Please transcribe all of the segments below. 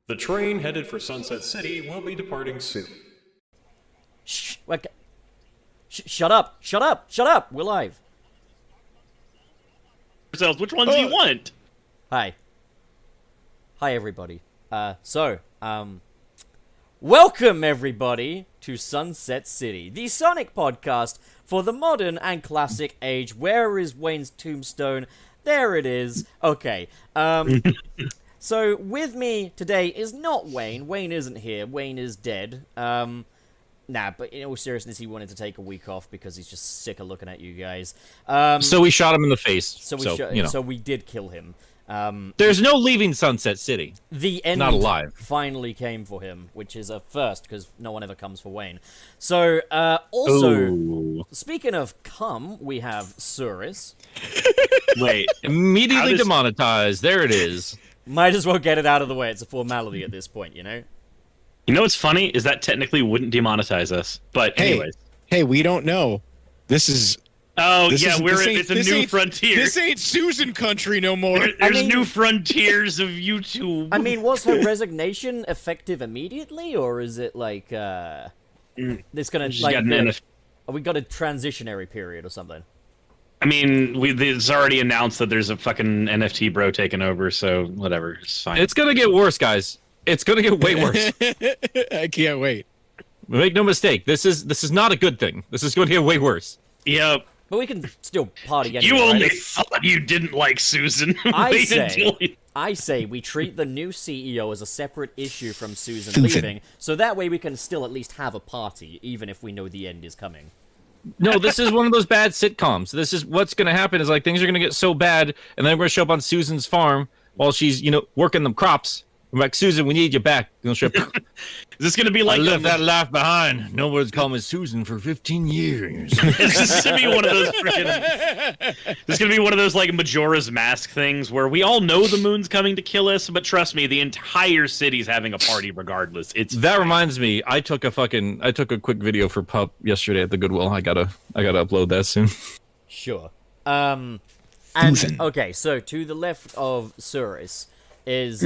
The train headed for Sunset City will be departing soon. Shh! Shut up! Shut up! Shut up! We're live. Which ones do you want? Hi, everybody. Welcome everybody to Sunset City, the Sonic podcast for the modern and classic age. Where is Wayne's tombstone? There it is. Okay. So with me today is not Wayne. Wayne isn't here. Wayne is dead. But in all seriousness, he wanted to take a week off because he's just sick of looking at you guys. So we shot him in the face. So we did kill him. There's no leaving Sunset City. The end Not alive. finally came for him, which is a first because no one ever comes for Wayne. So, also, Ooh. speaking of come, we have Suris. Wait, immediately How does- demonetized. There it is. Might as well get it out of the way. It's a formality at this point, you know? You know what's funny is that technically wouldn't demonetize us. But anyways. Hey, we don't know. This is. Oh This yeah, is- we're this ain't- it's a this new ain't- frontier. This ain't Susan country no more. There's mean- new frontiers of YouTube. I mean, was her resignation effective immediately, or is it like, this gonna, She's like, got an NF we got a transitionary period or something? I mean, it's already announced that there's a fucking NFT bro taking over, so whatever, it's fine. It's gonna get worse, guys. It's gonna get way worse. I can't wait. Make no mistake. This is not a good thing. This is going to get way worse. Yep. But we can still party anyway, You only right? thought you didn't like Susan. I Wait say- until you- I say we treat the new CEO as a separate issue from Susan Susan. leaving, so that way we can still at least have a party, even if we know the end is coming. No, this is one of those bad sitcoms. This is what's gonna happen. Is like things are gonna get so bad, and then we're gonna show up on Susan's farm while she's working the crops. I'm like, Susan, we need you back. And she'll show up, Is this gonna be I like left that life behind. No one's called me Susan for 15 years. This is gonna be one of those freaking. This is gonna be one of those like Majora's Mask things where we all know the moon's coming to kill us, but trust me, the entire city's having a party regardless. It's That reminds me, I took a quick video for Pup yesterday at the Goodwill. I gotta upload that soon. Sure. Susan. Okay, so to the left of Suris is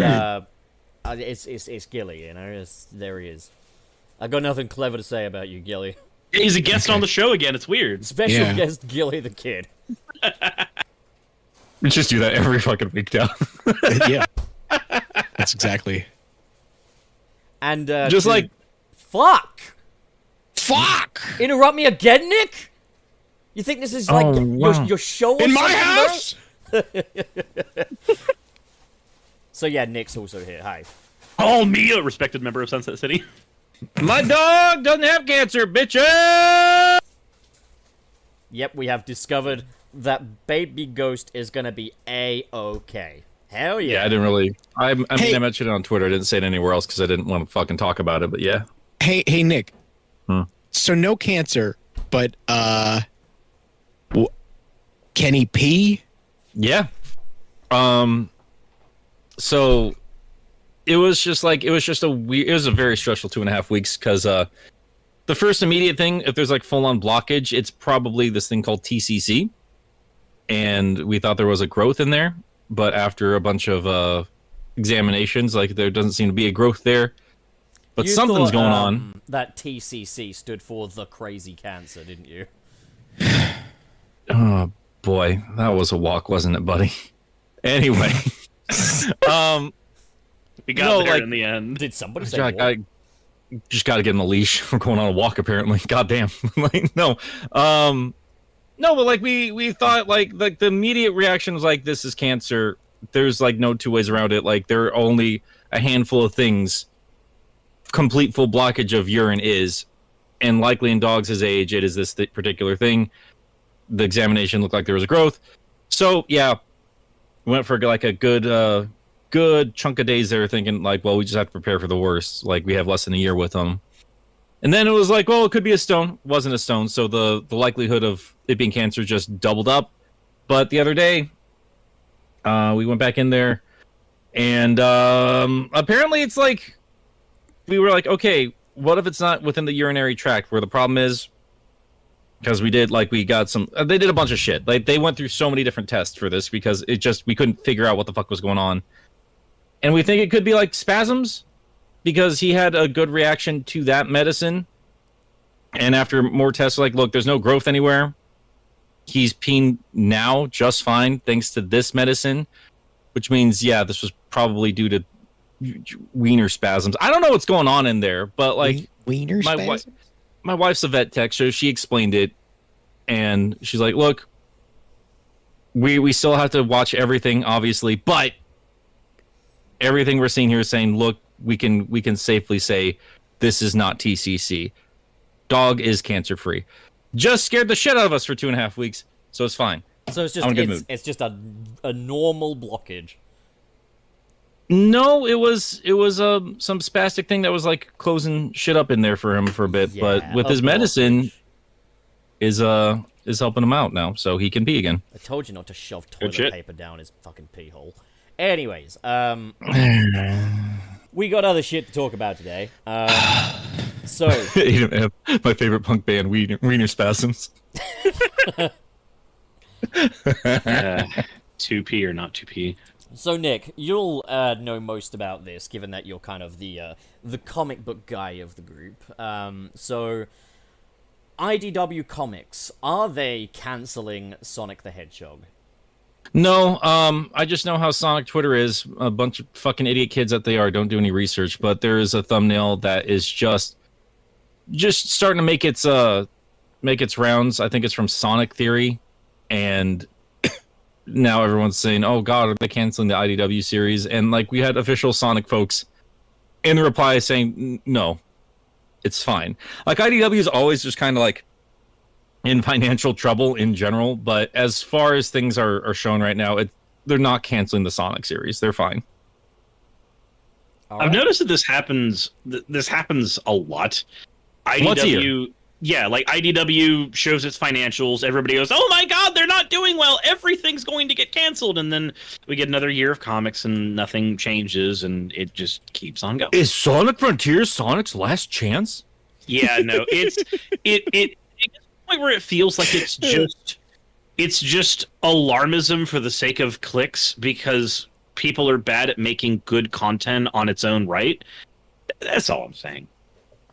it's Gilly, you know. There he is. I got nothing clever to say about you, Gilly. he's a guest on the show again. It's weird. Special Yeah. guest Gilly the Kid. We just do that every fucking week now. Yeah. That's exactly. And Just to- like- fuck. Fuck! Interrupt me again, Nick? You think this is like Oh, wow. your show or In my something, bro? house? So yeah, Nick's also here. Hi. Call me a respected member of Sunset City. My dog doesn't have cancer, bitches! Yep, we have discovered that Baby Ghost is gonna be A-okay. Hell yeah. Yeah, I didn't really. I mean, Hey. I mentioned it on Twitter. I didn't say it anywhere else because I didn't want to fucking talk about it. But yeah, Hey, Nick. Hmm. So no cancer, but can he pee? yeah. So it was just a very stressful 2.5 weeks because the first immediate thing, if there's like full on blockage, it's probably this thing called TCC, and we thought there was a growth in there, but after a bunch of examinations, like there doesn't seem to be a growth there. But You something's thought, going on. That TCC stood for the crazy cancer, didn't you? Oh boy, that was a walk, wasn't it, buddy? Anyway, We got No, there like- in the end. Did somebody say Jack, what? I just got to get him a leash. We're going on a walk, apparently. Goddamn. Like, no, no, but like we thought, like the immediate reaction was like, this is cancer. There's like no two ways around it. Like there are only a handful of things complete full blockage of urine is, and likely in dogs his age, it is this particular thing. The examination looked like there was a growth. So yeah, we went for like a good chunk of days there thinking like, well, we just have to prepare for the worst. Like we have less than a year with them. And then it was like, well, it could be a stone. It wasn't a stone. So the likelihood of it being cancer just doubled up. But the other day, we went back in there and apparently it's like, we were like, okay, what if it's not within the urinary tract where the problem is? Because we did, like, we got some, they did a bunch of shit. Like, they went through so many different tests for this because we couldn't figure out what the fuck was going on. And we think it could be, like, spasms, because he had a good reaction to that medicine. And after more tests, like, look, there's no growth anywhere. He's peeing now just fine thanks to this medicine, which means, yeah, this was probably due to wiener spasms. I don't know what's going on in there, but like Wiener my spasms? my wife's a vet tech, so she explained it, and she's like, look, we still have to watch everything, obviously, but everything we're seeing here is saying, look, we can safely say this is not TCC. Dog is cancer free. Just scared the shit out of us for 2.5 weeks, so it's fine. So it's just I'm in a good mood. it's just a normal blockage. No, it was some spastic thing that was like closing shit up in there for him for a bit, but Yeah, with a his medicine blockage. is helping him out now, so he can pee again. I told you not to shove Good toilet shit. paper down his fucking pee hole. Anyways, we got other shit to talk about today. So My favorite punk band, Wiener Spasms. 2P or not 2P. So Nick, you'll know most about this, given that you're kind of the comic book guy of the group. So, IDW Comics, are they canceling Sonic the Hedgehog? No, I just know how Sonic Twitter is. A bunch of fucking idiot kids that they are. Don't do any research, but there is a thumbnail that is just starting to make its rounds. I think it's from Sonic Theory, and now everyone's saying, "Oh God, are they canceling the IDW series?" And like we had official Sonic folks in the reply saying, "No, it's fine." Like IDW is always just kind of like in financial trouble in general, but as far as things are shown right now, they're not canceling the Sonic series. They're fine. I've noticed that this happens. This happens a lot. Once a year. IDW, yeah, like IDW shows its financials. Everybody goes, "Oh my God, they're not doing well. Everything's going to get canceled." And then we get another year of comics, and nothing changes, and it just keeps on going. Is Sonic Frontiers Sonic's last chance? Yeah, no, it gets to the point where it feels like it's just alarmism for the sake of clicks because people are bad at making good content on its own right. That's all I'm saying.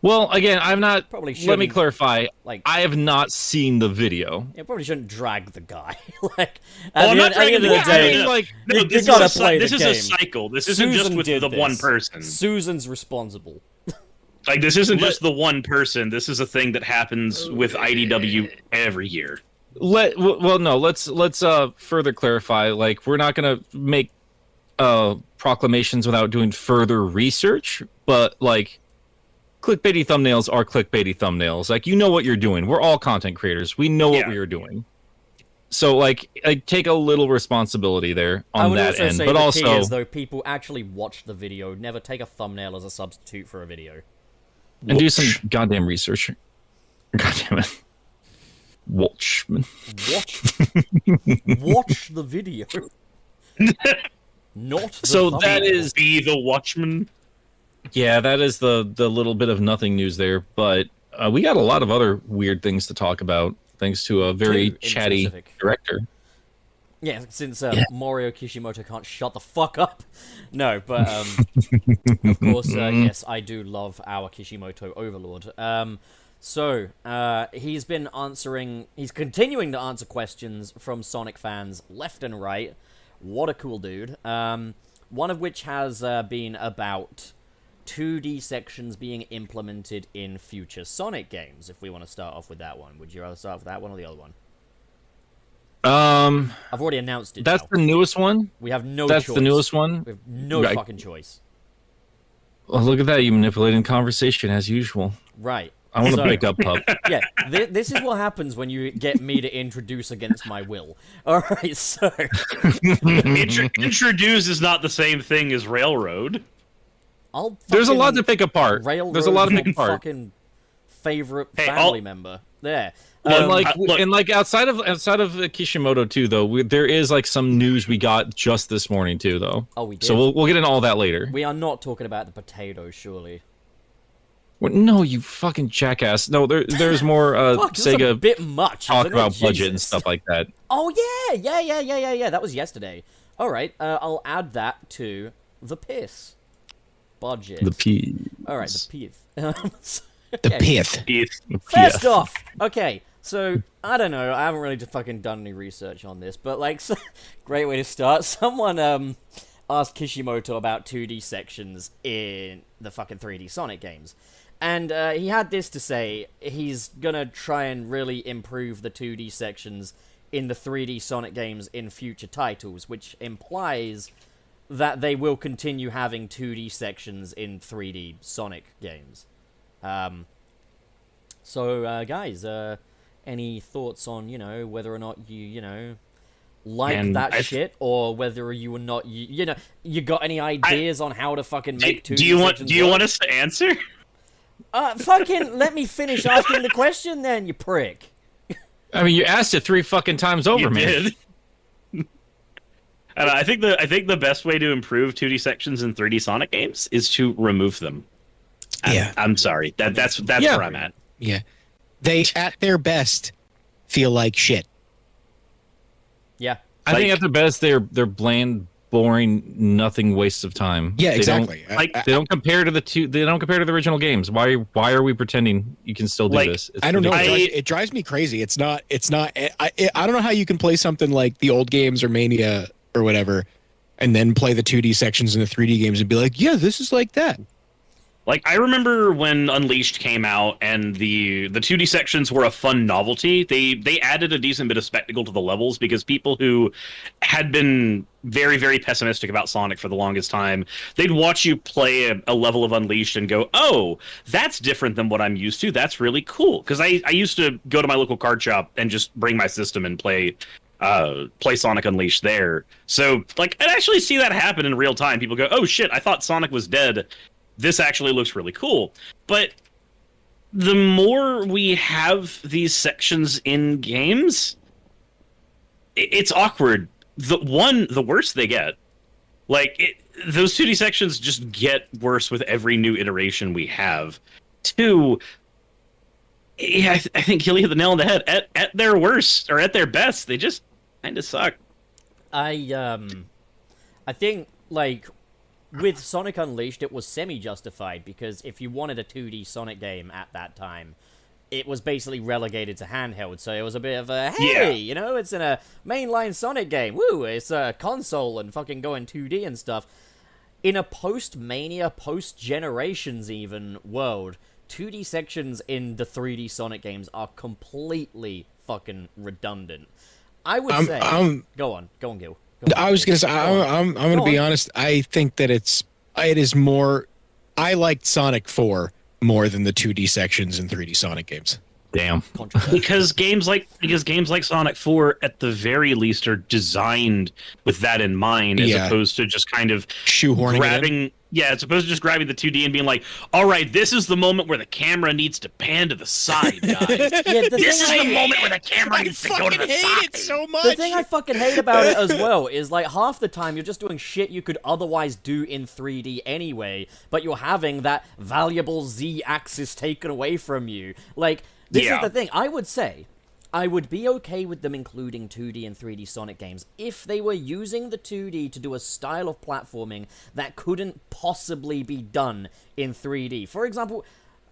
Well, again, I'm not. Probably Let me shouldn't, clarify. like- I have not seen the video. You probably shouldn't drag the guy. Like, Oh, I'm not at the end dragging of the the guy. day, I mean, like, No, you this gotta is a, play the this is a game. cycle. This isn't just Susan with did the one this. person. Susan's responsible. Like this isn't just the one person. This is a thing that happens with IDW every year. Let's further clarify. Like, we're not gonna make proclamations without doing further research, but like, clickbaity thumbnails are clickbaity thumbnails. Like, you know what you're doing. We're all content creators. We know what Yeah. we are doing. So like, I take a little responsibility there I on would that also end, say but the also key is though people actually watch the video. Never take a thumbnail as a substitute for a video. and do some goddamn research. God damn it. Watchmen. Watch the video. Not the So thumbnail. that is, Be the Watchman. yeah, that is the little bit of nothing news there. But we got a lot of other weird things to talk about, thanks to a very Two in chatty specific. director. Yeah, since Mario Kishimoto can't shut the fuck up. No, but of course, yes, I do love our Kishimoto overlord. So he's continuing to answer questions from Sonic fans left and right. What a cool dude. One of which has been about 2D sections being implemented in future Sonic games. If we want to start off with that one, would you rather start off with that one or the other one? I've already announced it. That's now. the newest one. We have no That's choice. the newest one. We have no Right. fucking choice. Well, look at that. You manipulating conversation as usual. Right. I want to So- break up, pup. Yeah, this is what happens when you get me to introduce against my will. Alright, so... Introduce is not the same thing as railroad. I'll There's a lot fucking to pick apart. railroad There's a lot to your pick apart. fucking favorite Hey, family member. There. And like, look- and like outside of Kishimoto too, though, there is like some news we got just this morning too, though. Oh, we did? So we'll get into all that later. We are not talking about the potatoes, surely. Well, no, you fucking jackass. No, there's more Fuck, this is a Sega bit much, talk isn't it? about budget and Jesus. stuff like that. Oh, yeah. That was yesterday. Alright, I'll add that to the piss. budget. The P. All right, the pith. The pith. First off, okay, so I don't know. I haven't really fucking done any research on this, but like, great way to start. Someone asked Kishimoto about 2D sections in the fucking 3D Sonic games, and he had this to say: he's gonna try and really improve the 2D sections in the 3D Sonic games in future titles, which implies that they will continue having 2D sections in 3D Sonic games. So, guys, any thoughts on, whether or not you like And that shit, or whether you or not, you got any ideas on how to fucking make 2D Do you want sections work? us to answer? Fucking let me finish asking the question then, you prick. I mean, you asked it 3 fucking times over, You man. did. And I think the best way to improve 2D sections in 3D Sonic games is to remove them. Yeah. I'm sorry. That's Yeah. where I'm at. Yeah. They, at their best, feel like shit. Yeah. I think at their best, they're bland, boring, nothing wastes of time. Yeah, They exactly. Don't, they don't compare to they don't compare to the original games. Why are we pretending you can still do Like, this? It's I don't know. ridiculous. It drives me crazy. It's not. I don't know how you can play something like the old games or Mania or whatever, and then play the 2D sections in the 3D games and be like, yeah, this is like that. Like, I remember when Unleashed came out and the 2D sections were a fun novelty. They added a decent bit of spectacle to the levels because people who had been very, very pessimistic about Sonic for the longest time, they'd watch you play a level of Unleashed and go, oh, that's different than what I'm used to. That's really cool. Because I used to go to my local card shop and just bring my system and play Sonic Unleashed there. So, like, I'd actually see that happen in real time. People go, oh, shit, I thought Sonic was dead. This actually looks really cool. But the more we have these sections in games, it's awkward. The worse they get. Like, those 2D sections just get worse with every new iteration we have. 2, yeah, I think you hit the nail on the head. At their worst, or at their best, they just kind of suck. I think, like, with Sonic Unleashed, it was semi-justified, because if you wanted a 2D Sonic game at that time, it was basically relegated to handheld, so it was a bit of a, hey, it's in a mainline Sonic game, woo, it's a console and fucking going 2D and stuff. In a post-Mania, post-Generations even world, 2D sections in the 3D Sonic games are completely fucking redundant. I would say... Go on, Gil. I was gonna say, I'm gonna be honest. I think that it is more. I liked Sonic 4 more than the 2D sections in 3D Sonic games. Damn. Because games like Sonic 4 at the very least are designed with that in mind, as opposed to just kind of Shoehorning grabbing. Yeah, as opposed to just grabbing the 2D and being like, all right, this is the moment where the camera needs to pan to the side, guys. This is the moment where the camera needs to go to the side. It so much. The thing I fucking hate about it as well is, like, half the time you're just doing shit you could otherwise do in 3D anyway, but you're having that valuable Z-axis taken away from you. Like, this is the thing. I would say I would be okay with them including 2D and 3D Sonic games if they were using the 2D to do a style of platforming that couldn't possibly be done in 3D. For example,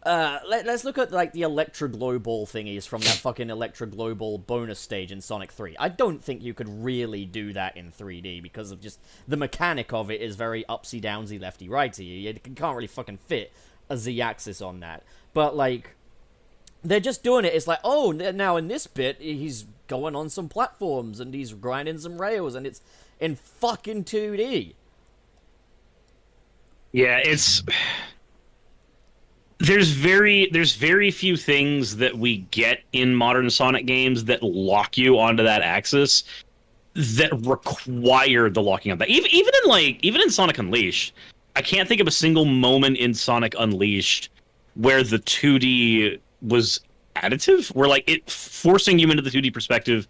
let's look at, like, the Electro Glow Ball thingies from that fucking Electro Glow Ball bonus stage in Sonic 3. I don't think you could really do that in 3D because of just the mechanic of it is very upsy downsy lefty righty. You can't really fucking fit a Z-axis on that. But, like, they're just doing it. It's like, oh, now in this bit, he's going on some platforms and he's grinding some rails and it's in fucking 2D. Yeah, there's very few things that we get in modern Sonic games that lock you onto that axis that require the locking of that. Even in Sonic Unleashed, I can't think of a single moment in Sonic Unleashed where the 2D was additive, where, like, it forcing you into the 2D perspective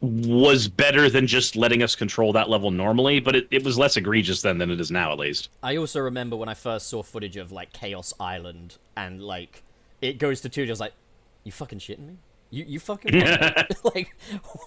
was better than just letting us control that level normally, but it was less egregious then than it is now, at least. I also remember when I first saw footage of, like, Chaos Island and, like, it goes to 2D, I was like, you fucking shitting me? You fucking like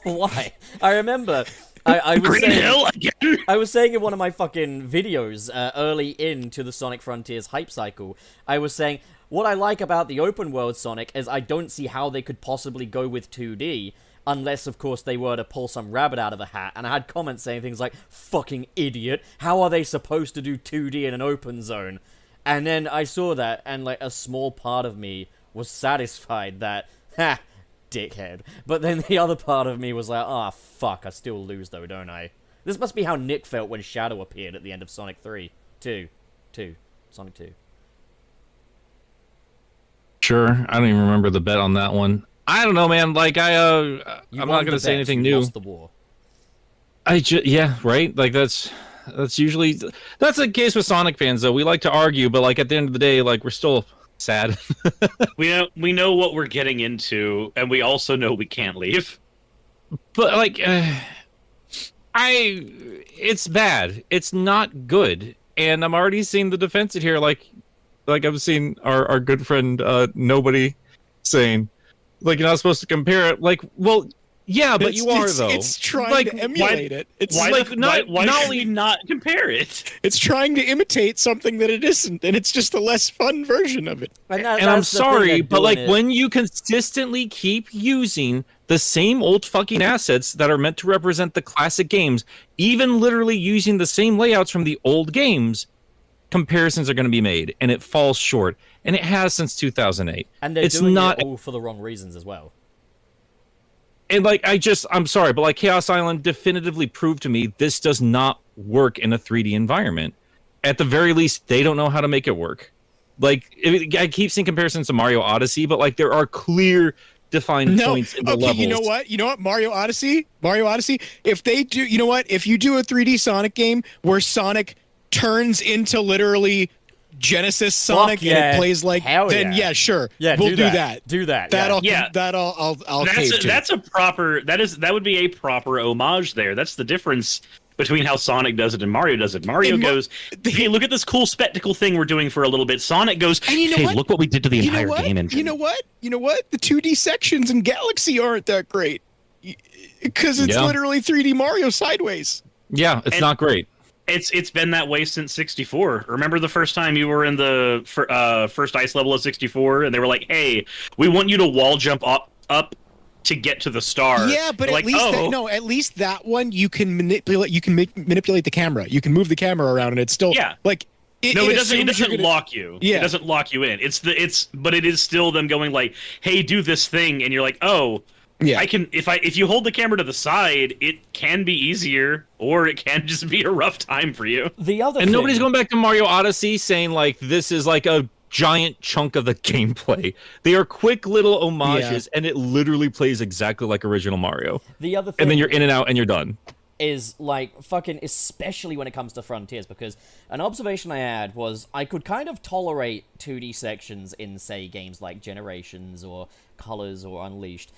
why? I remember I was Green saying, Hill again. I was saying in one of my fucking videos early into the Sonic Frontiers hype cycle, I was saying what I like about the open world Sonic is I don't see how they could possibly go with 2D unless, of course, they were to pull some rabbit out of a hat. And I had comments saying things like, fucking idiot, how are they supposed to do 2D in an open zone? And then I saw that, and like a small part of me was satisfied that, ha, dickhead. But then the other part of me was like, ah, fuck, I still lose though, don't I? This must be how Nick felt when Shadow appeared at the end of Sonic 3. Sonic 2. Sure, I don't even remember the bet on that one. I don't know, man. Like I'm You not won gonna the say bet, anything you new. lost the war. Yeah, right. Like that's usually that's the case with Sonic fans, though. We like to argue, but like at the end of the day, like we're still sad. We know what we're getting into, and we also know we can't leave. But like, it's bad. It's not good, and I'm already seeing the defense in here. Like I've seen our good friend Nobody saying, like you're not supposed to compare it. Like, well, yeah, but you are though. It's trying Like, to emulate it. It's Why, like, why not should only- we not compare it? it's trying to imitate something that it isn't, and it's just a less fun version of it. And And I'm sorry, but like when you consistently keep using the same old fucking assets that are meant to represent the classic games, even literally using the same layouts from the old games, comparisons are going to be made, and it falls short, and it has since 2008. And they're it's doing not, it all for the wrong reasons as well. and like I'm sorry, but like Chaos Island definitively proved to me this does not work in a 3D environment. At the very least, they don't know how to make it work. Like I keep seeing comparisons to Mario Odyssey, but like there are clear defined points in the Okay, levels. you know what? Mario Odyssey. If they do, you know what? If you do a 3D Sonic game where Sonic turns into literally Genesis Sonic and yeah. it plays like, Hell then yeah. sure, Yeah, we'll do that. Do that. That'll Yeah. I'll cave to. That's a proper that would be a proper homage there. That's the difference between how Sonic does it and Mario does it. Mario And goes, hey, look at this cool spectacle thing we're doing for a little bit. Sonic goes, And you know hey, what? look what we did to the You know entire what? game engine. You know what? The 2D sections in Galaxy aren't that great because it's Yeah. literally 3D Mario sideways. Yeah, it's And- not great. It's been that way since 64. Remember the first time you were in the first ice level of 64, and they were like, "Hey, we want you to wall jump up to get to the star." Yeah, but You're at like, least oh, at least that one you can manipulate. You can manipulate the camera. You can move the camera around, and it's still Yeah. like no, it doesn't. It assumes you're doesn't gonna- lock you. Yeah. It doesn't lock you in. But it is still them going like, "Hey, do this thing," and you're like, "Oh, Yeah, I can." If you hold the camera to the side, it can be easier, or it can just be a rough time for you. The other And thing, nobody's going back to Mario Odyssey saying like this is like a giant chunk of the gameplay. They are quick little homages, and it literally plays exactly like original Mario. the other thing And then you're in and out, and you're done. is like fucking, especially when it comes to Frontiers, because an observation I had was I could kind of tolerate 2D sections in, say, games like Generations or Colors or Unleashed.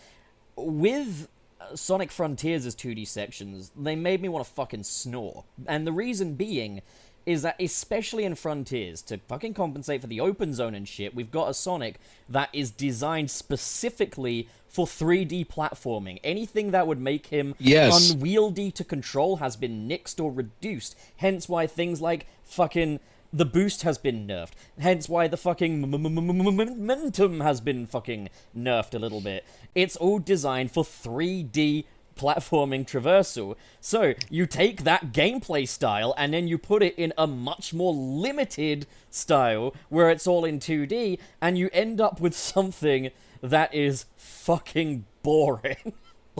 With Sonic Frontiers as 2D sections, they made me want to fucking snore. And the reason being is that, especially in Frontiers, to fucking compensate for the open zone and shit, we've got a Sonic that is designed specifically for 3D platforming. Anything that would make him Yes. unwieldy to control has been nixed or reduced. Hence why things like fucking the boost has been nerfed. Hence why the fucking momentum has been fucking nerfed a little bit. It's all designed for 3D platforming traversal. So you take that gameplay style and then you put it in a much more limited style where it's all in 2D, and you end up with something that is fucking boring.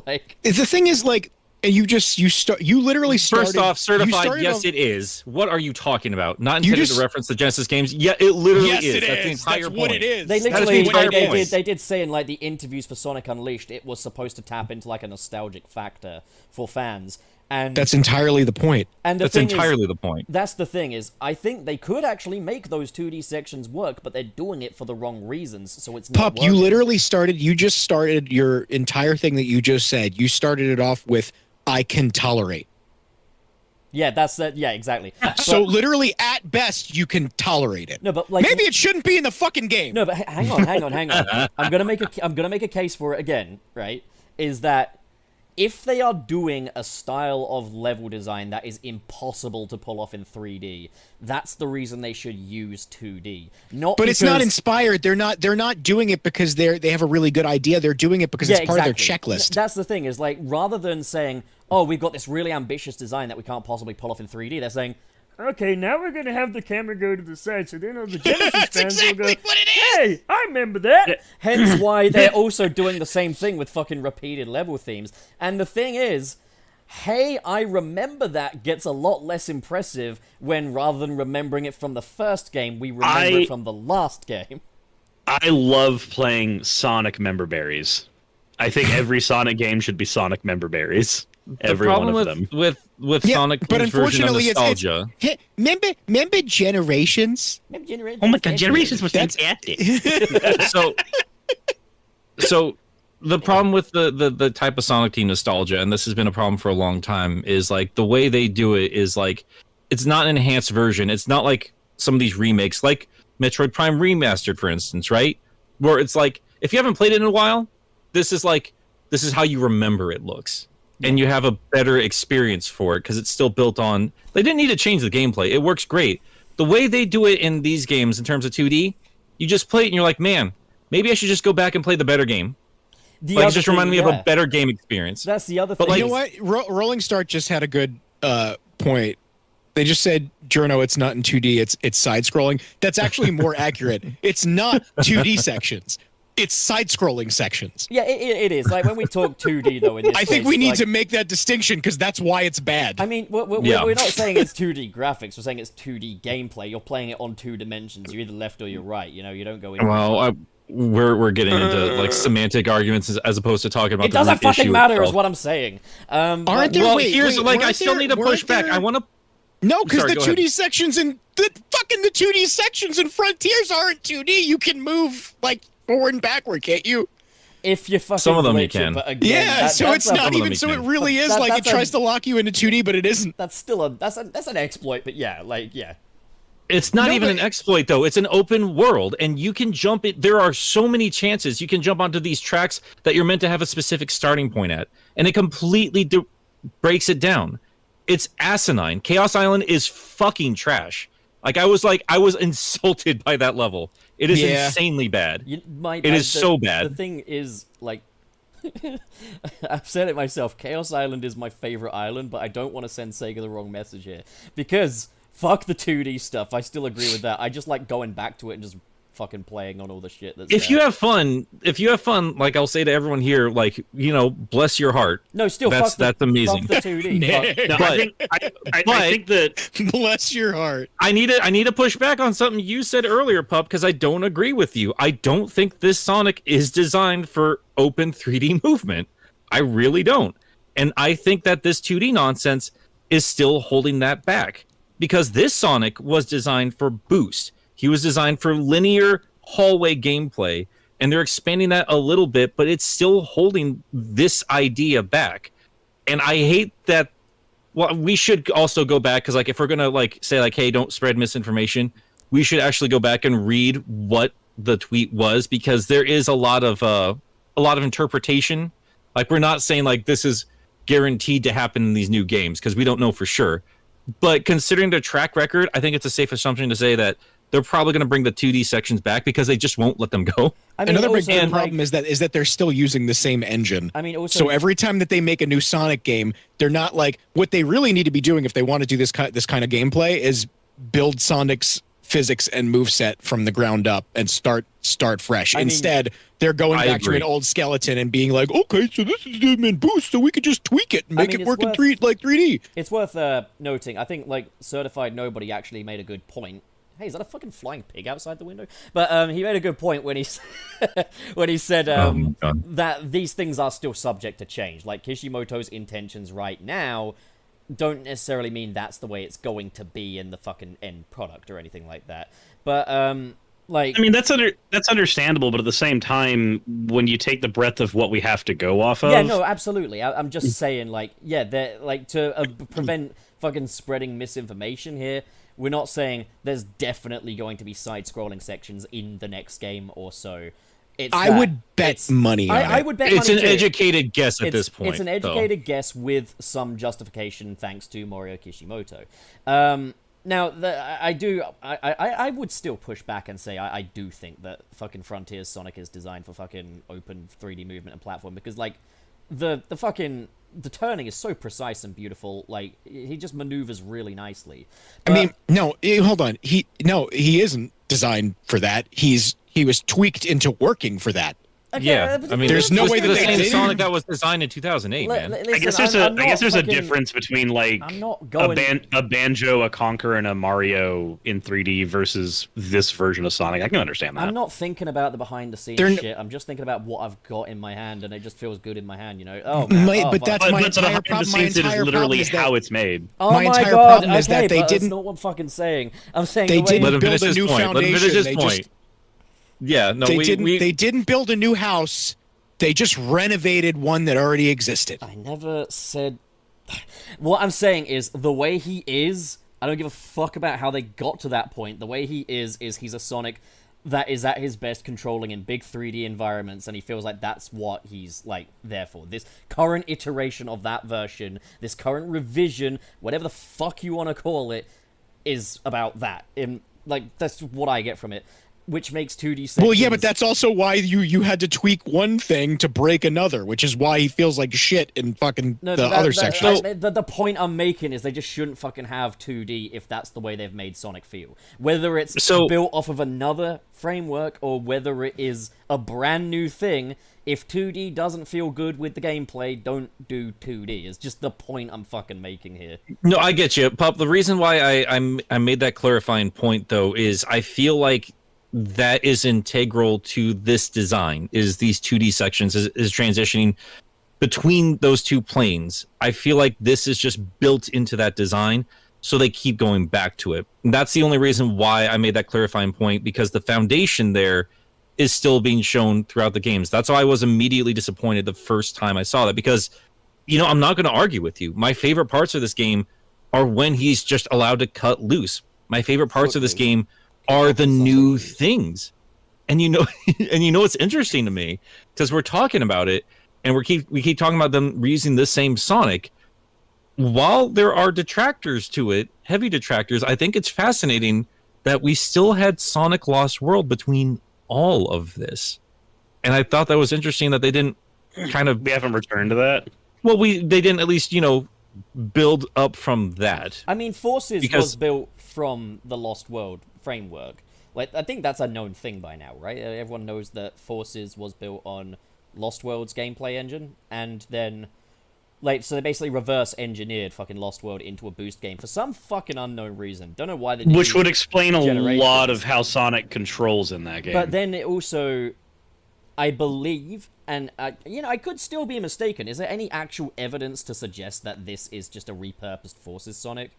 Like, the thing is like, and you literally started. First off, you certified, started yes, off- it is. What are you talking about? Not You intended just- to reference the Genesis games. Yeah, it literally Yes, is. it That's the is. entire That's point. what it is. they That is the literally entire they point. did say in like the interviews for Sonic Unleashed it was supposed to tap into like a nostalgic factor for fans. And That's entirely the point. and the That's thing is, entirely the point. that's the thing is, I think they could actually make those 2D sections work, but they're doing it for the wrong reasons, so it's not Pup, you working. literally just started your entire thing that you just said. You started it off with "I can tolerate." Yeah, that's that. Yeah, exactly. So literally at best you can tolerate it. No, but like Maybe it shouldn't be in the fucking game. No, but hang on. I'm gonna make a case for it again. Right? Is that if they are doing a style of level design that is impossible to pull off in 3D, that's the reason they should use 2D. But it's not inspired. They're not doing it because they have a really good idea. They're doing it because it's part of their checklist. That's the thing, is like, rather than saying, oh, we've got this really ambitious design that we can't possibly pull off in 3D, they're saying, okay, now we're gonna have the camera go to the side, so then all the Genesis fans will go, hey, I remember that! Hence why they're also doing the same thing with fucking repeated level themes. And the thing is, hey, I remember that gets a lot less impressive when, rather than remembering it from the first game, we remember it from the last game. I love playing Sonic member berries. I think every Sonic game should be Sonic member berries. Every one of them. With Sonic, but version of unfortunately, nostalgia. Remember Generations? Oh my god, Generations was fantastic. So the problem with the type of Sonic Team nostalgia, and this has been a problem for a long time, is like the way they do it is like it's not an enhanced version. It's not like some of these remakes, like Metroid Prime Remastered, for instance, right? Where it's like, if you haven't played it in a while, this is how you remember it looks. And you have a better experience for it because it's still built on. They didn't need to change the gameplay. It works great. The way they do it in these games in terms of 2D, you just play it and you're like, man, maybe I should just go back and play the better game. Like, it just reminded me of a better game experience. That's the other But thing. You know what? Rolling Start just had a good point. They just said, Journo, it's not in 2D, it's side-scrolling. That's actually more accurate. It's not 2D sections. It's side-scrolling sections. Yeah, it is. Like, when we talk 2D, though, in this I think case, we need like, to make that distinction because that's why it's bad. I mean, we're not saying it's 2D graphics. We're saying it's 2D gameplay. You're playing it on two dimensions. You're either left or you're right. You know, you don't go in. Well, we're getting into like semantic arguments as opposed to talking about. It doesn't fucking issue matter, itself. is what I'm saying. Aren't there? Well, wait, here's like I still need to push weren't back. there- I want to. No, because Sorry, the go 2D ahead. sections and the 2D sections and Frontiers aren't 2D. You can move like forward and backward, can't you? If you fucking Some of them you glitch it, can. but again, Yeah, so that's it's not them even. you So can. it really is That- like it that's a- tries to lock you into 2D, but it isn't. that's still that's an exploit. But yeah, like yeah. It's not No, even but- an exploit though. It's an open world, and you can jump it. There are so many chances you can jump onto these tracks that you're meant to have a specific starting point at, and it completely breaks it down. It's asinine. Chaos Island is fucking trash. I was insulted by that level. It is Yeah. insanely bad. It is so bad. The thing is, like, I've said it myself. Chaos Island is my favorite island, but I don't want to send Sega the wrong message here because fuck the 2D stuff. I still agree with that. I just like going back to it and just fucking playing on all the shit that's If there. you have fun, like I'll say to everyone here, like, you know, bless your heart. No, still That's fuck amazing. Fuck the 2D. Fuck- No, But- I think that Bless your heart. I need to push back on something you said earlier, Pup, because I don't agree with you. I don't think this Sonic is designed for open 3D movement. I really don't. And I think that this 2D nonsense is still holding that back. Because this Sonic was designed for boost. He was designed for linear hallway gameplay. And they're expanding that a little bit, but it's still holding this idea back. And I hate that. Well, we should also go back because, like, if we're gonna like say like, "Hey, don't spread misinformation," we should actually go back and read what the tweet was because there is a lot of interpretation. Like, we're not saying like this is guaranteed to happen in these new games because we don't know for sure. But considering their track record, I think it's a safe assumption to say that they're probably going to bring the 2D sections back because they just won't let them go. I mean, Another big also, like, problem is that they're still using the same engine. I mean, also, So every time that they make a new Sonic game, they're not like what they really need to be doing if they want to do this kind of gameplay is build Sonic's physics and moveset from the ground up and start fresh. I mean, Instead, they're going I back to agree. an old skeleton and being like, okay, so this is them in boost, so we could just tweak it and make mean, it it's work in worth- 3D. it's worth noting. I think like Certified Nobody actually made a good point. Hey, is that a fucking flying pig outside the window? But he made a good point when he when he said my God. that these things are still subject to change. Like Kishimoto's intentions right now don't necessarily mean that's the way it's going to be in the fucking end product or anything like that. But like, I mean that's understandable, but at the same time, when you take the breadth of what we have to go off of, yeah, no, absolutely. I'm just saying, like, yeah, they're like to prevent fucking spreading misinformation here. We're not saying there's definitely going to be side-scrolling sections in the next game or so. I would bet money on it. I would bet It's money an too. educated guess at this point. It's an though. educated guess with some justification thanks to Morio Kishimoto. Now, I would still push back and say I do think that fucking Frontiers Sonic is designed for fucking open 3D movement and platform, because, like, the turning is so precise and beautiful. Like, he just maneuvers really nicely. I mean, no, hold on. He isn't designed for that. He was tweaked into working for that. Okay, Yeah, but I mean, There's no this way is that the they same didn't. Sonic that was designed in 2008, man. listen, I guess I'm not there's a fucking- difference between like I'm not going. a Banjo, a Conker, and a Mario in 3D versus this version of Sonic. I can understand that. I'm not thinking about the behind the scenes They're n- shit. I'm just thinking about what I've got in my hand, and it just feels good in my hand. You know? Oh man. But fuck. that's but my but the entire behind the problem. My scenes, it is entire literally problem is that how it's made. Oh my my entire god! problem is okay, that they but didn't- That's not what I'm fucking saying. I'm saying they the way didn't Let him build finish a his new point. Let him foundation. finish his They point. just Yeah, no, they didn't build a new house. They just renovated one that already existed. I never said. What I'm saying is the way he is. I don't give a fuck about how they got to that point. The way he is he's a Sonic that is at his best controlling in big 3D environments, and he feels like that's what he's like there for. This current iteration of that version, this current revision, whatever the fuck you want to call it, is about that. In like that's what I get from it, which makes 2D sections. Well, yeah, but that's also why you had to tweak one thing to break another, which is why he feels like shit in fucking No, the but other sections. The point I'm making is they just shouldn't fucking have 2D if that's the way they've made Sonic feel. Whether it's So- built off of another framework or whether it is a brand new thing, if 2D doesn't feel good with the gameplay, don't do 2D. It's just the point I'm fucking making here. No, I get you, Pup. The reason why I made that clarifying point though is I feel like that is integral to this design. Is these 2D sections is transitioning between those two planes. I feel like this is just built into that design, so they keep going back to it. And that's the only reason why I made that clarifying point, because the foundation there is still being shown throughout the games. That's why I was immediately disappointed the first time I saw that, because I'm not going to argue with you. My favorite parts of this game are when he's just allowed to cut loose. My favorite parts of this game are the new things. And and what's interesting to me, because we're talking about it and we keep talking about them reusing this same Sonic. While there are detractors to it, heavy detractors, I think it's fascinating that we still had Sonic Lost World between all of this. And I thought that was interesting that they didn't kind of We haven't returned to that. well, they didn't at least, build up from that. I mean, Forces Because- was built from the Lost World framework. Like, I think that's a known thing by now, right? Everyone knows that Forces was built on Lost World's gameplay engine, and then, like, so they basically reverse engineered fucking Lost World into a boost game for some fucking unknown reason. Don't know why they did. Which would explain a Generations. lot of how Sonic controls in that game. But then it also, I believe, and I could still be mistaken. Is there any actual evidence to suggest that this is just a repurposed Forces Sonic?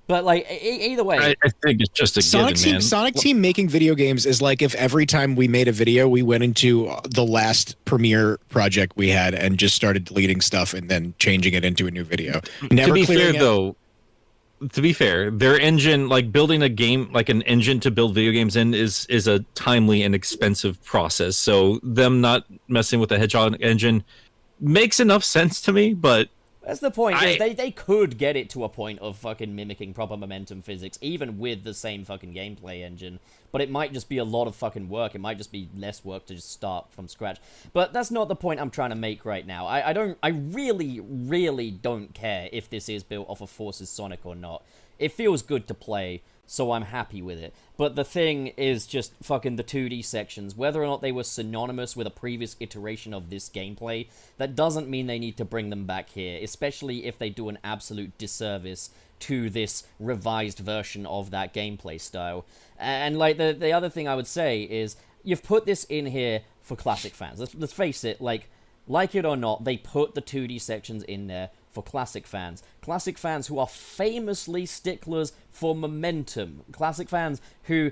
But like, either way, I think it's just a Sonic given, man. Sonic Team making video games is like if every time we made a video, we went into the last premiere project we had and just started deleting stuff and then changing it into a new video. Never To be fair, clearing it. though, their engine, like building a game, like an engine to build video games in, is a timely and expensive process. So them not messing with the Hedgehog engine makes enough sense to me. But that's the point. Is they could get it to a point of fucking mimicking proper momentum physics, even with the same fucking gameplay engine. But it might just be a lot of fucking work. It might just be less work to just start from scratch. But that's not the point I'm trying to make right now. I really, really don't care if this is built off of Forces Sonic or not. It feels good to play, so I'm happy with it. But the thing is just fucking the 2D sections. Whether or not they were synonymous with a previous iteration of this gameplay, that doesn't mean they need to bring them back here, especially if they do an absolute disservice to this revised version of that gameplay style. And like the other thing I would say is, you've put this in here for classic fans. Let's face it, like it or not, they put the 2D sections in there for classic fans. Classic fans who are famously sticklers for momentum. Classic fans who,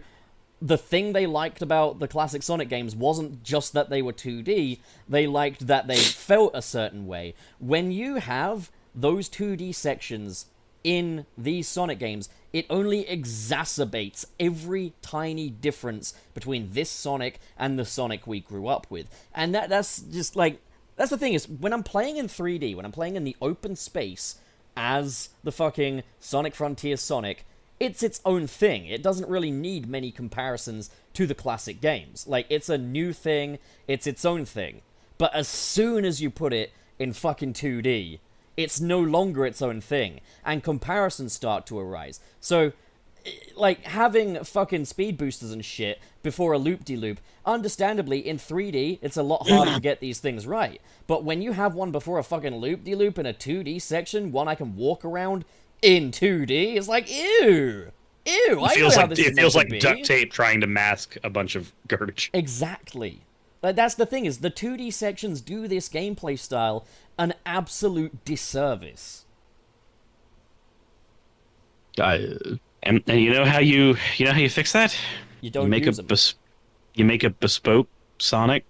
the thing they liked about the classic Sonic games wasn't just that they were 2D, they liked that they felt a certain way. When you have those 2D sections in these Sonic games, it only exacerbates every tiny difference between this Sonic and the Sonic we grew up with. And that's just like, that's the thing is, when I'm playing in 3D, when I'm playing in the open space as the fucking Sonic Frontiers Sonic, it's its own thing. It doesn't really need many comparisons to the classic games. Like, it's a new thing, it's its own thing. But as soon as you put it in fucking 2D, it's no longer its own thing, and comparisons start to arise. So, like, having fucking speed boosters and shit before a loop-de-loop, understandably, in 3D, it's a lot harder to get these things right. But when you have one before a fucking loop-de-loop in a 2D section, one I can walk around in 2D, it's like, ew! Ew, It feels like duct tape trying to mask a bunch of garbage. Exactly. Like, that's the thing, is the 2D sections do this gameplay style an absolute disservice. And you know how you fix that? You don't use them. You make a bespoke Sonic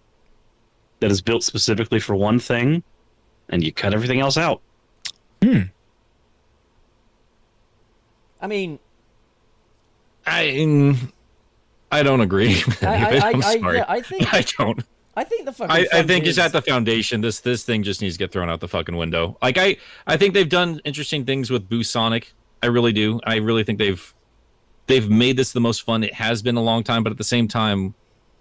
that is built specifically for one thing, and you cut everything else out. I mean, I don't agree. I'm sorry. Yeah, I think I don't. I think the fucking. I think just at the foundation, this thing just needs to get thrown out the fucking window. Like I think they've done interesting things with Boost Sonic. I really do. I really think they've made this the most fun it has been in a long time. But at the same time,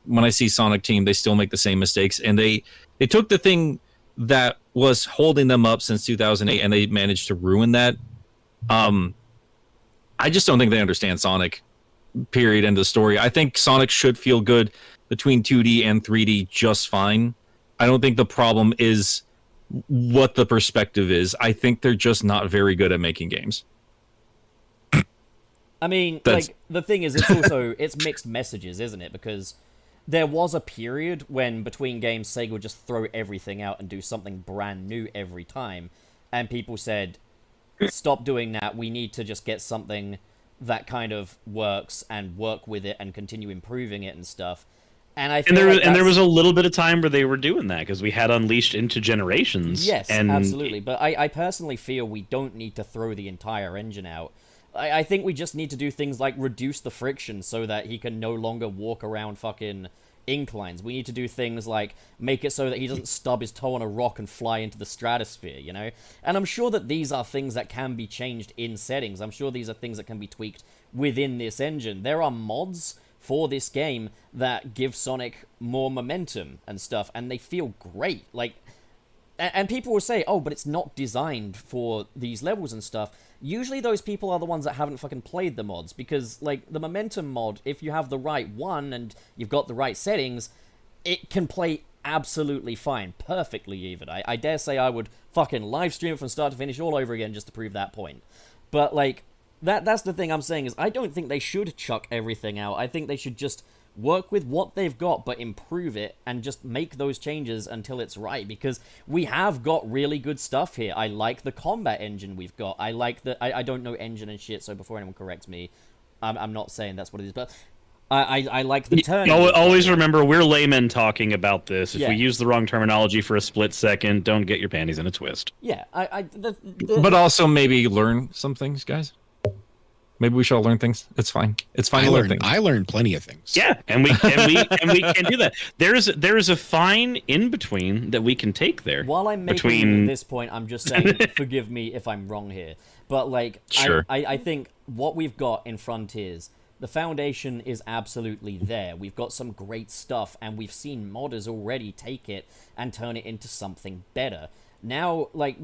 when I see Sonic Team, they still make the same mistakes, and they took the thing that was holding them up since 2008, and they managed to ruin that. I just don't think they understand Sonic. Period. End of story. I think Sonic should feel good between 2D and 3D just fine. I don't think the problem is what the perspective is. I think they're just not very good at making games. I mean, like, the thing is, it's mixed messages, isn't it? Because there was a period when between games Sega would just throw everything out and do something brand new every time, and people said, stop doing that, we need to just get something that kind of works and work with it and continue improving it and stuff. And I feel there was a little bit of time where they were doing that because we had Unleashed into Generations. Yes, absolutely. But I personally feel we don't need to throw the entire engine out. I think we just need to do things like reduce the friction so that he can no longer walk around fucking inclines. We need to do things like make it so that he doesn't stub his toe on a rock and fly into the stratosphere, you know? And I'm sure that these are things that can be changed in settings. I'm sure these are things that can be tweaked within this engine. There are mods for this game that give Sonic more momentum and stuff, and they feel great. Like, and people will say, oh, but it's not designed for these levels and stuff. Usually those people are the ones that haven't fucking played the mods, because, like, the momentum mod, if you have the right one and you've got the right settings, it can play absolutely fine, perfectly even. I dare say I would fucking live stream it from start to finish all over again just to prove that point. But, like, that's the thing I'm saying, is I don't think they should chuck everything out. I think they should just work with what they've got, but improve it, and just make those changes until it's right, because we have got really good stuff here. I like the combat engine we've got. I like the... I don't know engine and shit, so before anyone corrects me, I'm not saying that's what it is, but I like the turn. Always remember, we're laymen talking about this. If Yeah. we use the wrong terminology for a split second, don't get your panties in a twist. Yeah, But also maybe learn some things, guys. Maybe we should all learn things. It's fine. It's fine to learn things. I learned plenty of things. Yeah, and we can do that. There is a fine in between that we can take there. While I'm making this point, I'm just saying, forgive me if I'm wrong here, but, like, Sure. I think what we've got in Frontiers, the foundation is absolutely there. We've got some great stuff, and we've seen modders already take it and turn it into something better. Now, like,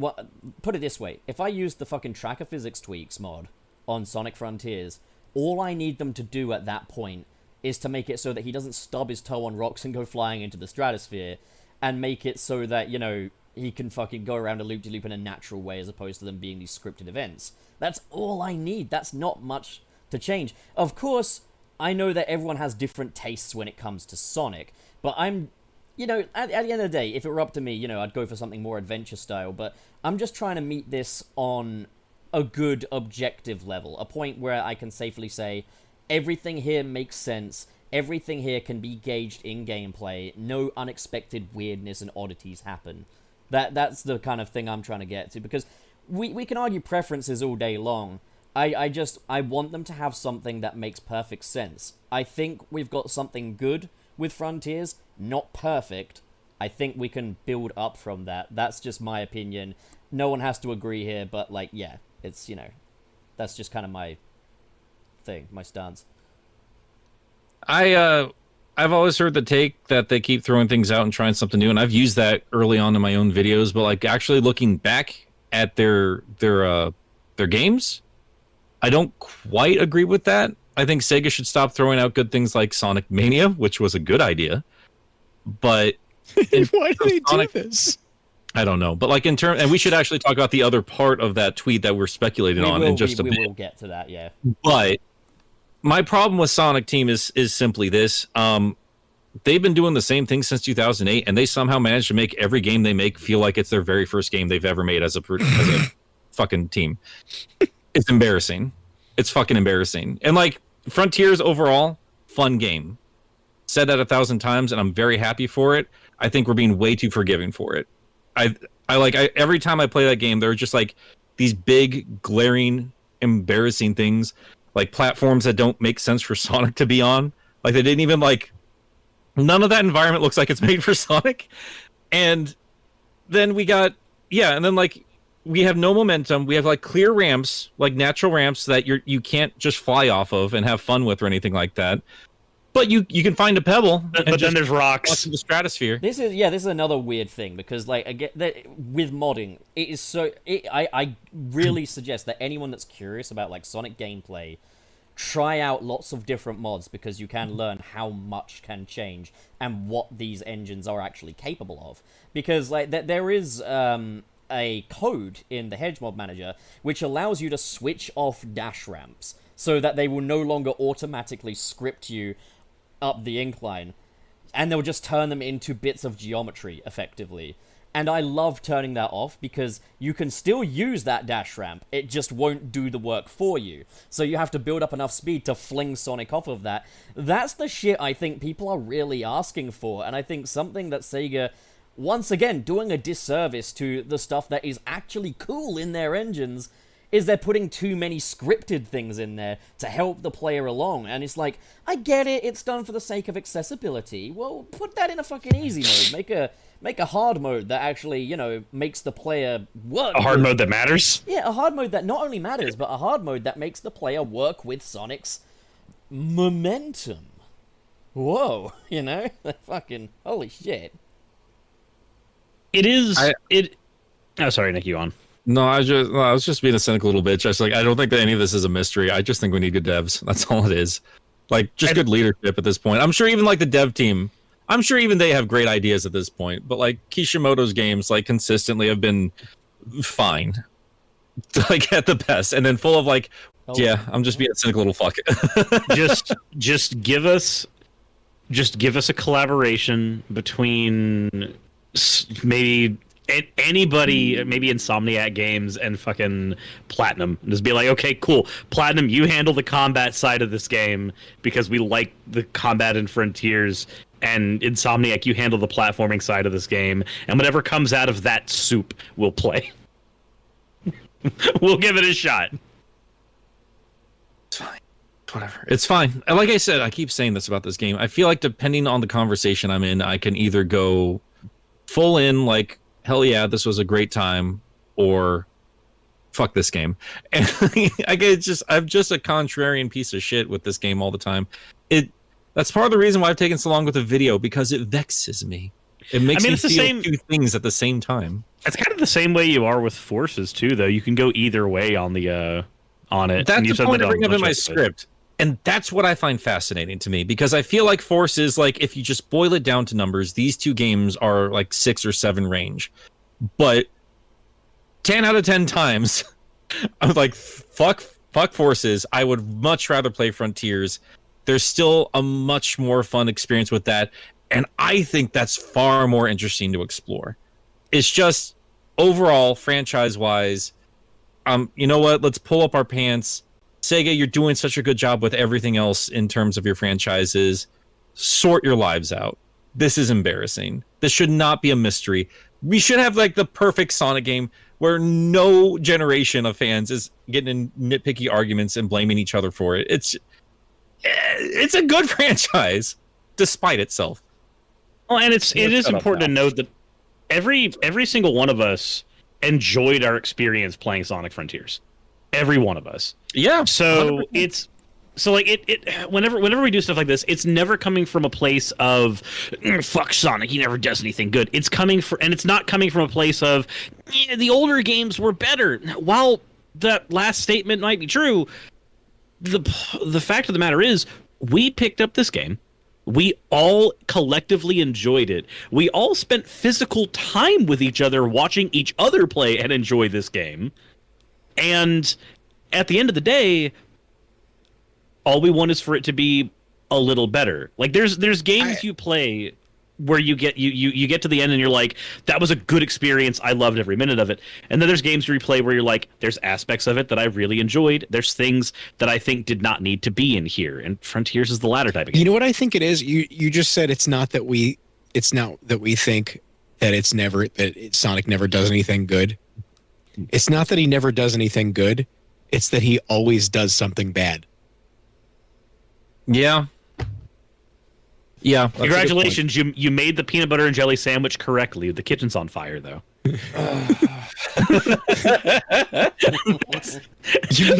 put it this way, if I use the fucking tracker physics tweaks mod on Sonic Frontiers, all I need them to do at that point is to make it so that he doesn't stub his toe on rocks and go flying into the stratosphere, and make it so that, you know, he can fucking go around a loop-de-loop in a natural way as opposed to them being these scripted events. That's all I need. That's not much to change. Of course, I know that everyone has different tastes when it comes to Sonic, but I'm... You know, at the end of the day, if it were up to me, you know, I'd go for something more adventure style, but I'm just trying to meet this on a good objective level, a point where I can safely say everything here makes sense, everything here can be gauged in gameplay, no unexpected weirdness and oddities happen. That's the kind of thing I'm trying to get to, because we can argue preferences all day long. I want them to have something that makes perfect sense. I think we've got something good with Frontiers, not perfect. I think we can build up from that. That's just my opinion. No one has to agree here, but like, yeah, it's, you know, that's just kind of my thing, my stance. I've always heard the take that they keep throwing things out and trying something new, and I've used that early on in my own videos. But like actually looking back at their games, I don't quite agree with that. I think Sega should stop throwing out good things like Sonic Mania, which was a good idea. But Why do they Sonic, do this? I don't know. But like in terms, and we should actually talk about the other part of that tweet that we're speculating on in just a bit. We will get to that, yeah. But my problem with Sonic Team is simply this. They've been doing the same thing since 2008, and they somehow managed to make every game they make feel like it's their very first game they've ever made as a fucking team. It's embarrassing. It's fucking embarrassing. And like Frontiers overall, fun game. Said that 1,000 times, and I'm very happy for it. I think we're being way too forgiving for it. Every time I play that game, there are just like these big, glaring, embarrassing things, like platforms that don't make sense for Sonic to be on. Like they didn't even like. None of that environment looks like it's made for Sonic. And then we got and then like we have no momentum. We have like clear ramps, like natural ramps that you can't just fly off of and have fun with or anything like that. But you can find a pebble. But then there's rocks. In the stratosphere. This is another weird thing because like again with modding, it is so. I really suggest that anyone that's curious about like Sonic gameplay, try out lots of different mods because you can learn how much can change and what these engines are actually capable of. Because like there is a code in the Hedge Mod Manager which allows you to switch off dash ramps so that they will no longer automatically script you up the incline, and they'll just turn them into bits of geometry effectively. And I love turning that off because you can still use that dash ramp, it just won't do the work for you. So you have to build up enough speed to fling Sonic off of that. That's the shit I think people are really asking for, and I think something that Sega, once again, doing a disservice to the stuff that is actually cool in their engines, is they're putting too many scripted things in there to help the player along. And it's like, I get it, it's done for the sake of accessibility. Well, put that in a fucking easy mode. Make a hard mode that actually, you know, makes the player work. A hard mode that matters? Yeah, a hard mode that not only matters, but a hard mode that makes the player work with Sonic's momentum. Whoa, you know? Fucking, holy shit. It is... Oh, sorry, Nick, you on. No, I was just being a cynical little bitch. I don't think that any of this is a mystery. I just think we need good devs. That's all it is. Like, just good leadership at this point. I'm sure even like the dev team, I'm sure even they have great ideas at this point. But like Kishimoto's games, like consistently have been fine, like at the best, and then full of like, I'm just being a cynical little fuck. just give us a collaboration between maybe anybody, maybe Insomniac Games and fucking Platinum. Just be like, okay, cool. Platinum, you handle the combat side of this game because we like the combat in Frontiers, and Insomniac, you handle the platforming side of this game, and whatever comes out of that soup, we'll play. We'll give it a shot. It's fine. Whatever. It's fine. And like I said, I keep saying this about this game. I feel like depending on the conversation I'm in, I can either go full in, like, hell yeah, this was a great time, or fuck this game. And I'm just a contrarian piece of shit with this game all the time. That's part of the reason why I've taken so long with the video, because it vexes me. It makes me feel two things at the same time. It's kind of the same way you are with Forces too, though. You can go either way on the on it. That's the point I bring up in my script. And that's what I find fascinating to me, because I feel like Forces, like, if you just boil it down to numbers, these two games are like 6 or 7 range. But 10 out of 10 times, I'm like, fuck Forces. I would much rather play Frontiers. There's still a much more fun experience with that. And I think that's far more interesting to explore. It's just, overall, franchise-wise, you know what? Let's pull up our pants. Sega, you're doing such a good job with everything else in terms of your franchises. Sort your lives out. This is embarrassing. This should not be a mystery. We should have like the perfect Sonic game where no generation of fans is getting in nitpicky arguments and blaming each other for it. It's a good franchise, despite itself. Well, and it is shut up important to now. note that every single one of us enjoyed our experience playing Sonic Frontiers. Every one of us. Yeah. So 100%. it's so like it whenever we do stuff like this, it's never coming from a place of fuck Sonic, he never does anything good. It's not coming from a place of the older games were better. While that last statement might be true, the fact of the matter is we picked up this game. We all collectively enjoyed it. We all spent physical time with each other watching each other play and enjoy this game. And at the end of the day, all we want is for it to be a little better. Like there's games you play where you get you get to the end and you're like, that was a good experience. I loved every minute of it. And then there's games where you play where you're like, there's aspects of it that I really enjoyed. There's things that I think did not need to be in here. And Frontiers is the latter type of game. You know what I think it is? You just said it's not that we think that Sonic never does anything good. It's not that he never does anything good. It's that he always does something bad. Yeah. Yeah. that's a good point. Congratulations, you made the peanut butter and jelly sandwich correctly. The kitchen's on fire though. You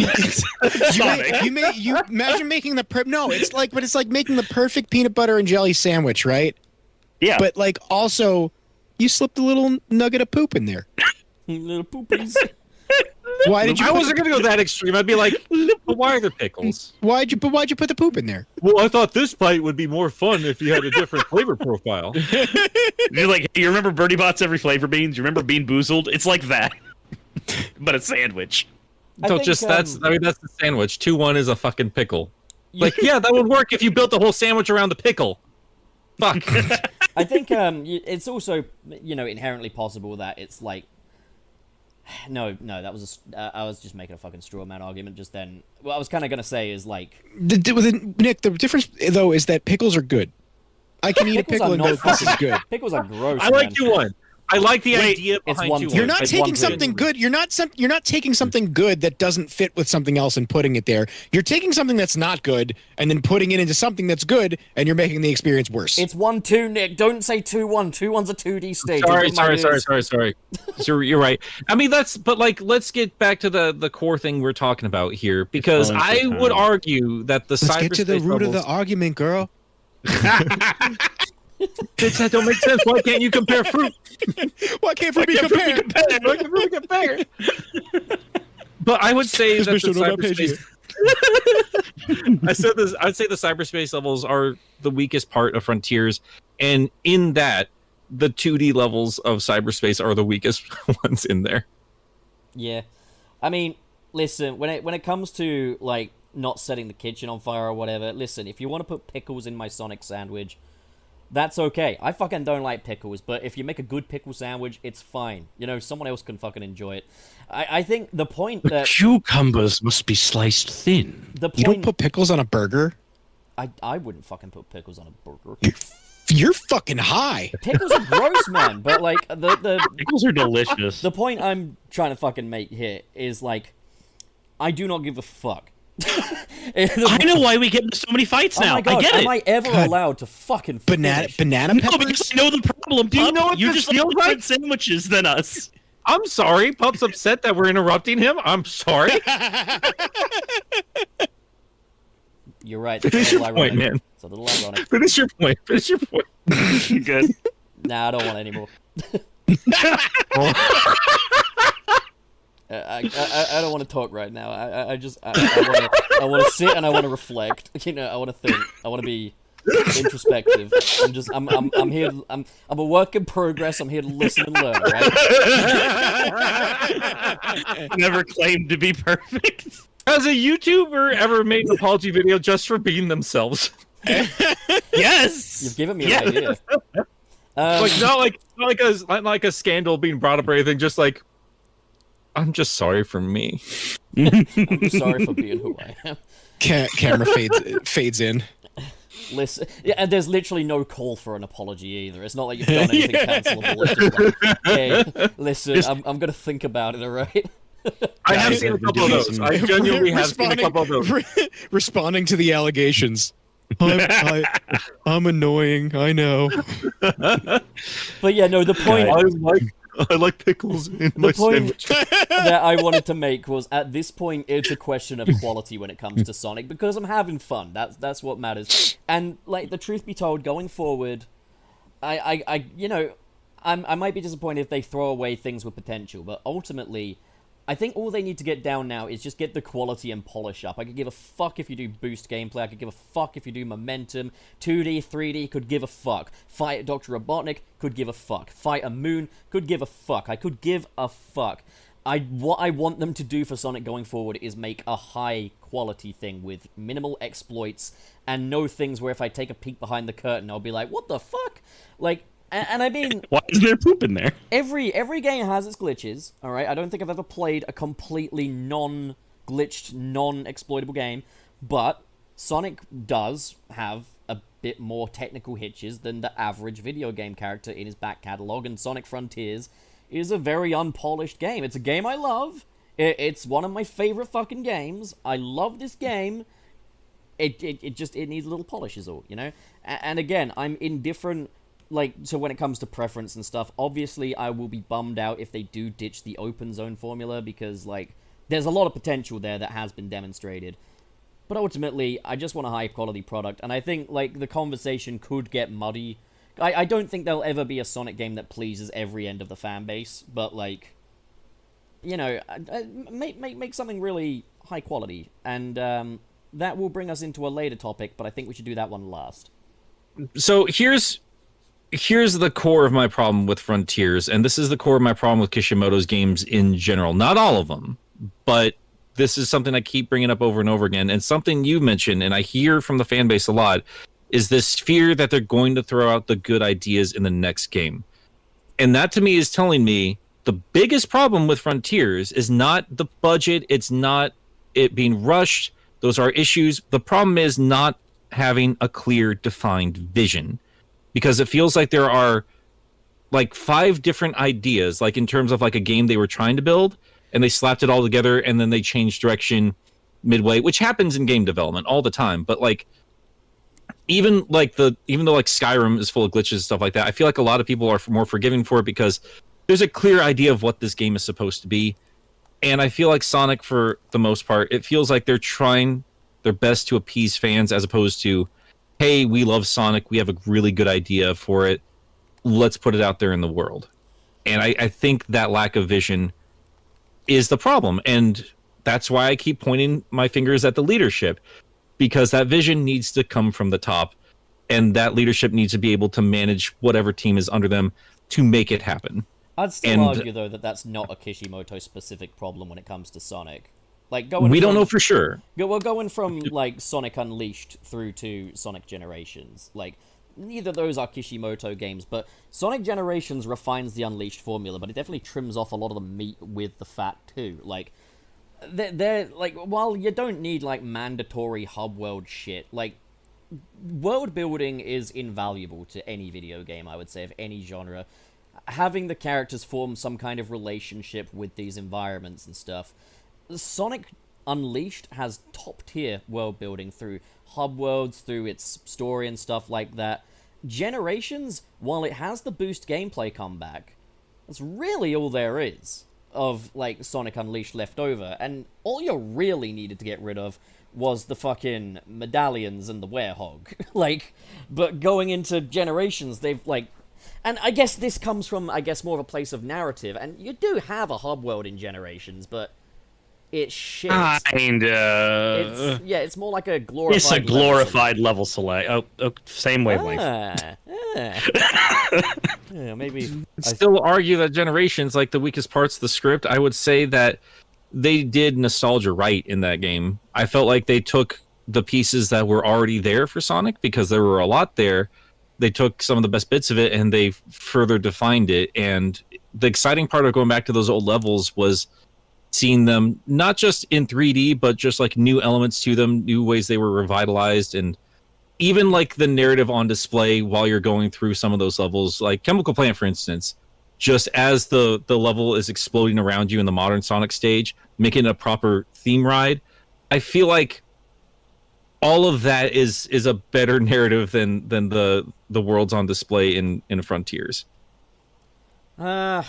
imagine making it's like making the perfect peanut butter and jelly sandwich, right? Yeah. But like also you slipped a little nugget of poop in there. Little poopies. Why did you I put- wasn't gonna go that extreme. I'd be like, but why are there pickles? why'd you put the poop in there? Well, I thought this bite would be more fun if you had a different flavor profile. You're like, you remember Birdie Bot's Every Flavor Beans? You remember Bean Boozled? It's like that, but a sandwich. I So think, just that's the sandwich. 2-1 is a fucking pickle. Like, yeah, that would work if you built the whole sandwich around the pickle. Fuck. I think it's also inherently possible that it's like no that was I was just making a fucking straw man argument just then. What I was kind of gonna say is like Nick, the difference though is that pickles are good. I can eat a Pickles pickle are and go, not this is fucking- good. pickles are gross. I like man. 2-1. I like the Wait, idea it's behind 1-2. 2-1. You're not It's taking 1-2. something good. You're not taking something good that doesn't fit with something else and putting it there. You're taking something that's not good and then putting it into something that's good, and you're making the experience worse. It's 1-2, Nick. Don't say 2-1. 2-1's a 2D stage. Sorry. You're right. I mean, but like, let's get back to the core thing we're talking about here, because It's I fine. would argue that the Let's get to the cyberspace root of the levels- argument, girl. That don't make sense. Why can't you compare fruit? Why can't we be compared? Why can't we compare? But I would say that the Especially on that page cyberspace. I'd say the cyberspace levels are the weakest part of Frontiers, and in that, the 2D levels of cyberspace are the weakest ones in there. Yeah, I mean, listen, when it comes to like not setting the kitchen on fire or whatever, listen, if you want to put pickles in my Sonic sandwich, that's okay. I fucking don't like pickles, but if you make a good pickle sandwich, it's fine. Someone else can fucking enjoy it. I think the point that Cucumbers must be sliced thin. the You don't point put pickles on a burger? I wouldn't fucking put pickles on a burger. You're fucking high. Pickles are gross, man. But like the Pickles are delicious. the point I'm trying to fucking make here is like, I do not give a fuck. I know why we get into so many fights Oh now. my god, I get am it. I ever God. allowed to fucking Banana finish? banana No, peppers? because I know the problem. Do you Pup. know what you this just like feels different like? sandwiches than us? I'm sorry. Pup's upset that we're interrupting him. I'm sorry. You're right. It's Finish a your little point, ironic. man. It's a little ironic. Finish your point. Finish your point. Good. Nah, I don't want any more. I don't want to talk right now. I want to sit and I want to reflect. I want to think. I want to be introspective. I'm here. I'm a work in progress. I'm here to listen and learn. Right? Never claimed to be perfect. Has a YouTuber ever made an apology video just for being themselves? Yes. You've given me an idea. Not like a scandal being brought up or anything. Just like, I'm just sorry for me. I'm just sorry for being who I am. Camera fades in. listen, yeah, and there's literally no call for an apology either. It's not like you've done anything cancelable. It's just like, hey, listen, I'm gonna think about it, alright? I have seen a couple of those. I genuinely have seen a couple of those. Responding to the allegations. I'm annoying. I know. But yeah, no, the point I like pickles in my the point sandwich. that I wanted to make was, at this point, it's a question of quality when it comes to Sonic, because I'm having fun. That's what matters. And like, the truth be told, going forward, I might be disappointed if they throw away things with potential, but ultimately, I think all they need to get down now is just get the quality and polish up. I could give a fuck if you do boost gameplay. I could give a fuck if you do momentum. 2D, 3D, could give a fuck. Fight Dr. Robotnik, could give a fuck. Fight a Moon, could give a fuck. I could give a fuck. What I want them to do for Sonic going forward is make a high quality thing with minimal exploits and no things where if I take a peek behind the curtain, I'll be like, what the fuck? Like, and I mean, Why is there poop in there? every game has its glitches, alright? I don't think I've ever played a completely non-glitched, non-exploitable game, but Sonic does have a bit more technical hitches than the average video game character in his back catalog, and Sonic Frontiers is a very unpolished game. It's a game I love. It's one of my favorite fucking games. I love this game. It needs a little polish is all, you know? And again, I'm indifferent. Like, so when it comes to preference and stuff, obviously I will be bummed out if they do ditch the open zone formula, because, like, there's a lot of potential there that has been demonstrated. But ultimately, I just want a high-quality product, and I think, like, the conversation could get muddy. I don't think there'll ever be a Sonic game that pleases every end of the fan base, but, like, you know, make something really high-quality, and that will bring us into a later topic, but I think we should do that one last. So here's the core of my problem with Frontiers, and this is the core of my problem with Kishimoto's games in general. Not all of them, but this is something I keep bringing up over and over again, and something you mentioned, and I hear from the fan base a lot, is this fear that they're going to throw out the good ideas in the next game. And that, to me, is telling me the biggest problem with Frontiers is not the budget, it's not it being rushed, those are issues. The problem is not having a clear, defined vision. Because it feels like there are like 5 different ideas, like in terms of like a game they were trying to build, and they slapped it all together and then they changed direction midway, which happens in game development all the time. But like even though like Skyrim is full of glitches and stuff like that, I feel like a lot of people are more forgiving for it because there's a clear idea of what this game is supposed to be. And I feel like Sonic, for the most part, it feels like they're trying their best to appease fans as opposed to, hey, we love Sonic, we have a really good idea for it, let's put it out there in the world. And I think that lack of vision is the problem. And that's why I keep pointing my fingers at the leadership, because that vision needs to come from the top, and that leadership needs to be able to manage whatever team is under them to make it happen. I'd still argue, though, that that's not a Kishimoto-specific problem when it comes to Sonic. Like, we don't know for sure. We're going from, like, Sonic Unleashed through to Sonic Generations. Like, neither of those are Kishimoto games, but Sonic Generations refines the Unleashed formula, but it definitely trims off a lot of the meat with the fat, too. Like, they're like, while you don't need, like, mandatory hub world shit, like, world building is invaluable to any video game, I would say, of any genre. Having the characters form some kind of relationship with these environments and stuff. Sonic Unleashed has top-tier world building through hub worlds, through its story and stuff like that. Generations, while it has the boost gameplay comeback, that's really all there is of, like, Sonic Unleashed left over. And all you really needed to get rid of was the fucking medallions and the werehog. Like, but going into Generations, they've, like... And I guess this comes from, I guess, more of a place of narrative. And you do have a hub world in Generations, but it's shit. Kinda. It's more like a glorified... It's a glorified level select. Oh, same wavelength. Yeah, maybe... I'd still argue that Generations, like the weakest parts of the script, I would say that they did nostalgia right in that game. I felt like they took the pieces that were already there for Sonic, because there were a lot there. They took some of the best bits of it and they further defined it. And the exciting part of going back to those old levels was seeing them not just in 3D, but just like new elements to them, new ways they were revitalized. And even like the narrative on display while you're going through some of those levels, like Chemical Plant, for instance, just as the level is exploding around you in the modern Sonic stage, making it a proper theme ride, I feel like all of that is a better narrative than the worlds on display in Frontiers. I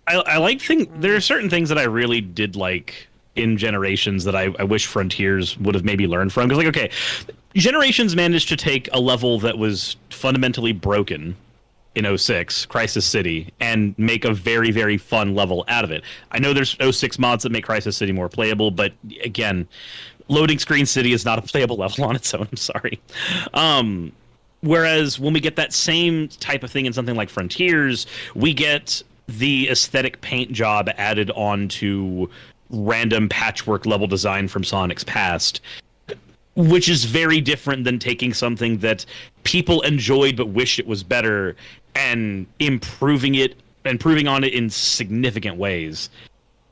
like there are certain things that I really did like in Generations that I wish Frontiers would have maybe learned from. Because, like, okay, Generations managed to take a level that was fundamentally broken in 06, Crisis City, and make a very, very fun level out of it. I know there's 06 mods that make Crisis City more playable, but again, Loading Screen City is not a playable level on its own. I'm sorry. Whereas when we get that same type of thing in something like Frontiers, we get the aesthetic paint job added onto random patchwork level design from Sonic's past, which is very different than taking something that people enjoyed but wished it was better and improving on it in significant ways.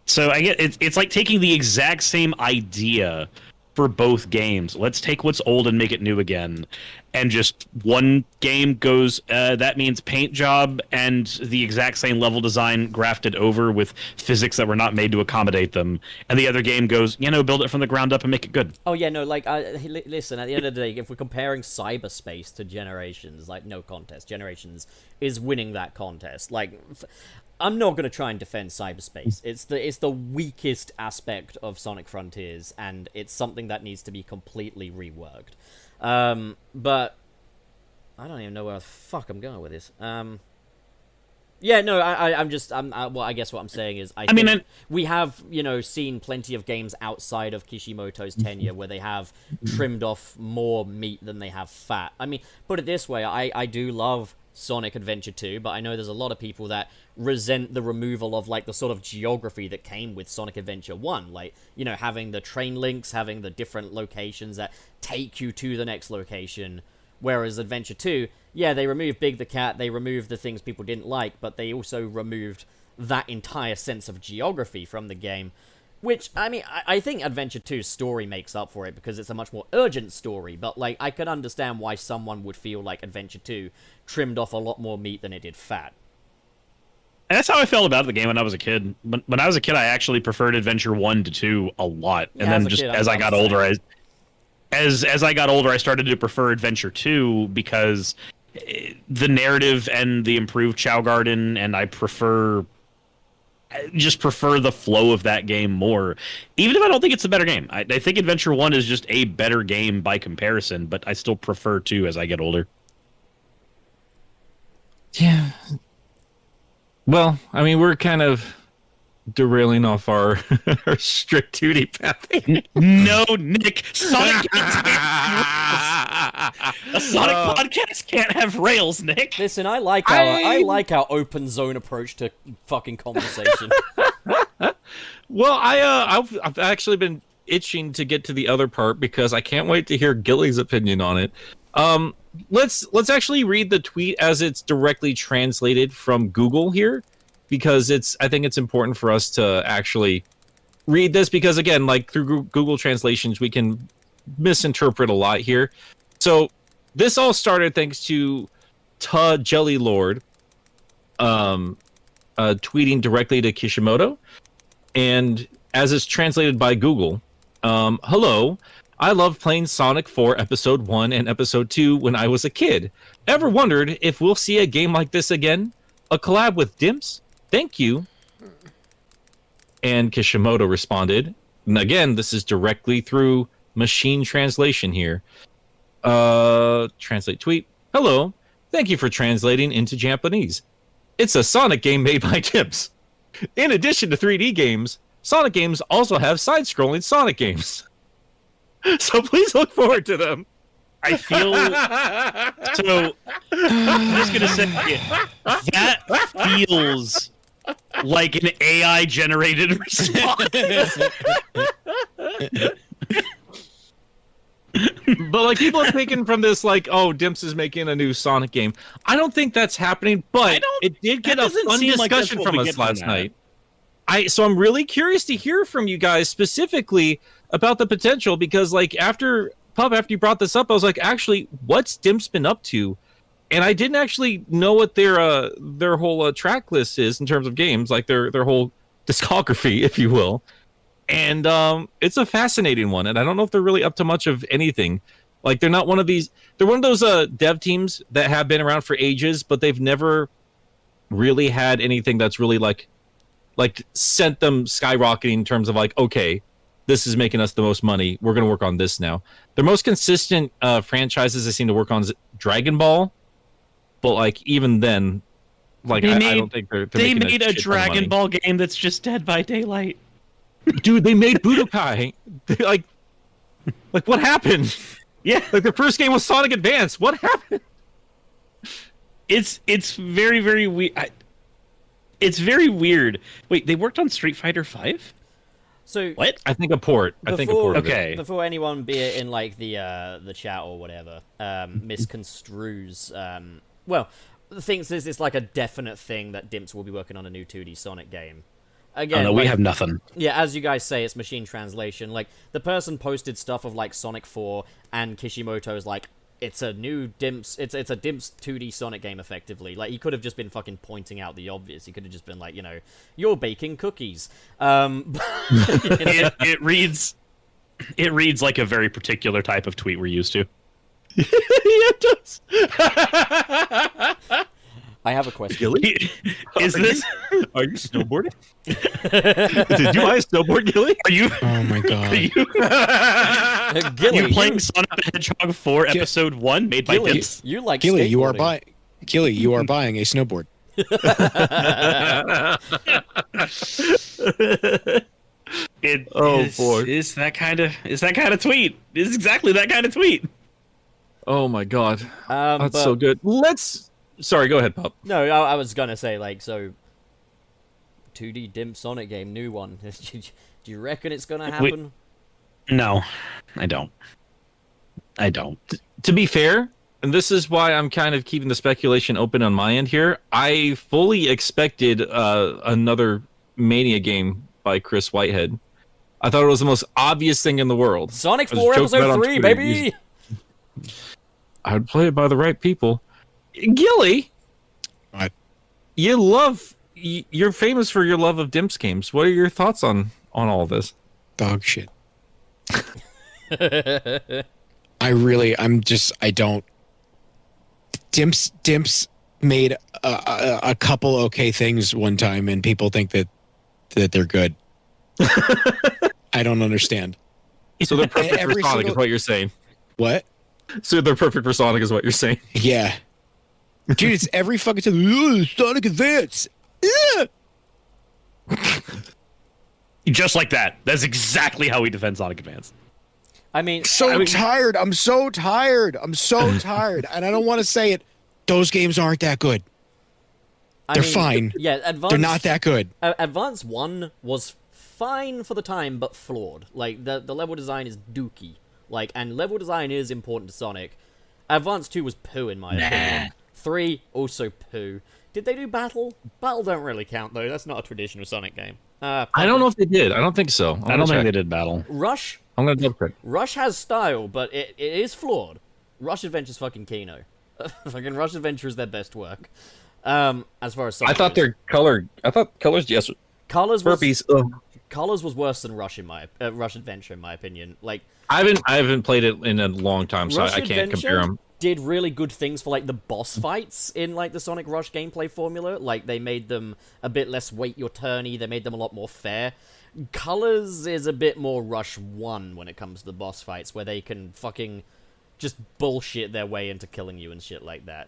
So I get it's like taking the exact same idea for both games. Let's take what's old and make it new again. And just one game goes, that means paint job and the exact same level design grafted over with physics that were not made to accommodate them. And the other game goes, build it from the ground up and make it good. Oh yeah, no, like, listen, at the end of the day, if we're comparing Cyberspace to Generations, like, no contest. Generations is winning that contest. Like, I'm not going to try and defend Cyberspace. It's the weakest aspect of Sonic Frontiers, and it's something that needs to be completely reworked. But I don't even know where the fuck I'm going with this. Yeah, no, I guess what I'm saying is, I think we have, seen plenty of games outside of Kishimoto's tenure where they have trimmed off more meat than they have fat. I mean, put it this way, I do love Sonic Adventure 2, but I know there's a lot of people that resent the removal of, like, the sort of geography that came with Sonic Adventure 1, like, having the train links, having the different locations that take you to the next location, whereas Adventure 2, yeah, they removed Big the Cat, they removed the things people didn't like, but they also removed that entire sense of geography from the game, which, I mean, I think Adventure 2's story makes up for it because it's a much more urgent story, but, like, I could understand why someone would feel like Adventure 2 trimmed off a lot more meat than it did fat. And that's how I felt about the game when I was a kid. When I was a kid, I actually preferred Adventure 1 to 2 a lot. And then just as I got older, I started to prefer Adventure 2 because the narrative and the improved Chow Garden, and I just prefer the flow of that game more. Even if I don't think it's a better game. I think Adventure 1 is just a better game by comparison, but I still prefer 2 as I get older. Yeah. Well, I mean, we're kind of derailing off our strict 2D path. No, Nick. Sonic a Sonic podcast can't have rails, Nick. Listen, I like our open zone approach to fucking conversation. Well, I've actually been itching to get to the other part because I can't wait to hear Gilly's opinion on it. Let's actually read the tweet as it's directly translated from Google here, because I think it's important for us to actually read this, because again, like, through Google translations we can misinterpret a lot here. So this all started thanks to Ta Jelly Lord tweeting directly to Kishimoto, and as it's translated by Google, hello, I loved playing Sonic 4 Episode 1 and Episode 2 when I was a kid. Ever wondered if we'll see a game like this again? A collab with Dimps? Thank you. And Kishimoto responded, and again, this is directly through machine translation here. Translate tweet. Hello, thank you for translating into Japanese. It's a Sonic game made by Dimps. In addition to 3D games, Sonic games also have side-scrolling Sonic games. So please look forward to them. I feel so. I'm just gonna say that feels like an AI generated response. But like, people are thinking from this, like, oh, Dimps is making a new Sonic game. I don't think that's happening, but it did get a fun discussion from us last night. So I'm really curious to hear from you guys specifically about the potential, because, like, after Pub, after you brought this up, I was like, actually, what's Dimps been up to? And I didn't actually know what their whole track list is in terms of games, like their whole discography, if you will. And it's a fascinating one, and I don't know if they're really up to much of anything. Like they're not one of these. They're one of those dev teams that have been around for ages, but they've never really had anything that's really like sent them skyrocketing in terms of like, okay, this is making us the most money. We're going to work on this now. Their most consistent franchises they seem to work on is Dragon Ball, but like even then, like I don't think they're they making made a shit ton of Dragon money. Ball game that's just Dead by Daylight. Dude, they made Budokai. like what happened? Yeah, Like the first game was Sonic Advance. What happened? it's very very weird. It's very weird. Wait, they worked on Street Fighter 5? So What? I think a port. I think a port. of it. Okay. before anyone, be it in like the chat or whatever, misconstrues, well, thinks this is like a definite thing that Dimps will be working on a new 2D Sonic game. Again, no, we like- have nothing. Yeah, as you guys say, it's machine translation. Like, the person posted stuff of, like, Sonic 4, and Kishimoto's like, it's a new Dimps, it's a Dimps 2D Sonic game, effectively. Like, he could have just been fucking pointing out the obvious. He could have just been like, you're baking cookies. It reads like a very particular type of tweet we're used to. Yeah, it does. I have a question. Gilly, Is this? are you snowboarding? Did you buy a snowboard, Gilly? Are you? Oh my Are god. you? Gilly, You playing Sonic the Hedgehog 4 Episode 1 made by Gilly, Dimps? you like Gilly, you are skateboarding. Gilly, you are buying a snowboard. It Oh, is, boy. is that kind of tweet? It's exactly that kind of tweet. Oh my god, that's but- so good. Sorry, go ahead, Pop. No, I was gonna say, like, so 2D Dimp Sonic game, new one. Do you reckon it's gonna happen? No, I don't. To be fair, and this is why I'm kind of keeping the speculation open on my end here, I fully expected another Mania game by Chris Whitehead. I thought it was the most obvious thing in the world. Sonic I was 4 joking about it on Episode 3, Twitter. baby! I would play it by the right people. Gilly, What? you're famous for your love of Dimps games. What are your thoughts on all this? Dog shit. I don't. Dimps made a couple okay things one time, and people think that they're good. I don't understand. So they're perfect for Every Sonic, single- is what you're saying. What? So they're perfect for Sonic, is what you're saying. Yeah. Dude, it's every fucking time. "Ugh, Sonic Advance. Ugh." Just like that. That's exactly how we defend Sonic Advance. I mean, Tired. I'm so tired. I'm so tired. And I don't want to say it. Those games aren't that good. They're fine. Yeah, Advance. They're not that good. Advance 1 was fine for the time, but flawed. Like, the level design is dookie. Like, and level design is important to Sonic. Advance 2 was poo, in my opinion. 3, also poo. Did they do Battle? Battle don't really count, though. That's not a traditional Sonic game. I don't know if they did. I don't think so. I don't think they did Battle. Rush? I'm gonna double check. Rush has style, but it is flawed. Rush Adventure's fucking Kino. Fucking Rush Adventure is their best work. As far as Sonic I thought goes. their color. I thought colors. Yes, Colors was, burpees. Ugh. Colors was worse than Rush in my Rush Adventure, in my opinion. Like, I haven't played it in a long time, so Rush I can't compare Adventure them. did really good things for like the boss fights in like the Sonic Rush gameplay formula. Like, they made them a bit less wait your turny. They made them a lot more fair. Colors is a bit more Rush 1 when it comes to the boss fights, where they can fucking just bullshit their way into killing you and shit like that.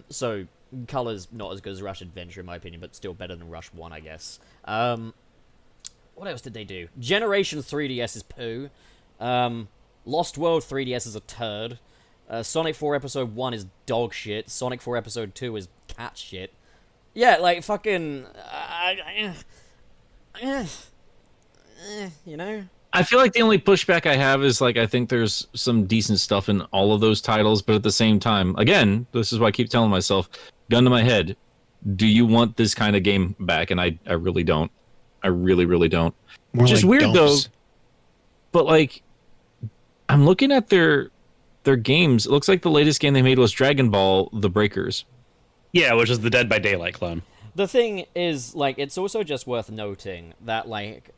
So Colors not as good as Rush Adventure in my opinion, but still better than Rush 1, I guess. What else did they do? Generations 3DS is poo. Lost World 3DS is a turd. Sonic 4 Episode 1 is dog shit. Sonic 4 Episode 2 is cat shit. Yeah, like, fucking... you know? I feel like the only pushback I have is like I think there's some decent stuff in all of those titles, but at the same time, again, this is why I keep telling myself, gun to my head, do you want this kind of game back? And I really don't. I really, really don't. More Which is like weird, though. dumps. But like, I'm looking at their games. It looks like the latest game they made was Dragon Ball: The Breakers. Yeah, which is the Dead by Daylight clone. The thing is, like, it's also just worth noting that, like,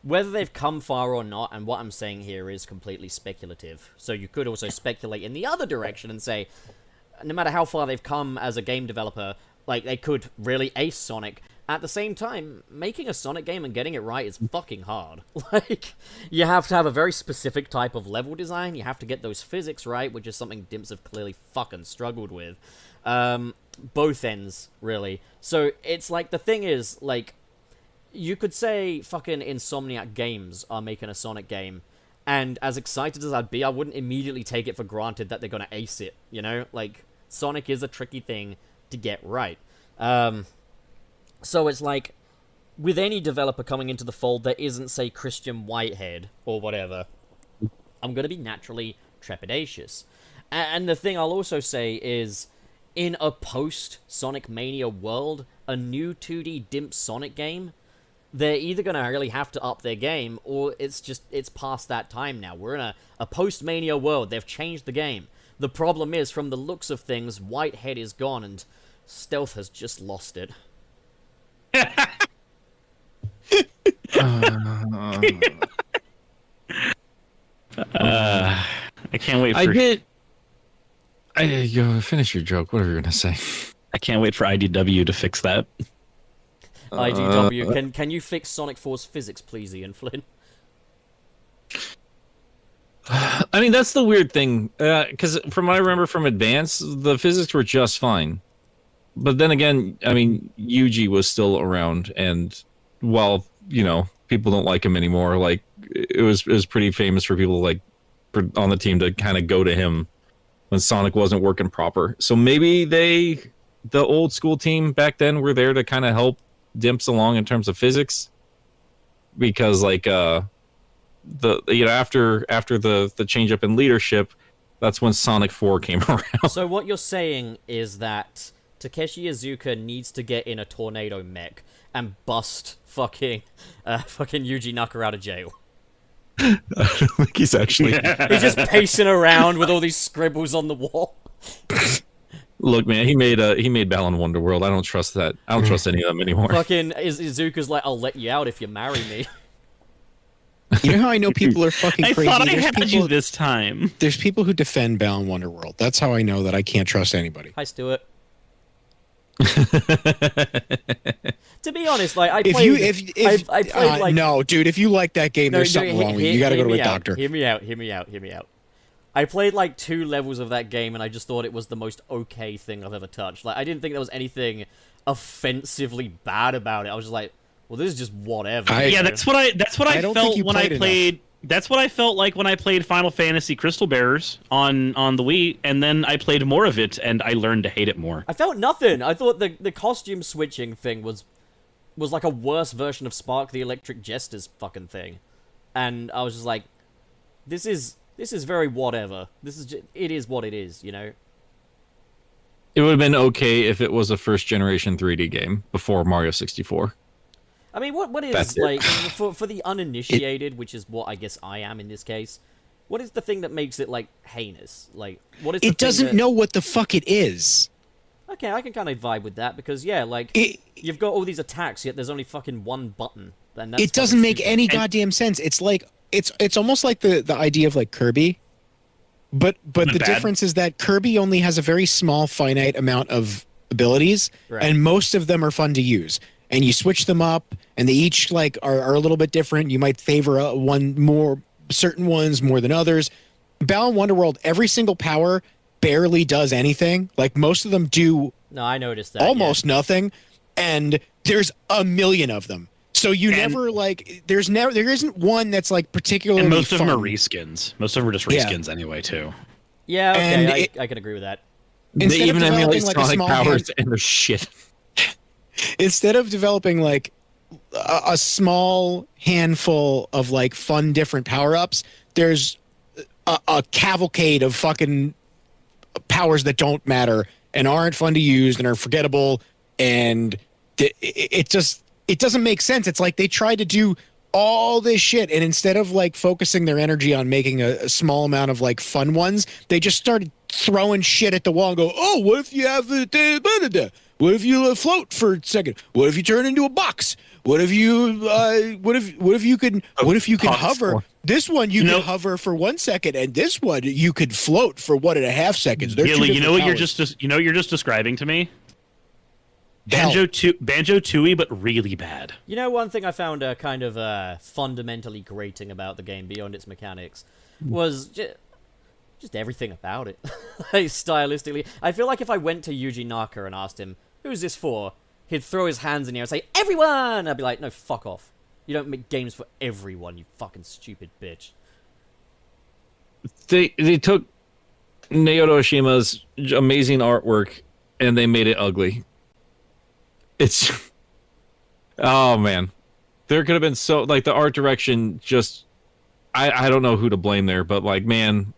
whether they've come far or not, and what I'm saying here is completely speculative. So you could also speculate in the other direction and say, no matter how far they've come as a game developer, like, they could really ace Sonic. At the same time, making a Sonic game and getting it right is fucking hard. Like, you have to have a very specific type of level design, you have to get those physics right, which is something Dimps have clearly fucking struggled with. Both ends, really. So, it's like, the thing is, like, you could say fucking Insomniac Games are making a Sonic game, and as excited as I'd be, I wouldn't immediately take it for granted that they're gonna ace it, you know? Like, Sonic is a tricky thing to get right. So it's like, with any developer coming into the fold that isn't, say, Christian Whitehead or whatever, I'm gonna be naturally trepidatious. And the thing I'll also say is, in a post-Sonic Mania world, a new 2D Dimp Sonic game, they're either going to really have to up their game, or it's past that time now. We're in a post-Mania world. They've changed the game. The problem is, from the looks of things, Whitehead is gone, and Stealth has just lost it. I can't wait for You finish your joke, whatever you're gonna say. I can't wait for IDW to fix that. IDW, can you fix Sonic 4's physics, please, Ian Flynn? I mean, that's the weird thing, because from what I remember from Advance, the physics were just fine. But then again, I mean, Yuji was still around, and while, you know, people don't like him anymore, like, it was pretty famous for people, like, on the team to kind of go to him when Sonic wasn't working proper. So maybe the old school team back then were there to kind of help Dimps along in terms of physics, because like after the change up in leadership, that's when Sonic 4 came around. So what you're saying is that Takeshi Iizuka needs to get in a tornado mech and bust fucking Yuji Naka out of jail. I don't think he's actually. He's just pacing around with all these scribbles on the wall. Look, man, he made Balan Wonderworld. I don't trust that. I don't trust any of them anymore. Fucking Izuka's like, I'll let you out if you marry me. You know how I know people are fucking I crazy? thought I There's had people, you this time. There's people who defend Balan Wonderworld. That's how I know that I can't trust anybody. Hi, Stuart. To be honest, like I played. I played like no, dude. If you like that game, there's something wrong with you. You got to go to a doctor. Hear me out. I played like 2 levels of that game, and I just thought it was the most okay thing I've ever touched. Like I didn't think there was anything offensively bad about it. I was just like, well, this is just whatever. Yeah, that's what I don't think felt you when I played played. That's what I felt like when I played Final Fantasy Crystal Bearers on the Wii, and then I played more of it, and I learned to hate it more. I felt nothing. I thought the costume switching thing was like a worse version of Spark the Electric Jester's fucking thing, and I was just like, this is very whatever. It is what it is, you know. It would have been okay if it was a first generation 3D game before Mario 64. I mean, what is, That's it. like, for the uninitiated, which is what I guess I am in this case, what is the thing that makes it, like, heinous? Like, what is the It thing doesn't that... know what the fuck it is. Okay, I can kind of vibe with that, because, yeah, like, you've got all these attacks, yet there's only fucking one button. And that's It doesn't make stupid. any goddamn sense. It's like it's almost like the idea of like Kirby, but the bad. difference is that Kirby only has a very small finite amount of abilities, Right. and most of them are fun to use. And you switch them up, and they each like are a little bit different. You might favor certain ones more than others. Balan Wonderworld, every single power barely does anything. Like most of them do No, I noticed that. almost nothing, and there's a million of them. So you never like there isn't one that's like particularly And most of them fun. are reskins. Most of them are just Yeah. reskins anyway, too. Yeah, And okay, I can agree with that. They Instead of even developing, emulate like, a Sonic small powers and they're shit. Instead of developing like a small handful of like fun different power-ups, there's a cavalcade of fucking powers that don't matter and aren't fun to use and are forgettable, and it doesn't make sense. It's like they try to do all this shit, and instead of like focusing their energy on making a small amount of like fun ones, they just started throwing shit at the wall and go, oh, what if you have the what if you float for a second? What if you turn into a box? What if you what if you could hover? This one you could hover for 1 second, and this one you could float for 1.5 seconds. Gilly, you know what you're just describing to me? Banjo Tooie, but really bad. You know, one thing I found kind of fundamentally grating about the game beyond its mechanics was just everything about it. Like, stylistically, I feel like if I went to Yuji Naka and asked him, "Who's this for?" he'd throw his hands in the air and say, "Everyone!" I'd be like, "No, fuck off. You don't make games for everyone, you fucking stupid bitch." They took Naoto Oshima's amazing artwork and they made it ugly. It's oh man, there could have been so like the art direction. Just I don't know who to blame there, but like man,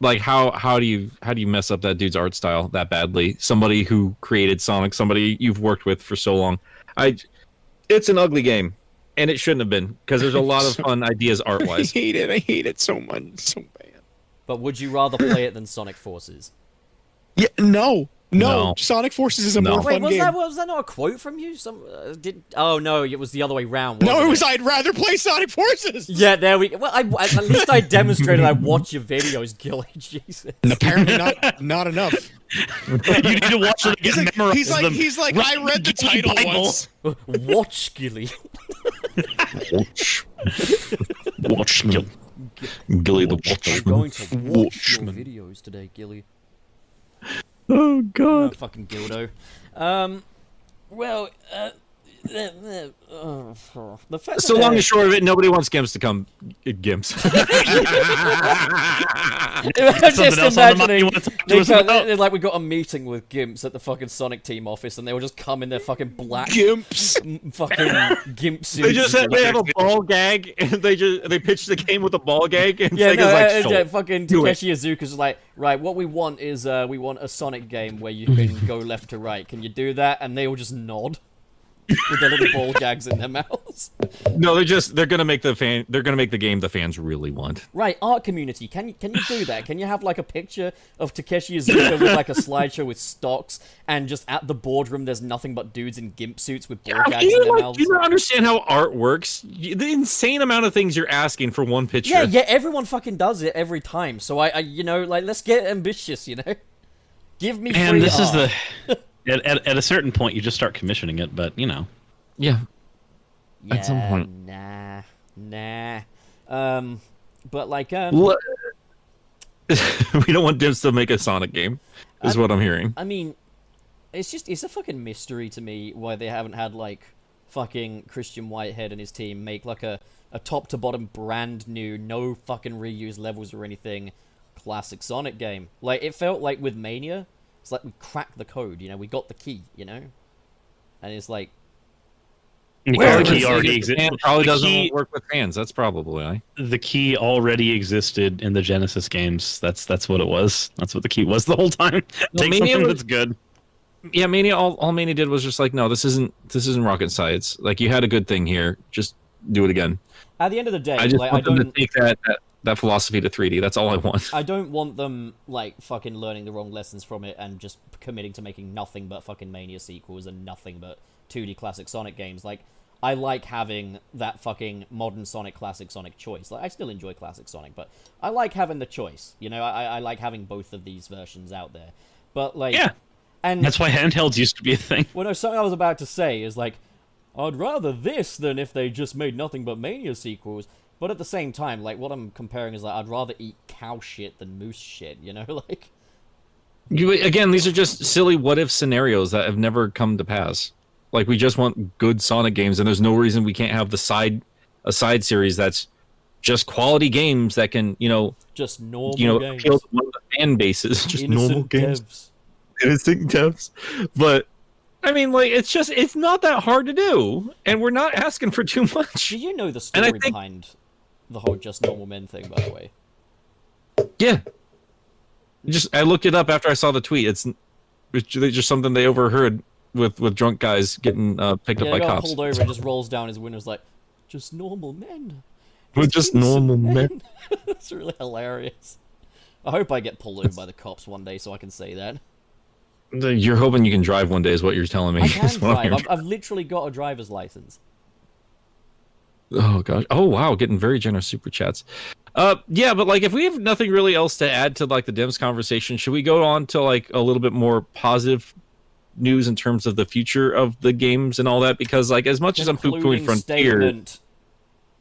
like how do you mess up that dude's art style that badly? Somebody who created Sonic, somebody you've worked with for so long. It's an ugly game, and it shouldn't have been because there's a lot of fun ideas art wise. I hate it so much, so bad. But would you rather play it than Sonic Forces? Yeah, no. Sonic Forces is a more fun game. Was that not a quote from you? Oh no, it was the other way round. No, it was I'd rather play Sonic Forces. Yeah, there we go. Well, at least I demonstrated I watch your videos, Gilly. Jesus. And apparently not enough. You need to watch them and memorize them. He's like I read the title once. Watch, Gilly. Watch Gilly. Gilly the I'm going to watch your videos today, Gilly. Oh god. Oh, fucking dildo. The fact So long and short of it, nobody wants Gimps to come. Gimps. Just imagining, like we got a meeting with Gimps at the fucking Sonic Team office, and they will just come in their fucking black fucking Gimp suits. They have a ball gag, and they pitch the game with a ball gag, and fucking Takeshi Iizuka's like, right, what we want is we want a Sonic game where you can go left to right. Can you do that? And they all just nod. With their little ball gags in their mouths. No, they're gonna make the game the fans really want. Right, art community. Can you do that? Can you have like a picture of Takeshi Iizuka with like a slideshow with stocks, and just at the boardroom there's nothing but dudes in gimp suits with ball gags in their mouths? Do you not understand how art works? The insane amount of things you're asking for one picture. Yeah, everyone fucking does it every time. So I let's get ambitious, Give me free art. And this is the. At a certain point, you just start commissioning it, but Yeah. Yeah, At some point. Nah. But like, we don't want Dims to make a Sonic game, is what I'm hearing. I mean, it's a fucking mystery to me why they haven't had like fucking Christian Whitehead and his team make like a top to bottom brand new, no fucking reused levels or anything, classic Sonic game. Like, it felt like with Mania, it's like we cracked the code, we got the key, and it's like, where the key already exists. Probably doesn't work with fans. That's probably the key already existed in the Genesis games. That's what it was. That's what the key was the whole time. Take something that's good. Yeah, Mania. All Mania did was just like, no, this isn't rocket science. Like, you had a good thing here. Just do it again. At the end of the day, I just want them to take that philosophy to 3D. That's all I want. I don't want them like fucking learning the wrong lessons from it and just committing to making nothing but fucking Mania sequels and nothing but 2D classic Sonic games. Like, I like having that fucking modern Sonic, classic Sonic choice. Like, I still enjoy classic Sonic, but I like having the choice. I like having both of these versions out there. But like, yeah, and that's why handhelds used to be a thing. Well, no, something I was about to say is like, I'd rather this than if they just made nothing but Mania sequels. But at the same time, like, what I'm comparing is like, I'd rather eat cow shit than moose shit. Like. Again, these are just silly what-if scenarios that have never come to pass. Like, we just want good Sonic games, and there's no reason we can't have a side series that's just quality games that can, just normal games. appeal to one of the fan bases. Just innocent normal games. Devs. Innocent devs. But I mean, like, it's not that hard to do, and we're not asking for too much. Do you know the story behind the whole just normal men thing, by the way? Yeah. I looked it up after I saw the tweet. It's just something they overheard with drunk guys getting picked up by got cops. pulled over and just rolls down his windows like, just normal men. We're just innocent normal men. That's really hilarious. I hope I get pulled over by the cops one day so I can say that. You're hoping you can drive one day, is what you're telling me. I can That's what I'm drive. hearing. I've literally got a driver's license. Oh gosh. Oh wow, getting very generous super chats. Yeah, but like if we have nothing really else to add to like the Dims conversation, should we go on to like a little bit more positive news in terms of the future of the games and all that? Because like as much as I'm poo-pooing Concluding Frontier, statement,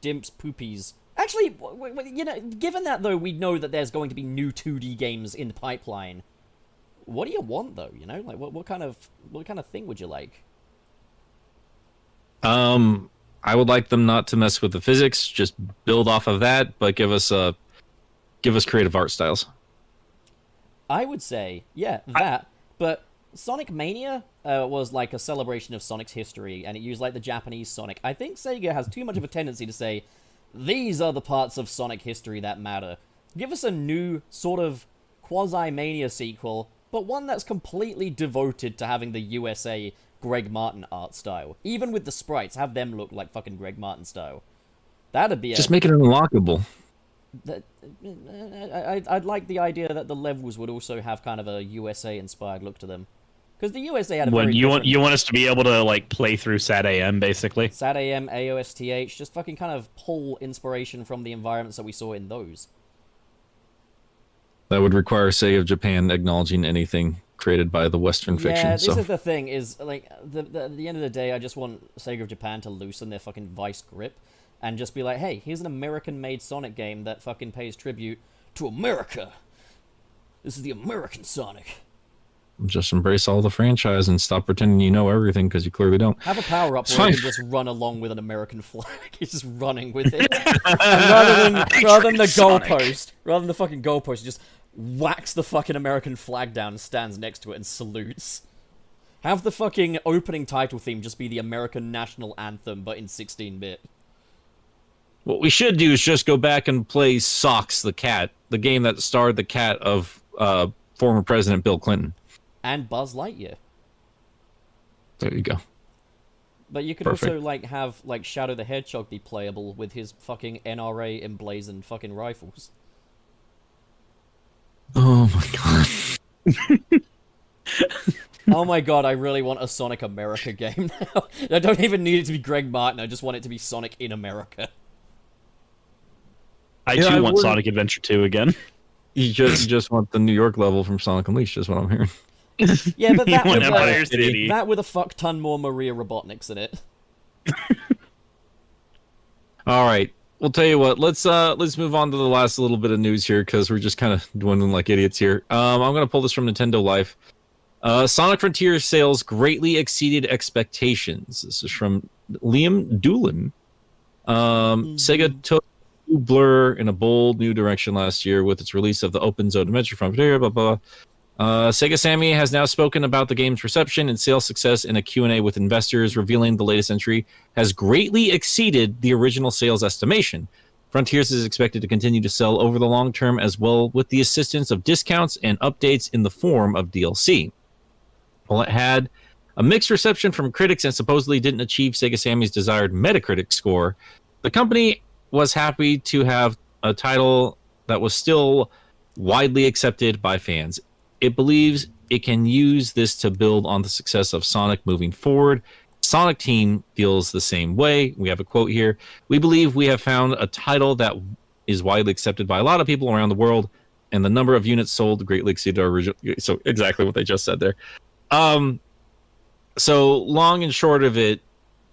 Dimps poopies. Actually, you know, given that though, we know that there's going to be new 2D games in the pipeline. What do you want though? You know, like what kind of thing would you like? I would like them not to mess with the physics, just build off of that, but give us creative art styles. I would say, yeah, that. But Sonic Mania was like a celebration of Sonic's history, and it used like the Japanese Sonic. I think Sega has too much of a tendency to say, these are the parts of Sonic history that matter. Give us a new sort of quasi-Mania sequel, but one that's completely devoted to having the USA Greg Martin art style. Even with the sprites, have them look like fucking Greg Martin style. That'd be Just make it unlockable. I'd like the idea that the levels would also have kind of a USA-inspired look to them. Because the USA had a When very you different... want us to be able to like play through SAT AM basically. SAT AM, AOSTH, just fucking kind of pull inspiration from the environments that we saw in those. That would require Sega of Japan acknowledging anything created by the Western fiction. Yeah, this So is the thing, is, like, at the end of the day, I just want Sega of Japan to loosen their fucking vice grip and just be like, hey, here's an American-made Sonic game that fucking pays tribute to America. This is the American Sonic. just embrace all the franchise and stop pretending you know everything, because you clearly don't. Have a power-up It's where you fine. can just run along with an American flag. He's just running with it. And rather than the Sonic. goalpost, rather than the fucking goalpost, he just whacks the fucking American flag down and stands next to it and salutes. Have the fucking opening title theme just be the American national anthem, but in 16-bit. What we should do is just go back and play Socks the Cat, the game that starred the cat of former President Bill Clinton. And Buzz Lightyear. There you go. But you could Perfect. also, like, have, like, Shadow the Hedgehog be playable with his fucking NRA emblazoned fucking rifles. Oh my god. Oh my god, I really want a Sonic America game now. I don't even need it to be Greg Martin, I just want it to be Sonic in America. I Yeah, too I want would- Sonic Adventure 2 again. You just want the New York level from Sonic Unleashed, is what I'm hearing. Yeah, but that You want with, Empire City. that with a fuck ton more Maria Robotniks in it. All right. We'll tell you what. Let's move on to the last little bit of news here, because we're just kind of dwindling like idiots here. I'm gonna pull this from Nintendo Life. Sonic Frontier sales greatly exceeded expectations. This is from Liam Doolin. Sega took Blur in a bold new direction last year with its release of the Open Zone Adventure Frontier. Blah blah. Sega Sammy has now spoken about the game's reception and sales success in a Q&A with investors, revealing the latest entry has greatly exceeded the original sales estimation. Frontiers is expected to continue to sell over the long term as well, with the assistance of discounts and updates in the form of DLC. While it had a mixed reception from critics and supposedly didn't achieve Sega Sammy's desired Metacritic score, the company was happy to have a title that was still widely accepted by fans. It believes it can use this to build on the success of Sonic moving forward. Sonic Team feels the same way. We have a quote here. We believe we have found a title that is widely accepted by a lot of people around the world, and the number of units sold greatly exceeded our original. So exactly what they just said there. So long and short of it,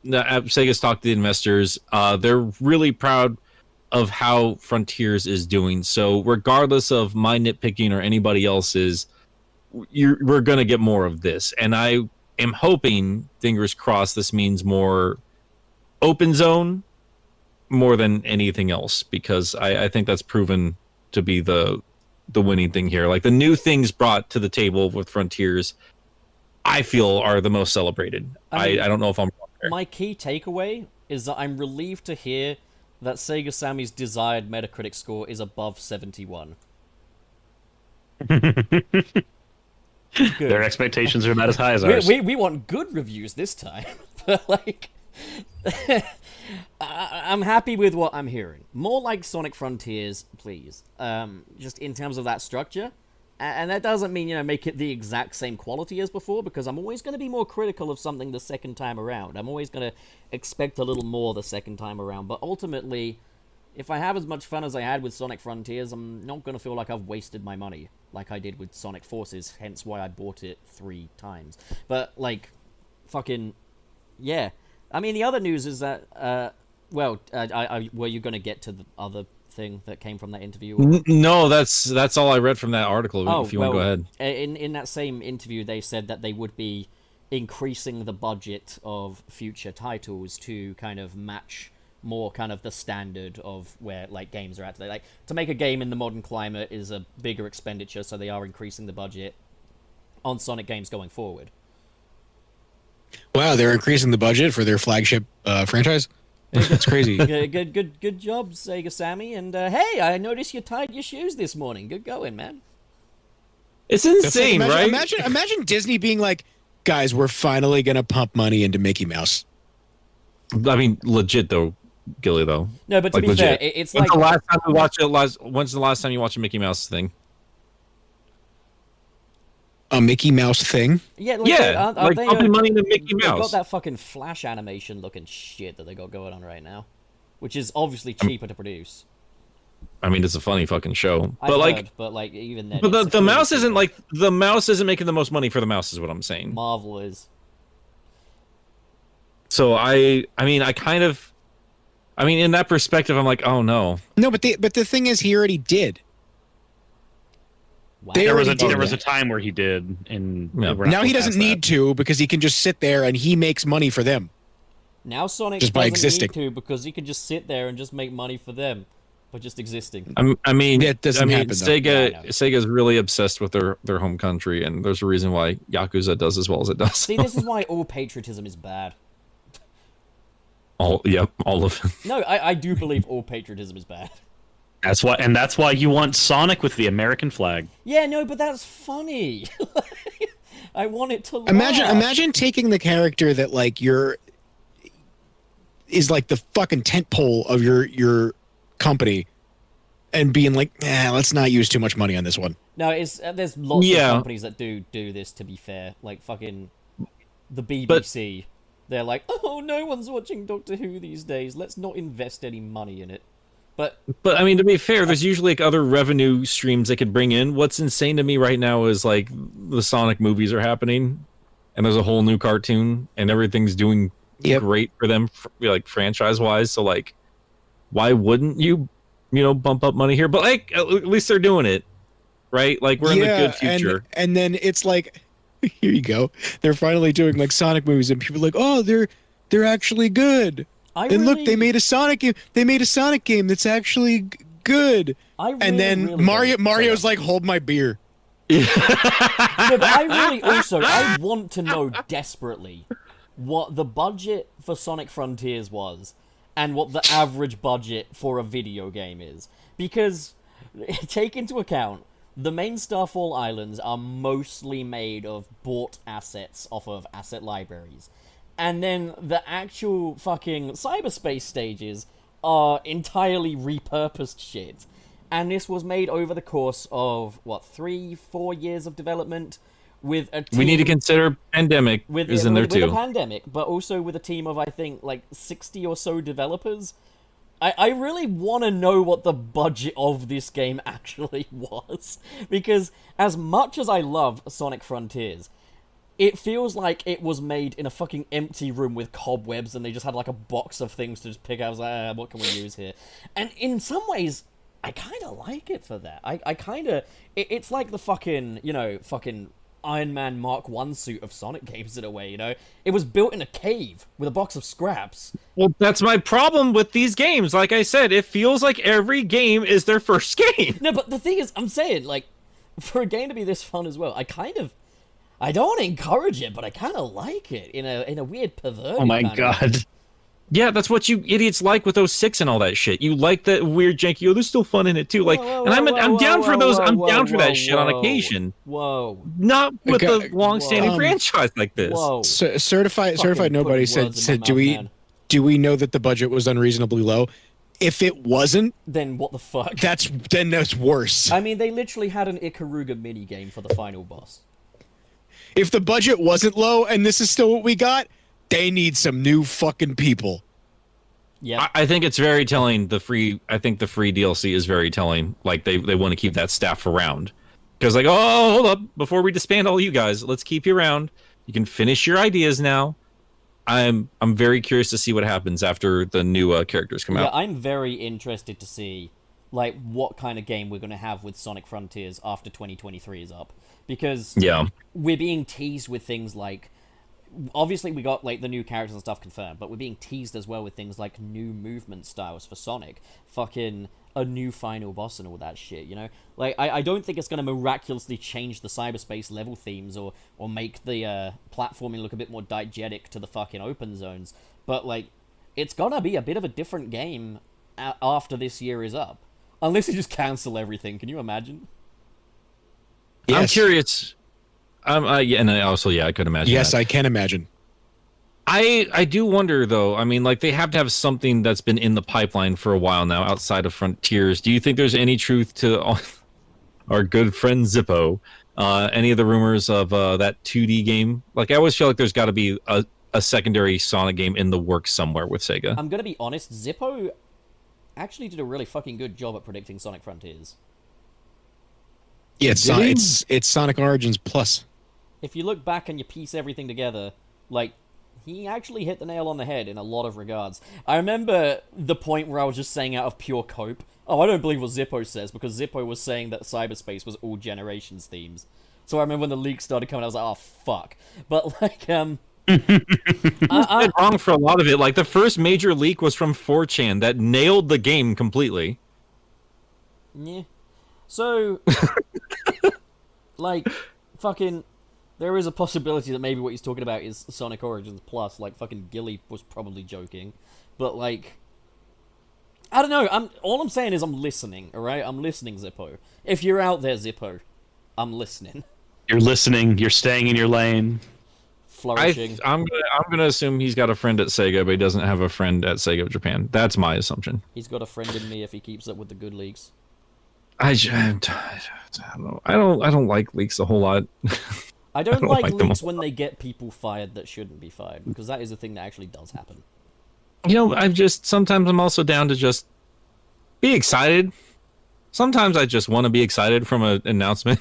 Sega's talked to the investors. They're really proud of how Frontiers is doing. So regardless of my nitpicking or anybody else's, we're going to get more of this. And I am hoping, fingers crossed, this means more open zone more than anything else, because I think that's proven to be the winning thing here. Like the new things brought to the table with Frontiers, I feel are the most celebrated. I don't know if I'm wrong there. My key takeaway is that I'm relieved to hear that Sega Sammy's desired Metacritic score is above 71. Their expectations are not as high as ours. We want good reviews this time. But, like, I'm happy with what I'm hearing. More like Sonic Frontiers, please. Just in terms of that structure. And that doesn't mean, make it the exact same quality as before, because I'm always going to be more critical of something the second time around. I'm always going to expect a little more the second time around. But ultimately, if I have as much fun as I had with Sonic Frontiers, I'm not going to feel like I've wasted my money, like I did with Sonic Forces, hence why I bought it 3 times. But, fucking, yeah. I mean, the other news is that, were you going to get to the other thing that came from that interview? No, that's all I read from that article. If you want to go ahead. In that same interview, they said that they would be increasing the budget of future titles to kind of match more kind of the standard of where games are at today. Like, to make a game in the modern climate is a bigger expenditure, so they are increasing the budget on Sonic games going forward. Wow, they're increasing the budget for their flagship franchise. That's crazy. Good job, Sega Sammy. And hey, I noticed you tied your shoes this morning. Good going, man. It's insane, right? Imagine Disney being like, guys, we're finally gonna pump money into Mickey Mouse. I mean, legit though, Gilly though. No, but to be legit. fair, it's when's the last time you watched it? When's the last time you watched a Mickey Mouse thing? A Mickey Mouse thing? Yeah, pumping money into Mickey They've got Mouse. that fucking Flash animation looking shit that they got going on right now, which is obviously cheaper to produce. I mean, it's a funny fucking show, I've but heard, even then, but the mouse isn't the mouse isn't making the most money for the mouse, is what I'm saying. Marvel is. So I mean, in that perspective, I'm like, oh no. No, but the thing is, he already did. Wow. They There already was did a time where he did, and Yeah. we're Now he past doesn't that. need to because he can just sit there and he makes money for them. Now Sonic Just by doesn't existing. need to because he can just sit there and just make money for them by just existing. I mean, It doesn't happen, though. Sega's really obsessed with their home country, and there's a reason why Yakuza does as well as it does. See, this is why all patriotism is bad. all of it. No, I do believe all patriotism is bad. That's why you want Sonic with the American flag. Yeah, no, but that's funny. I want it to laugh. Imagine taking the character that is like the fucking tent pole of your company and being like, let's not use too much money on this one. No, there's lots of companies that do this, to be fair. Like fucking the BBC. They're like, oh, no one's watching Doctor Who these days. Let's not invest any money in it. But I mean, to be fair, there's usually other revenue streams they could bring in. What's insane to me right now is the Sonic movies are happening, and there's a whole new cartoon, and everything's doing great for them, franchise wise. So why wouldn't you, bump up money here? But at least they're doing it, right? We're in the good future. And then it's like, here you go. They're finally doing Sonic movies, and people are like, oh, they're actually good. Look, they made a Sonic game. They made a Sonic game that's actually good. And then Mario's like, hold my beer. No, but I want to know desperately what the budget for Sonic Frontiers was and what the average budget for a video game is. Because, take into account, the main Starfall Islands are mostly made of bought assets off of asset libraries. And then the actual fucking cyberspace stages are entirely repurposed shit. And this was made over the course of, 3-4 years of development with a team... We need to consider pandemic is in there too. With a pandemic, but also with a team of, I think, 60 or so developers. I really want to know what the budget of this game actually was. Because as much as I love Sonic Frontiers, it feels like it was made in a fucking empty room with cobwebs and they just had a box of things to just pick out. I was like, what can we use here? And in some ways, I kind of like it for that. I kind of... It's like the fucking Iron Man Mark 1 suit of Sonic games in a way, It was built in a cave with a box of scraps. Well, that's my problem with these games. Like I said, it feels like every game is their first game. No, but the thing is, I'm saying, for a game to be this fun as well, I don't want to encourage it, but I kind of like it in a weird perverted Oh my kind of god. way. Yeah, that's what you idiots like with 06 and all that shit. You like that weird janky. Oh, there's still fun in it too. I'm down for those. I'm down for that shit on occasion. Whoa. Not with a long-standing franchise like this. Whoa. Certified Nobody said, do we Do we know that the budget was unreasonably low? If it wasn't, Then what the fuck? that's worse. I mean, they literally had an Ikaruga minigame for the final boss. If the budget wasn't low and this is still what we got, they need some new fucking people. Yeah. I think it's very telling. I think the free DLC is very telling. Like they want to keep that staff around because like, oh, hold up, before we disband all you guys, let's keep you around. You can finish your ideas now. I'm very curious to see what happens after the new characters come Yeah, out. I'm very interested to see like what kind of game we're going to have with Sonic Frontiers after 2023 is up, because Yeah, we're being teased with things like, obviously we got like the new characters and stuff confirmed, but we're being teased as well with things like new movement styles for Sonic, fucking a new final boss and all that shit, you know? Like, I don't think it's going to miraculously change the cyberspace level themes or make the platforming look a bit more diegetic to the fucking open zones, but like, it's gonna be a bit of a different game after this year is up. Unless you just cancel everything, can you imagine? I'm Yes. curious. And I also, I could imagine. Yes, that. I can imagine. I do wonder though. I mean, like they have to have something that's been in the pipeline for a while now outside of Frontiers. Do you think there's any truth to our good friend Zippo? Any of the rumors of that 2D game? Like I always feel like there's got to be a secondary Sonic game in the works somewhere with Sega. I'm gonna be honest, Zippo actually did a really fucking good job at predicting Sonic Frontiers. Yeah, Did he? it's Sonic Origins Plus. If you look back and you piece everything together, like, he actually hit the nail on the head in a lot of regards. I remember the point where I was just saying out of pure cope, oh, I don't believe what Zippo says, because Zippo was saying that cyberspace was all Generations themes. So I remember when the leaks started coming, I was like, oh, fuck. But, like, Did wrong for a lot of it. Like the first major leak was from 4chan that nailed the game completely. yeah. So, like, fucking, there is a possibility that maybe what he's talking about is Sonic Origins Plus. Like, fucking Gilly was probably joking. But, like, I don't know. All I'm saying is I'm listening, alright? I'm listening, Zippo. If you're out there, Zippo, I'm listening. You're listening. You're staying in your lane. Flourishing. I'm gonna assume he's got a friend at Sega, but he doesn't have a friend at Sega of Japan. That's my assumption. He's got a friend in me if he keeps up with the good leaks. I don't know. I don't like leaks a whole lot. I don't, don't like like them leaks a when they get people fired that shouldn't be fired, because that is a thing that actually does happen. You know, sometimes I'm also down to just be excited. Sometimes I just want to be excited from an announcement.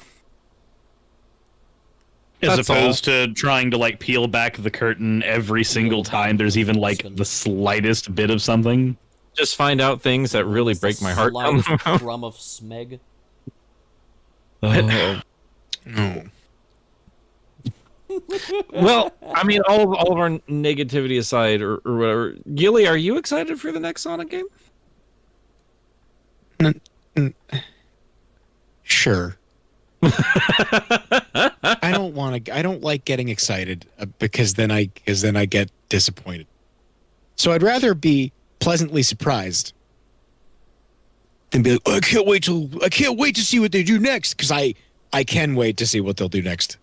As That's opposed to trying to like peel back the curtain every single time there's even like the slightest bit of something. Just find out things that really break my heart. Slight crumb of smeg. Oh. No. Well, I mean, all of our negativity aside, or whatever. Gilly, are you excited for the next Sonic game? Sure. I don't like getting excited because then I get disappointed. So I'd rather be pleasantly surprised than be like, oh, I can't wait to see what they do next, because I can wait to see what they'll do next.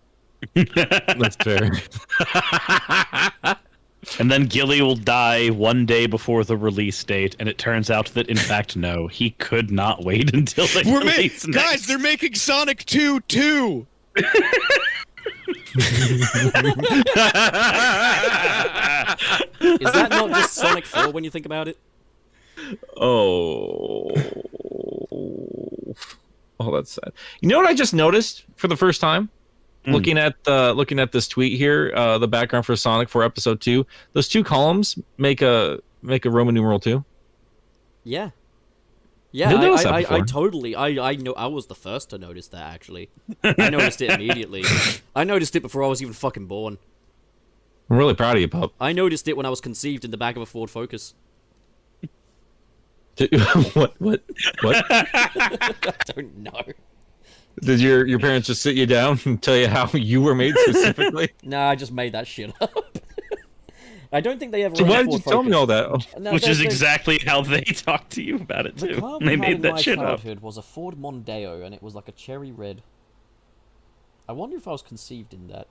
That's fair. And then Gilly will die one day before the release date, and it turns out that in fact no, he could not wait until they release next. Guys, they're making Sonic 2 too. Is that not just Sonic 4 when you think about it? Oh, that's sad. You know what I just noticed for the first time? Looking at this tweet here, the background for Sonic for episode 2, those two columns make a Roman numeral 2. Yeah. Yeah, Didn't notice that I before. totally, I know, I was the first to notice that, actually. I noticed it immediately. I noticed it before I was even fucking born. I'm really proud of you, pup. I noticed it when I was conceived in the back of a Ford Focus. What? I don't know. Did your parents just sit you down and tell you how you were made specifically? Nah, I just made that shit up. I don't think they ever So owned a why did Ford you tell me Focus. all that? No, Which is they- exactly how they talked to you about it The too. car They we had made in that my shit up. childhood was a Ford Mondeo, and it was like a cherry red. I wonder if I was conceived in that.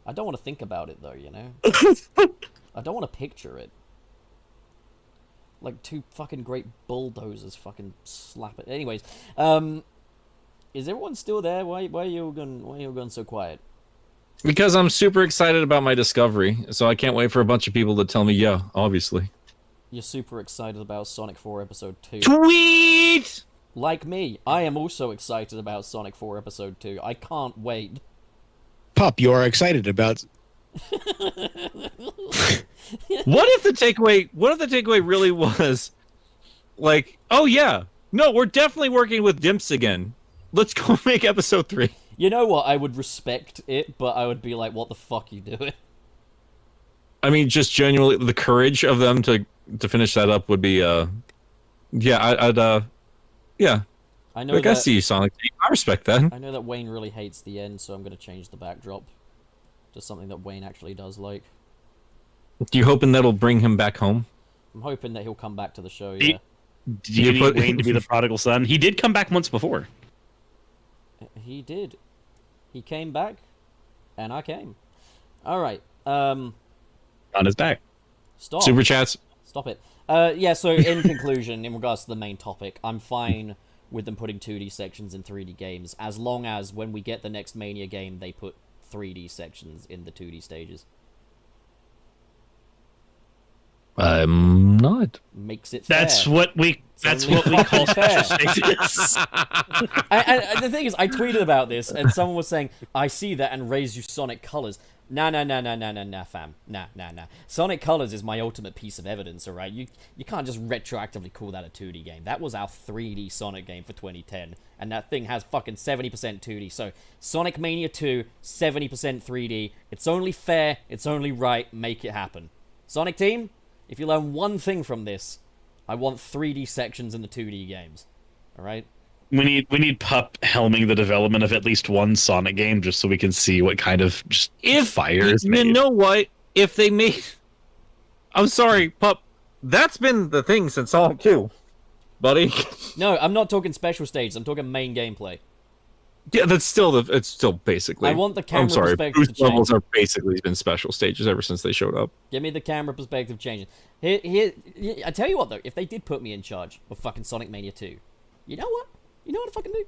I don't want to think about it though, you know. I don't want to picture it. Like two fucking great bulldozers fucking slap it. Anyways, is everyone still there? Why are you going so quiet? Because I'm super excited about my discovery, so I can't wait for a bunch of people to tell me, yeah, obviously. You're super excited about Sonic 4 Episode 2. Tweet! Like me, I am also excited about Sonic 4 Episode 2. I can't wait. Pup, you are excited about. What if the takeaway really was like, oh yeah, no, we're definitely working with Dimps again. Let's go make episode 3. You know what? I would respect it, but I would be like, what the fuck you doing? I mean, just genuinely the courage of them to finish that up would be yeah, I'd yeah. I know Like, I that, see you, Sonic. I respect that. I know that Wayne really hates the end, so I'm gonna change the backdrop to something that Wayne actually does like. You hoping that'll bring him back home? I'm hoping that he'll come back to the show, He- yeah. Do you need Wayne to be the prodigal son? He did come back once before. He did. He came back, and I came. Alright, On his back. stop. Super chats. Stop it. Yeah, so in conclusion, in regards to the main topic, I'm fine with them putting 2D sections in 3D games, as long as when we get the next Mania game, they put 3D sections in the 2D stages. I'm not. Makes it fair. That's what we call fair. special stages. And the thing is, I tweeted about this, and someone was saying, I see that and raise you Sonic Colors. Nah, fam. Nah. Sonic Colors is my ultimate piece of evidence, alright? You can't just retroactively call that a 2D game. That was our 3D Sonic game for 2010, and that thing has fucking 70% 2D. So, Sonic Mania 2, 70% 3D. It's only fair, it's only right, make it happen. Sonic Team, if you learn one thing from this, I want 3D sections in the 2D games. Alright? We need Pup helming the development of at least one Sonic game just so we can see what kind of just fire is made. You know what? If they made, I'm sorry, Pup. That's been the thing since Sonic 2, buddy. No, I'm not talking special stages, I'm talking main gameplay. Yeah, it's still basically. I want the camera I'm sorry. perspective Boost to change. levels are basically been special stages ever since they showed up. Give me the camera perspective changing. Here, I tell you what though, if they did put me in charge of fucking Sonic Mania 2, you know what? You know what I'd fucking do?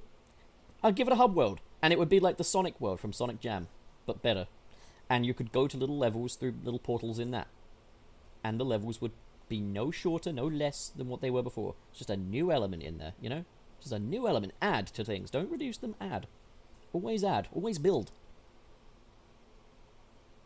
I'd give it a hub world, and it would be like the Sonic world from Sonic Jam, but better. And you could go to little levels through little portals in that. And the levels would be no shorter, no less than what they were before. It's just a new element in there, you know? Just a new element. Add to things. Don't reduce them, add. Always add. Always build.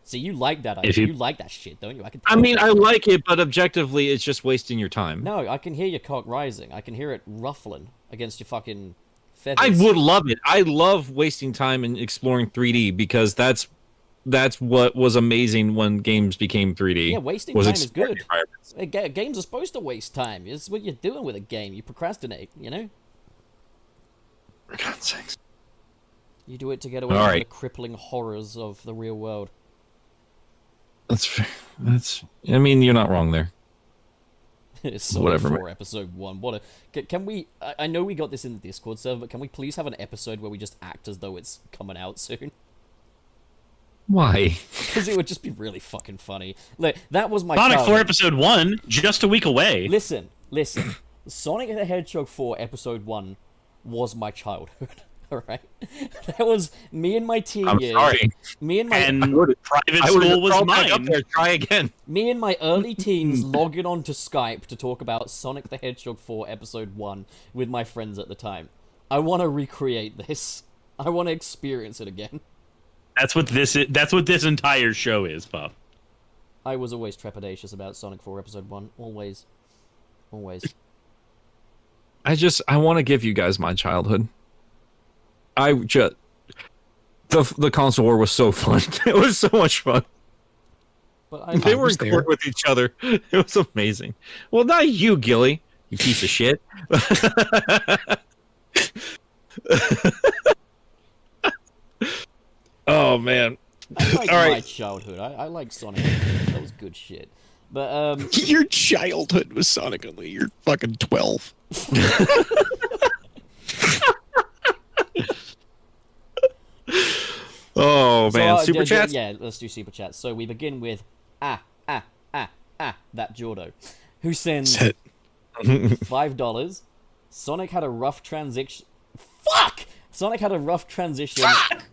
See, you like that idea. You like that shit, don't you? I mean, I like it, but objectively, it's just wasting your time. No, I can hear your cock rising. I can hear it ruffling against your fucking feathers. I would love it. I love wasting time in exploring 3D because that's what was amazing when games became 3D. Yeah, wasting was time is exploring good. environments. Games are supposed to waste time. It's what you're doing with a game. You procrastinate, you know? For God's sakes. You do it to get away All from right. the crippling horrors of the real world. That's fair. I mean, you're not wrong there. Sonic Whatever, 4 episode 1. What a... Can we... I know we got this in the Discord server, but can we please have an episode where we just act as though it's coming out soon? Why? Because it would just be really fucking funny. Look, that was my Sonic 4 childhood. episode 1, just a week away. Listen. Sonic the Hedgehog 4 episode 1 was my childhood. Alright? That was me in my teen I'm years. sorry. Me and my... And private I would school was crawled back up mine. there. Try again. Me in my early teens logging on to Skype to talk about Sonic the Hedgehog 4 Episode 1 with my friends at the time. I want to recreate this. I want to experience it again. That's what this entire show is, Pup. I was always trepidatious about Sonic 4 Episode 1. Always. I want to give you guys my childhood. The console war was so fun. It was so much fun. But They were was in there. court with each other. It was amazing. Well, not you, Gilly. You piece of shit. Oh man. I like All right. my childhood. I like Sonic. That was good shit. But, Your childhood was Sonic Only. You're fucking 12. Oh Oh man, super chats. Yeah, let's do super chats. So we begin with that Jordo, who sends $5. Sonic had a rough transition. Fuck! Sonic had a rough transition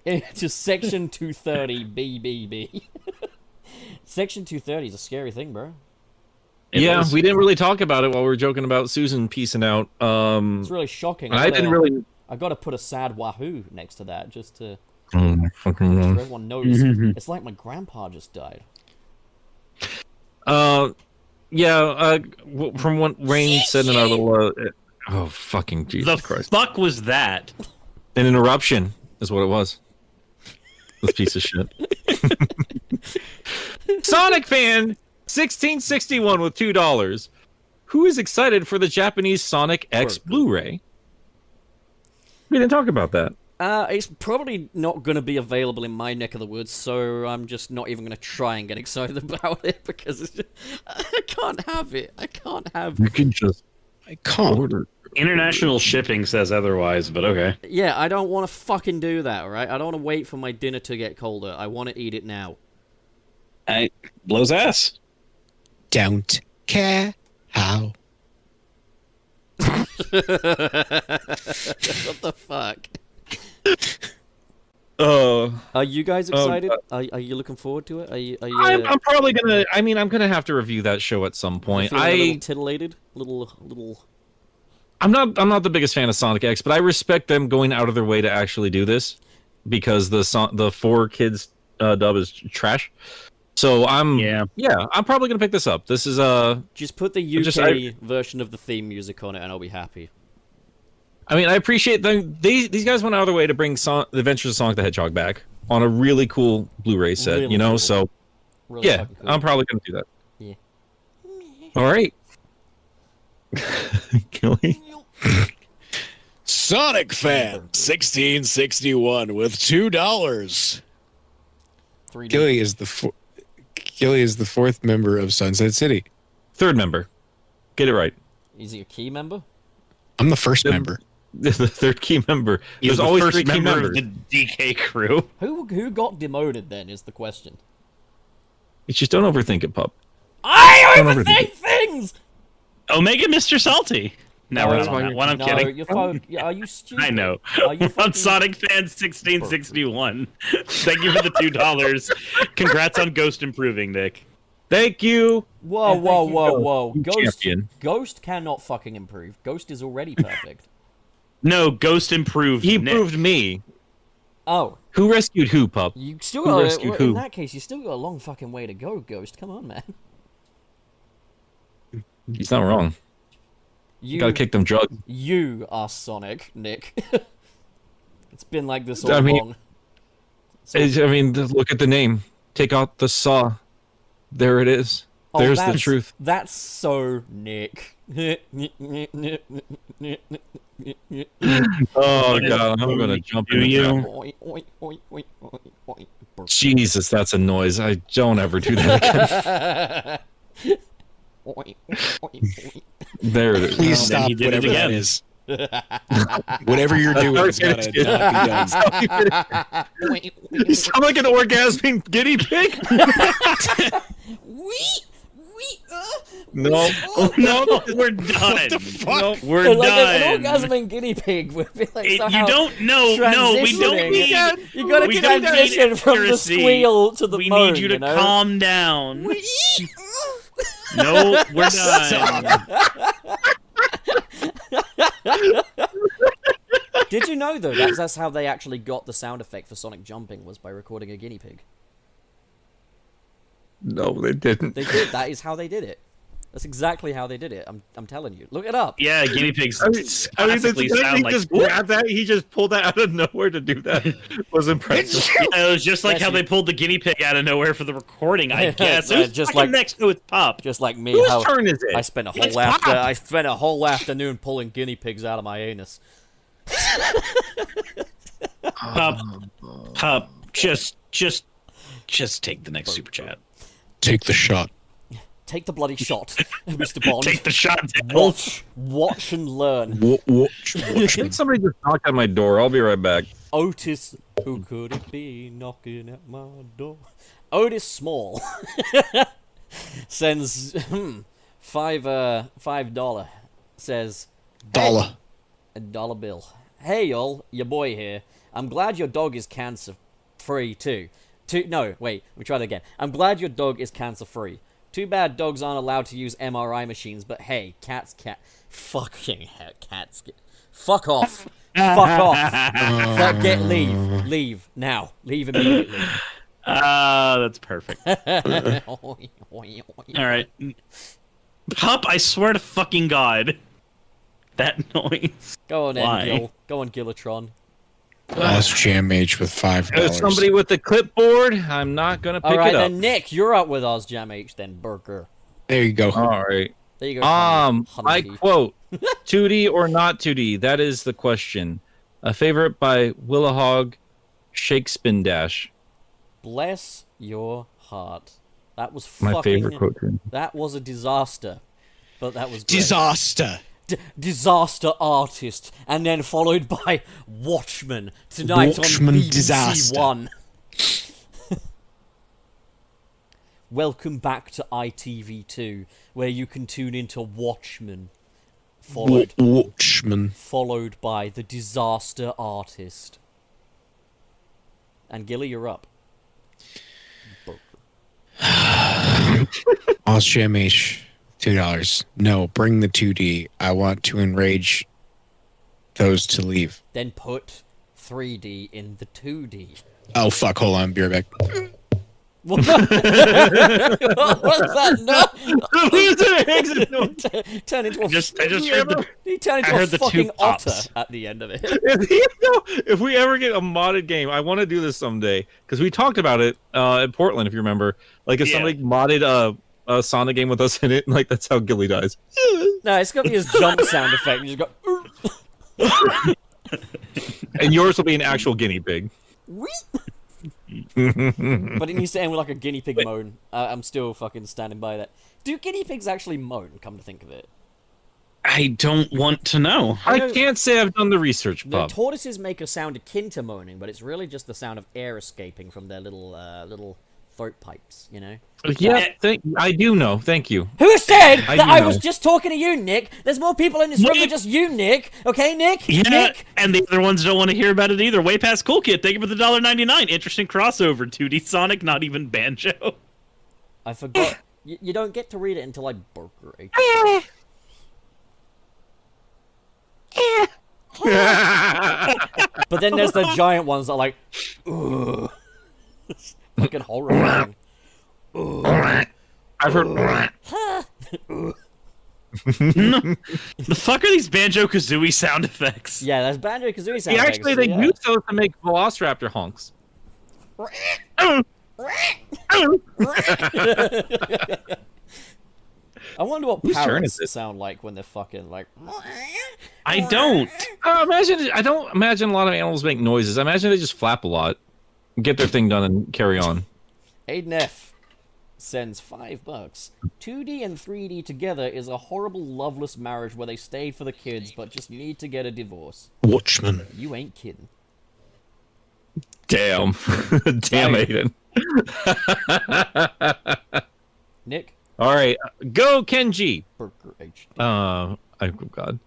into Section 230 BBB. Section 230 is a scary thing, bro. Yeah, is. we didn't really talk about it while we were joking about Susan piecing out. It's really shocking. I didn't really. I gotta put a sad wahoo next to that just to Oh, fucking so everyone knows. It's like my grandpa just died. Yeah. From what Rain said in our little. Oh fucking Jesus The Christ! fuck was that? An interruption is what it was. This piece of shit. Sonic fan 1661 with $2. Who is excited for the Japanese Sonic X Blu-ray? We didn't talk about that. It's probably not going to be available in my neck of the woods, so I'm just not even going to try and get excited about it because it's just, I can't have it. I can't have. You can just I can't. order. International shipping says otherwise, but okay. Yeah, I don't want to fucking do that, alright? I don't want to wait for my dinner to get colder. I want to eat it now. I blows ass. Don't care how. What the fuck? Are you guys excited? Are you looking forward to it? Are you I'm probably gonna. I mean, I'm gonna have to review that show at some point. feeling a little titillated? Little. I'm not the biggest fan of Sonic X, but I respect them going out of their way to actually do this because the 4 Kids dub is trash. So I'm probably gonna pick this up. This is Just put the UK version of the theme music on it, and I'll be happy. I mean, I appreciate them. These guys went out of their way to bring the Adventures of Sonic the Hedgehog back on a really cool Blu-ray set. Really you know, cool. so Really yeah, fucking cool. I'm probably gonna do that. Yeah. All right. Kelly. Sonic fan 1661 with $2. 3D. Gilly is the fourth member of Sunset City. 3rd member. Get it right. Is he a key member? I'm the first member. The 3rd key member. He's There's the always first 3 key member of members. the DK crew. Who got demoted then? Is the question. You just don't overthink it, pup. I Don't overthink overthink things. Omega Mr. Salty. No, we're not on that one. I'm no, kidding. Your phone. Are you stupid? I know. Are you I'm fucking- Sonic fan 1661. Thank you for the $2. Congrats on Ghost improving, Nick. Thank you. Whoa! You Ghost. champion. Ghost cannot fucking improve. Ghost is already perfect. No, Ghost improved. He Nick. proved me. Oh, Who rescued who, pup? you still Who got. rescued In who? that case, you still got a long fucking way to go, Ghost. Come on, man. He's not wrong. You Gotta kick them drugs. You are Sonic, Nick. It's been like this all I mean- along. So- I mean, look at the name. Take out the saw. There it is. Oh, There's the that's- truth. That's so Nick. Oh god, I'm gonna jump Do in. you? Oi, oi, oi, oi, oi, oi. Jesus, that's a noise. I don't ever do that again. Oi, oi, oi, oi. There it is. Please then stop he did it whatever that again. is. Whatever you're doing has got to not be done. Oi, oi, You sound like an orgasming guinea pig. No. Oh, no, we're done. Fuck. We're like done. an orgasming guinea pig would be like You somehow don't know. No, we don't transitioning. need. You gotta we don't transition need from the accuracy. squeal to the We moan, need you to know? calm down. No, we're done. Did you know though that's how they actually got the sound effect for Sonic jumping was by recording a guinea pig? No, they didn't. They did. That is how they did it. That's exactly how they did it. I'm telling you. Look it up. Yeah, guinea pigs I mean, classically sound he like. just grabbed that. He just pulled that out of nowhere to do that. Was impressive. Yeah, it was just like Bless how you. they pulled the guinea pig out of nowhere for the recording. I guess. Yeah, It was just fucking like- next to its pup. Just like me, Whose how turn is it? I spent a It's whole afternoon pulling guinea pigs out of my anus. Pup. Just take the next super chat. Take the shot. Take the bloody shot, Mr. Bond. Take the shot. Dale. Watch and learn. Watch. I think somebody just knocked on my door. I'll be right back. Otis, who could it be knocking at my door? Otis Small sends $5. Says Dollar. a dollar bill. Hey y'all, your boy here. I'm glad your dog is cancer free too. No, wait, let me try that again. I'm glad your dog is cancer free. Too bad dogs aren't allowed to use MRI machines, but hey, fucking hell, cats get... Fuck off. Fuck off. Leave now. Leave immediately. That's perfect. All right. Pup, I swear to fucking God. That noise. Go on, Why? Gil. Go on, Gillatron. Lost Jam H with $5. Somebody with a clipboard. I'm not gonna pick All right, it up. then, Nick, you're up with us, Jam H, then, Burger. There you go. All right. There you go. I Hunty. quote, 2D or not 2D? That is the question. A favorite by Willahog, Shakespeare Dash. Bless your heart. That was My fucking... favorite quote. Too. That was a disaster. But that was great. Disaster. Disaster artist, and then followed by Watchmen tonight Watchmen on BBC disaster. One. Welcome back to ITV2, where you can tune into Watchmen, Watchman. followed by the disaster artist. And Gilly, you're up. Lost Jam H. $2. No, bring the 2D. I want to enrage those to leave. Then put 3D in the 2D. Oh fuck! Hold on, be right back. What was that? No. Turn into a I just heard the. He turned I into a heard the two fucking otter pops. at the end of it. If we ever get a modded game, I want to do this someday because we talked about it in Portland, if you remember. Like if Yeah. somebody modded a Sonic game with us in it, like that's how Gilly dies. No, it's got to be his jump sound effect. You just go. And yours will be an actual guinea pig. But it needs to end with like a guinea pig moan. I'm still fucking standing by that. Do guinea pigs actually moan? Come to think of it, I don't want to know. I know- can't say I've done the research, the Pub. tortoises make a sound akin to moaning, but it's really just the sound of air escaping from their little throat pipes. You know. Yeah, I do know. Thank you. Who said I that do I know. was just talking to you, Nick? There's more people in this room than Nick! just you, Nick. Okay, Nick? Yeah, Nick? and the other ones don't want to hear about it either. Way past Cool Kid. Thank you for the $1.99. Interesting crossover. 2D Sonic, not even Banjo. I forgot. You don't get to read it until I burger it. But then there's the giant ones that are like, ugh. Fucking horrifying. I've heard. The fuck are these Banjo Kazooie sound effects? Yeah, that's Banjo Kazooie sound Yeah, actually, effects, they yeah. use those to make Velociraptor honks. I wonder what Whose turn parrots is it? sound like when they're fucking like. I don't. I don't imagine a lot of animals make noises. I imagine they just flap a lot, get their thing done, and carry on. Aiden F sends $5. 2D and 3D together is a horrible, loveless marriage where they stayed for the kids but just need to get a divorce. Watchman. You ain't kidding. Damn. Damn, Aiden. Nick? All right, go Kenji. Burger HD. Oh God.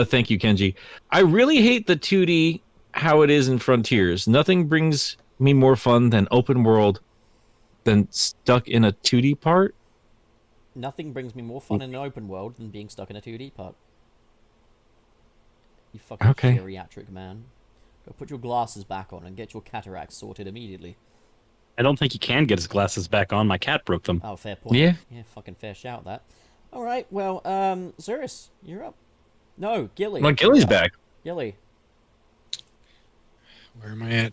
Thank you, Kenji. I really hate the 2D how it is in Frontiers. Nothing brings me more fun than open world than stuck in a 2D part. Nothing brings me more fun in an open world than being stuck in a 2D part. You fucking Okay. geriatric man. Go put your glasses back on and get your cataracts sorted immediately. I don't think he can get his glasses back on. My cat broke them. Oh, fair point. Yeah. Yeah, fucking fair shout, that. Alright, well, Zurus, you're up. No, Gilly. My Gilly's back. Gilly. Where am I at?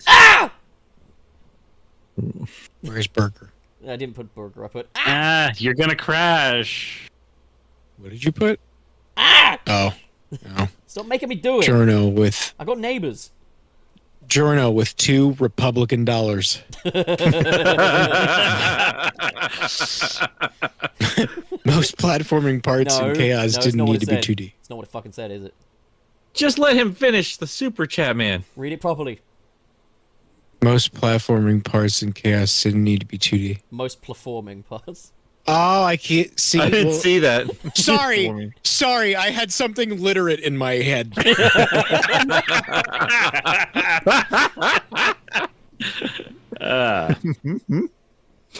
Ah! Where's Burger? I didn't put burger, I put You're gonna crash. What did you put? ah! Oh, no. Stop making me do it. Journo with I got neighbors. Giorno with $2 Republican dollars. Most platforming parts in Chaos it's didn't not what need it to be said. 2D. It's not what it fucking said, is it? Just let him finish the super chat, man. Read it properly. Most platforming parts in Chaos didn't need to be 2D. Most platforming parts. Oh, I can't see. I didn't well, see that. Sorry, I had something literate in my head. I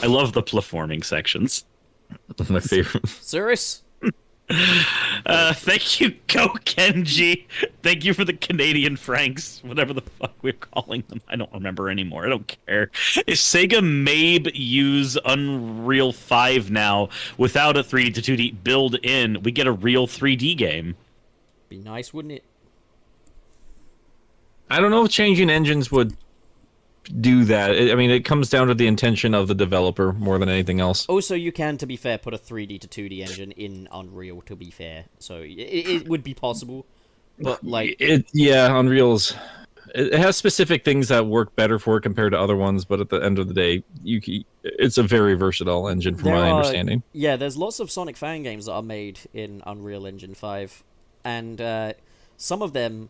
love the platforming sections. My favorite. Cirrus? Thank you, Go Kenji. Thank you for the Canadian francs, whatever the fuck we're calling them. I don't remember anymore. I don't care. If Sega may use Unreal 5 now without a 3D to 2D build in, we get a real 3D game. Be nice, wouldn't it? I don't know if changing engines would do that. I mean, it comes down to the intention of the developer more than anything else. Also, you can, to be fair, put a 3D to 2D engine in Unreal, to be fair. So it would be possible. But, like... Unreal's... It has specific things that work better for it compared to other ones, but at the end of the day, it's a very versatile engine from my understanding. Yeah, there's lots of Sonic fan games that are made in Unreal Engine 5. And some of them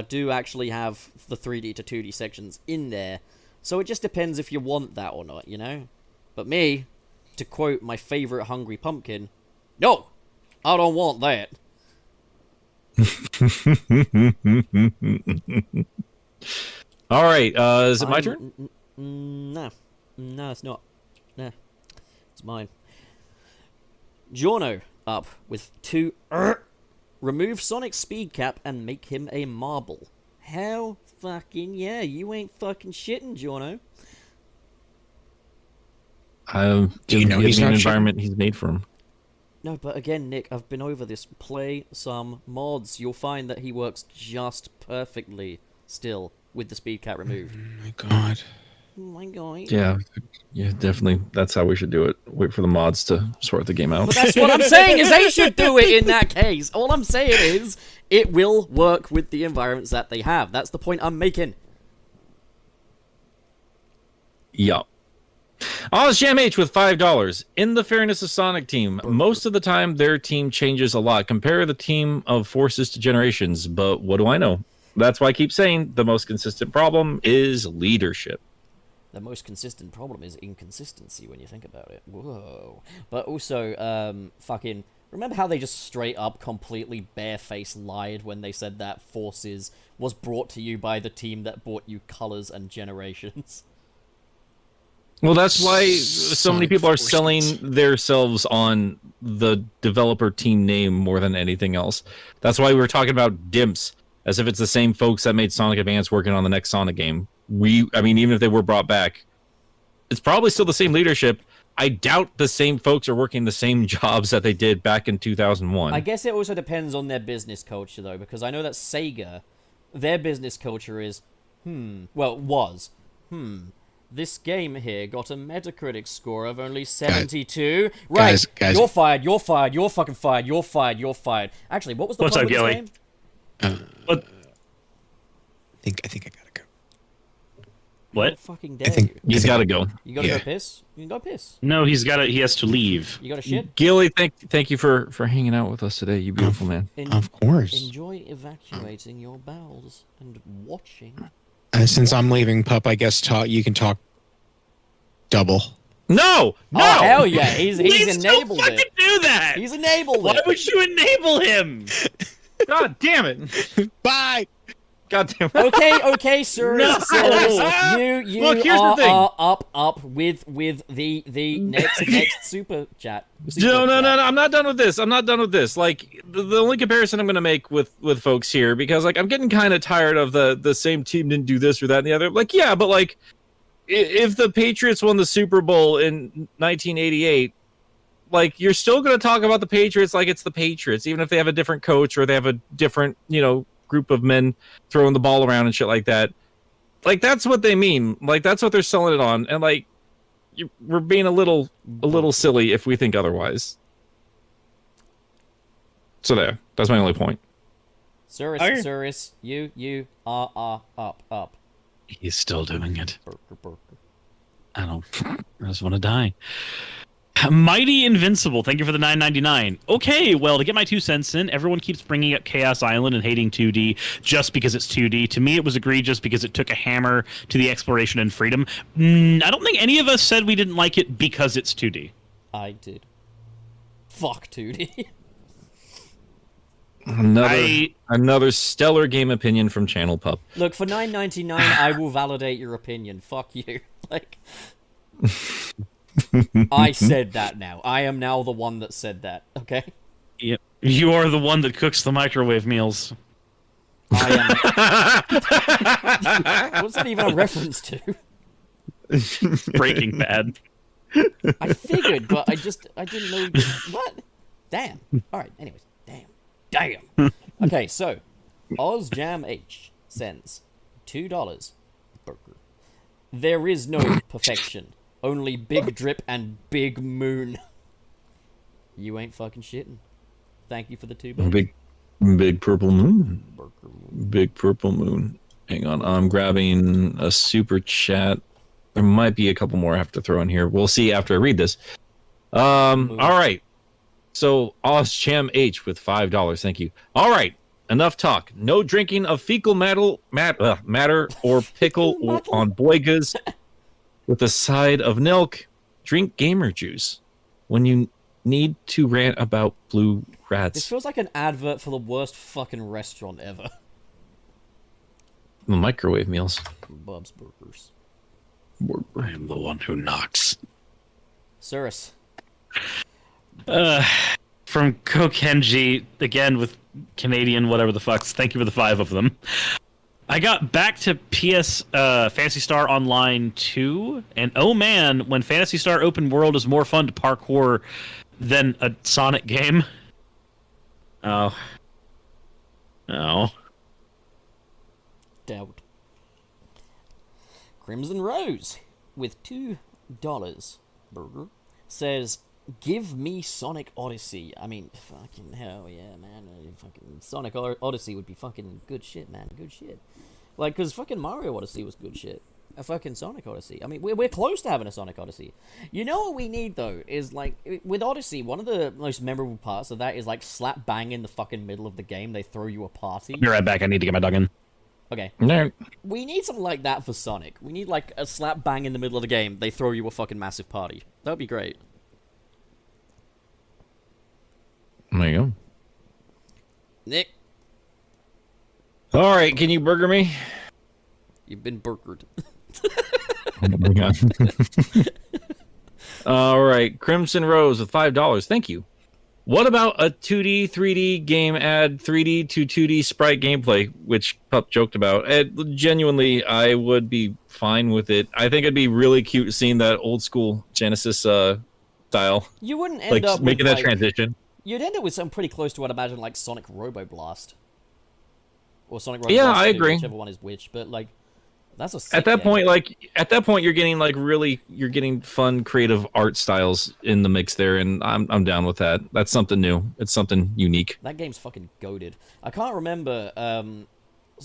do actually have the 3D to 2D sections in there. So it just depends if you want that or not, you know? But me, to quote my favorite Hungry Pumpkin, no, I don't want that. All right, is it my turn? No, it's not. No, it's mine. Giorno up with 2. Remove Sonic's speed cap and make him a marble. Hell fucking yeah, you ain't fucking shitting, Giorno. Do you know he's the not environment he's made for him? No, but again, Nick, I've been over this. Play some mods. You'll find that he works just perfectly still with the speed cap removed. Oh my god. Oh my god. Yeah, definitely. That's how we should do it. Wait for the mods to sort the game out. But that's what I'm saying, is they should do it in that case. All I'm saying is, it will work with the environments that they have. That's the point I'm making. Yeah. Oz Jam H with $5. In the fairness of Sonic Team, most of the time their team changes a lot. Compare the team of Forces to Generations, but what do I know? That's why I keep saying the most consistent problem is leadership. The most consistent problem is inconsistency when you think about it. Whoa. But also, fucking... Remember how they just straight up, completely barefaced lied when they said that Forces was brought to you by the team that brought you Colors and Generations? Well, that's why so many people are selling themselves on the developer team name more than anything else. That's why we were talking about Dimps, as if it's the same folks that made Sonic Advance working on the next Sonic game. I mean, even if they were brought back, it's probably still the same leadership. I doubt the same folks are working the same jobs that they did back in 2001. I guess it also depends on their business culture, though, because I know that Sega, their business culture is, this game here got a Metacritic score of only 72. Right, guys. You're fired, you're fired, you're fucking fired, you're fired, you're fired. Actually, what was the What's problem up, with Gilly? this game? What? I think I gotta go. What? How fucking dare think- you? He's got to go. You gotta Yeah. go piss? You can go piss. No, he has to leave. You gotta shit? Gilly, thank you for hanging out with us today, you beautiful man. Of course. Enjoy evacuating your bowels and watching. Since I'm leaving, Pup, I guess you can talk double. No! Oh, hell yeah, he's Please enabled don't fucking it. do that. He's enabled Why it. would you enable him? God damn it! Bye! God damn it! Okay, sir. No. You Look, here's the thing. are up with the next super chat. No. I'm not done with this. Like the only comparison I'm going to make with folks here, because like I'm getting kind of tired of the same team didn't do this or that and the other. Like yeah, but like if the Patriots won the Super Bowl in 1988, like you're still going to talk about the Patriots like it's the Patriots, even if they have a different coach or they have a different group of men throwing the ball around and shit like that. Like that's what they mean. Like that's what they're selling it on, and like we're being a little silly if we think otherwise. So that's my only point. Cirrus, you are up. He's still doing it. Burger. I just want to die. Mighty Invincible, thank you for the $9.99. Okay, well, to get my 2 cents in, everyone keeps bringing up Chaos Island and hating 2D just because it's 2D. To me, it was egregious because it took a hammer to the exploration and freedom. I don't think any of us said we didn't like it because it's 2D. I did. Fuck 2D. Another stellar game opinion from Channel Pup. Look, for $9.99, I will validate your opinion. Fuck you. Like, I said that now. I am now the one that said that. Okay. Yep. You are the one that cooks the microwave meals. I am. What's that even a reference to? Breaking Bad. I figured, but I didn't know. What? Damn. Alright, anyways. Damn. Okay, so, OzJam H sends $2. Burger. There is no perfection. Only big drip and big moon. You ain't fucking shitting. Thank you for the $2. Big purple moon. Burger. Big purple moon. Hang on, I'm grabbing a super chat. There might be a couple more I have to throw in here. We'll see after I read this. All right. So OzJam H with $5. Thank you. All right. Enough talk. No drinking of fecal matter or pickle on boigas with a side of milk. Drink gamer juice when you need to rant about blue This rats. feels like an advert for the worst fucking restaurant ever. The microwave meals. Bub's Burgers. I am the one who knocks. Cirrus. From Kokenji, again with Canadian whatever the fucks. Thank you for the 5 of them. I got back to PS Phantasy Star Online 2, and oh man, when Phantasy Star Open World is more fun to parkour than a Sonic game. Oh. Doubt. Crimson Rose with $2. Burger says, "Give me Sonic Odyssey." I mean, fucking hell yeah, man. Fucking Sonic Odyssey would be fucking good shit, man. Good shit. Like, because fucking Mario Odyssey was good shit. A fucking Sonic Odyssey. I mean, we're close to having a Sonic Odyssey. You know what we need, though, is, like, with Odyssey, one of the most memorable parts of that is, like, slap bang in the fucking middle of the game, they throw you a party. Be right back. I need to get my dog in. Okay. No. We need something like that for Sonic. We need, like, a slap bang in the middle of the game, they throw you a fucking massive party. That would be great. There you go. Nick, All right, can you burger me? you've been burgered. Oh my God. All right, Crimson Rose with $5. Thank you. What about a 2D, 3D game add 3D to 2D sprite gameplay, which Pup joked about? Genuinely, I would be fine with it. I think it'd be really cute seeing that old school Genesis style, You wouldn't end like up making with, that like, transition. You'd end up with something pretty close to what I imagine, like Sonic Roboblast. Or Sonic Roboblast Yeah, I 2, agree. whichever one is which, but, like, that's a sick At that game. point, you're getting you're getting fun, creative art styles in the mix there, and I'm down with that. That's something new. It's something unique. That game's fucking goated. I can't remember,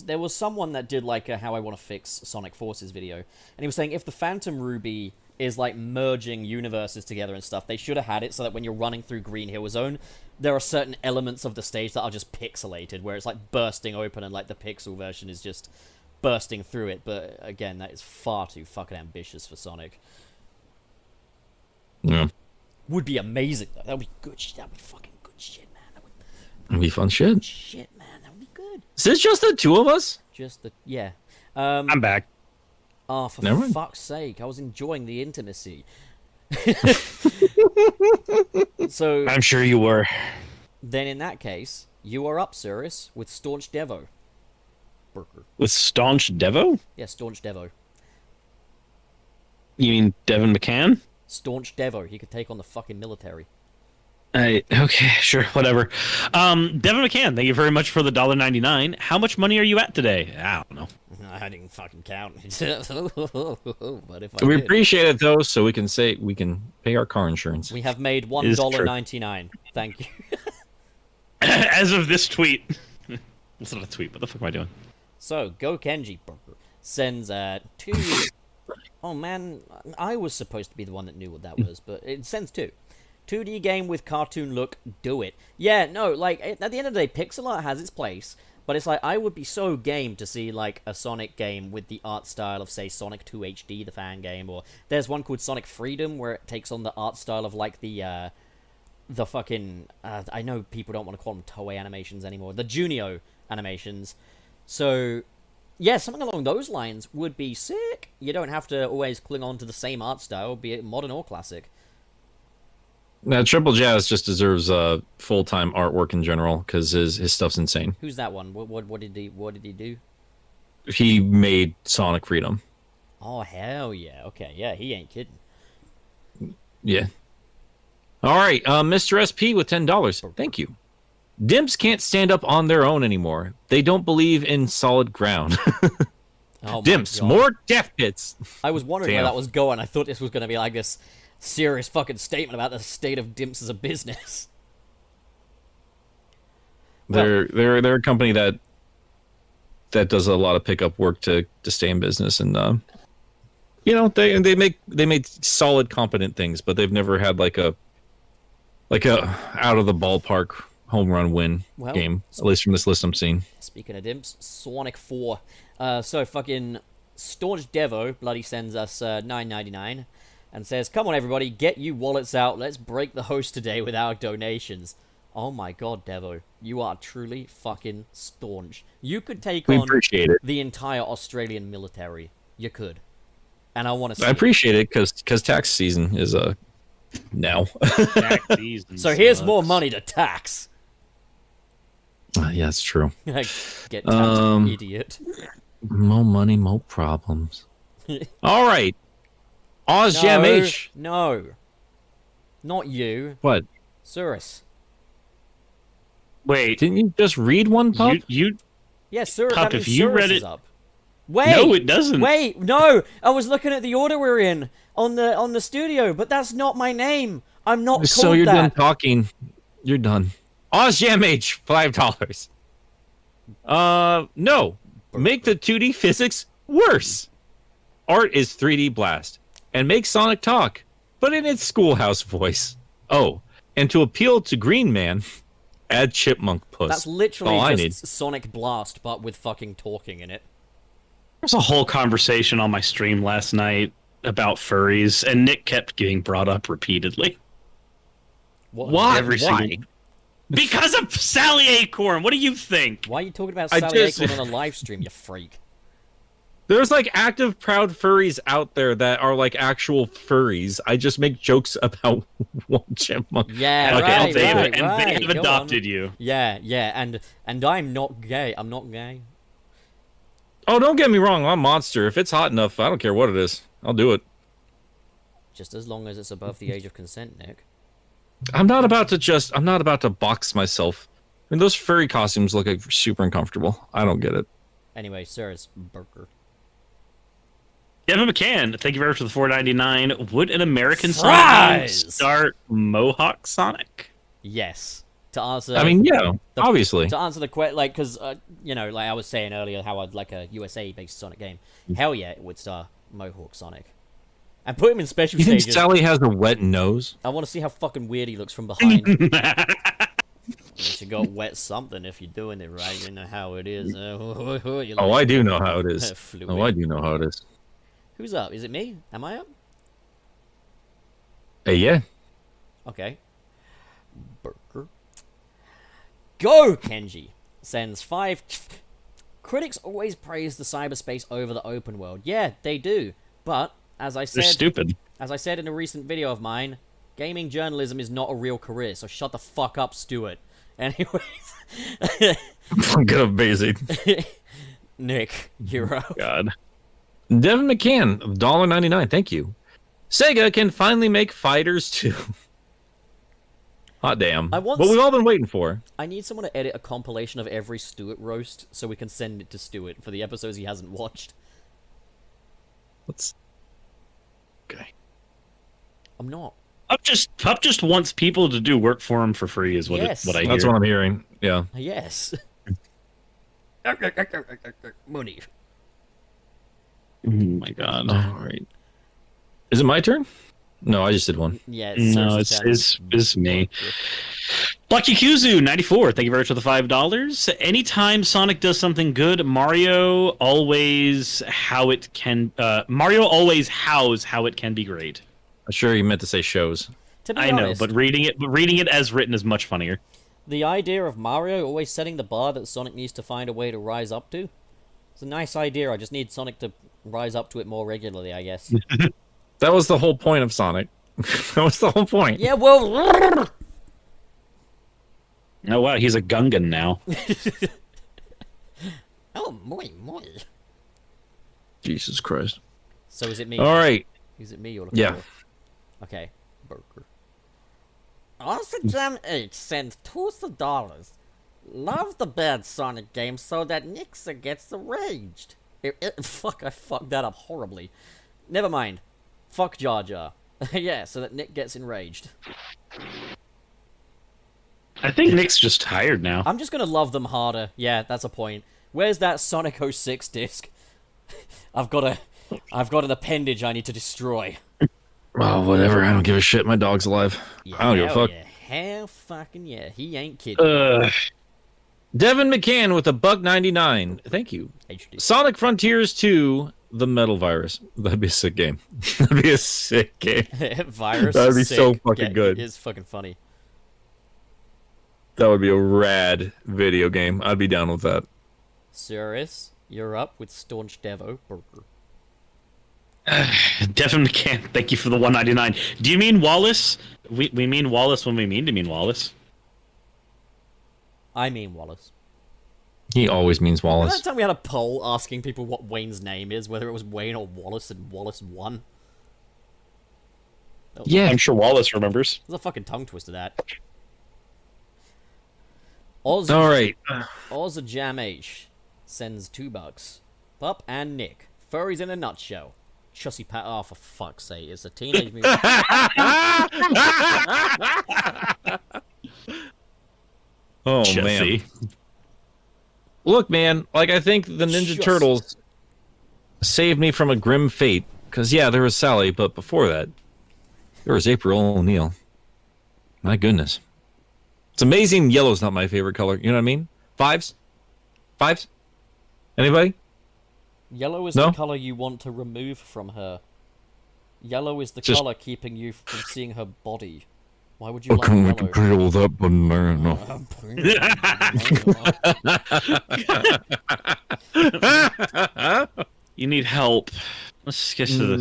there was someone that did, like, a How I Want to Fix Sonic Forces video, and he was saying if the Phantom Ruby is, like, merging universes together and stuff, they should have had it so that when you're running through Green Hill Zone, there are certain elements of the stage that are just pixelated, where it's, like, bursting open and, like, the pixel version is just bursting through it, but, again, that is far too fucking ambitious for Sonic. Yeah, Would be amazing, though. That would be good shit. That would be fucking good shit, man. That would it'd be fun shit. shit, man. That would be good. Is this just the two of us? Just the... yeah. I'm back. Oh, for Never mind. fuck's sake, I was enjoying the intimacy. So, I'm sure you were. then in that case, you are up, Cirrus, with Staunch Devo. Burger. With Staunch Devo? Yeah, Staunch Devo. You mean Devin McCann? Staunch Devo, he could take on the fucking military. Okay, sure, whatever. Devin McCann, thank you very much for the $1.99. How much money are you at today? I don't know. I didn't fucking count. But if I We did, appreciate it though, so we can pay our car insurance. we have made is true. $1.99. Thank you. As of this tweet. It's not a tweet. What the fuck am I doing? So, Go Kenji Burger sends two. Oh man, I was supposed to be the one that knew what that was, but it sends two. 2D game with cartoon look, do it. Yeah, no, like, at the end of the day, pixel art has its place, but it's like, I would be so game to see, like, a Sonic game with the art style of, say, Sonic 2 HD, the fan game, or there's one called Sonic Freedom, where it takes on the art style of, like, the fucking, I know people don't want to call them Toei animations anymore, the Junio animations. So, yeah, something along those lines would be sick. You don't have to always cling on to the same art style, be it modern or classic. Now, Triple Jazz just deserves full-time artwork in general because his stuff's insane. Who's that one? What did he do? He made Sonic Freedom. Oh hell yeah! Okay, yeah, he ain't kidding. Yeah. All right, Mr. SP with $10. Thank you. Dimps can't stand up on their own anymore. They don't believe in solid ground. Oh, my Dimps, God. more death pits. I was wondering where Damn. that was going. I thought this was going to be like this serious fucking statement about the state of Dimps as a business. They're a company that does a lot of pickup work to stay in business, and they make solid, competent things, but they've never had like a out of the ballpark home run win Well, game. At least from this list I'm seeing. Speaking of Dimps, Sonic 4. So fucking Staunch Devo bloody sends us $9.99 and says, "Come on everybody, get you wallets out. Let's break the host today with our donations." Oh my god, Devo, you are truly fucking staunch. You could take We on appreciate it. the entire Australian military. You could. And I want to see I appreciate it because tax season is now. Tax season So here's more sucks. money to tax. Yeah, it's true. Like, get taxed, you idiot. More money, more problems. All right, Oz Jam H. No. Not you. What? Surus. Wait, Didn't you just read one, Pup? you Yeah, Surus. Pup, that means if you Surus read is it- up. Wait. No, it doesn't. Wait, no. I was looking at the order we're in on the studio, but that's not my name. I'm not called So you're that. done talking. You're done. Oz Jam H, $5. No. Make the 2D physics worse. Art is 3D blast. And make Sonic talk, but in its schoolhouse voice. Oh, and to appeal to Green Man, add Chipmunk Puss. That's literally all I just need. Sonic Blast, but with fucking talking in it. There's a whole conversation on my stream last night about furries, and Nick kept getting brought up repeatedly. Why? Every single- Because of Sally Acorn. What do you think? Why are you talking about I Sally just- Acorn on a live stream, you freak? There's like active proud furries out there that are like actual furries. I just make jokes about one chipmunk. Yeah, Okay, right, they, right, and right. they have Go adopted on. you. Yeah, yeah, and I'm not gay. I'm not gay. Oh, don't get me wrong. I'm Monster. If it's hot enough, I don't care what it is. I'll do it. Just as long as it's above the age of consent, Nick. I'm not about to box myself. I mean, those furry costumes look like super uncomfortable. I don't get it. Anyway, Sarah's burger. Devin McCann, thank you very much for the $4.99. Would an American Fries! Sonic game start Mohawk Sonic? Yes. To answer, I mean, yeah, obviously. to answer the question, like, because like I was saying earlier, how I'd like a USA-based Sonic game. Hell yeah, it would star Mohawk Sonic, and put him in special You think stages. Sally has a wet nose? I want to see how fucking weird he looks from behind. You got wet something if you're doing it right. You know how it is. Oh, I do know how it is. Fluid. Oh, I do know how it is. Who's up? Is it me? Am I up? Hey, yeah. Okay. Burger. Go, Kenji! Sends 5... Critics always praise the cyberspace over the open world. Yeah, they do. But, as I They're said... stupid. As I said in a recent video of mine, gaming journalism is not a real career, so shut the fuck up, Stuart. Anyways... Fucking amazing. Nick, you're up. God. Devin McCann, $1.99. Thank you. Sega can finally make Fighters 2. Hot damn. I want What we've all been waiting for. I need someone to edit a compilation of every Stuart roast so we can send it to Stuart for the episodes he hasn't watched. Let's. Okay. I'm not. Pup just wants people to do work for him for free, is what Yes. what I hear. That's what I'm hearing. Yeah. Yes. Money. Oh my god. All right. Is it my turn? No, I just did one. Yeah, No, Cersei's it's me. Lucky Kuzu 94. Thank you very much for the $5. Anytime Sonic does something good, Mario always always hows how it can be great. I'm sure you meant to say shows. To be I know, honest, but reading it as written is much funnier. the idea of Mario always setting the bar that Sonic needs to find a way to rise up to, it's a nice idea. I just need Sonic to rise up to it more regularly, I guess. That was the whole point of Sonic. That was the whole point. Yeah, well... Oh wow, he's a Gungan now. Oh, moi. Jesus Christ. So is it me? All right. Is it me you're looking Yeah. for? Okay. Burger. Awesome Jam H sends $2. Love the bad Sonic game so that Nixa gets enraged. Fuck, I fucked that up horribly. Never mind. Fuck Jar Jar. Yeah, so that Nick gets enraged. I think Nick's just tired now. I'm just gonna love them harder. Yeah, that's a point. Where's that Sonic 06 disc? I've got an appendage I need to destroy. Well, whatever. I don't give a shit. My dog's alive. Yeah, I don't give a hell fuck. Yeah. Hell fucking yeah. He ain't kidding. Devin McCann with $1.99. Thank you. HD. Sonic Frontiers 2, The Metal Virus. That'd be a sick game. That'd be a sick game. Virus. That'd be is so sick. fucking Yeah, good. It is fucking funny. That would be a rad video game. I'd be down with that. Cirrus, you're up with Staunch Devo Burger. Devin McCann, thank you for the $1.99. Do you mean Wallace? We mean Wallace when we mean to mean Wallace. I mean Wallace. He always means Remember Wallace. that time we had a poll asking people what Wayne's name is, whether it was Wayne or Wallace, and Wallace won? Yeah. I'm sure Wallace remembers. There's a fucking tongue twister that. Oz, All right. Oz Jam H sends $2. Pup and Nick. Furries in a nutshell. Chussie Pat. Oh, for fuck's sake. It's a teenage mutant. Oh, Jesse. man. Look, man, like, I think the Ninja Just- Turtles saved me from a grim fate. Because, yeah, there was Sally, but before that, there was April O'Neil. My goodness. It's amazing yellow's not my favorite color. You know what I mean? Fives? Anybody? Yellow is No? the color you want to remove from her. Yellow is the Just- color keeping you from seeing her body. Why would you like yellow? control that banana. You need help. Let's get to the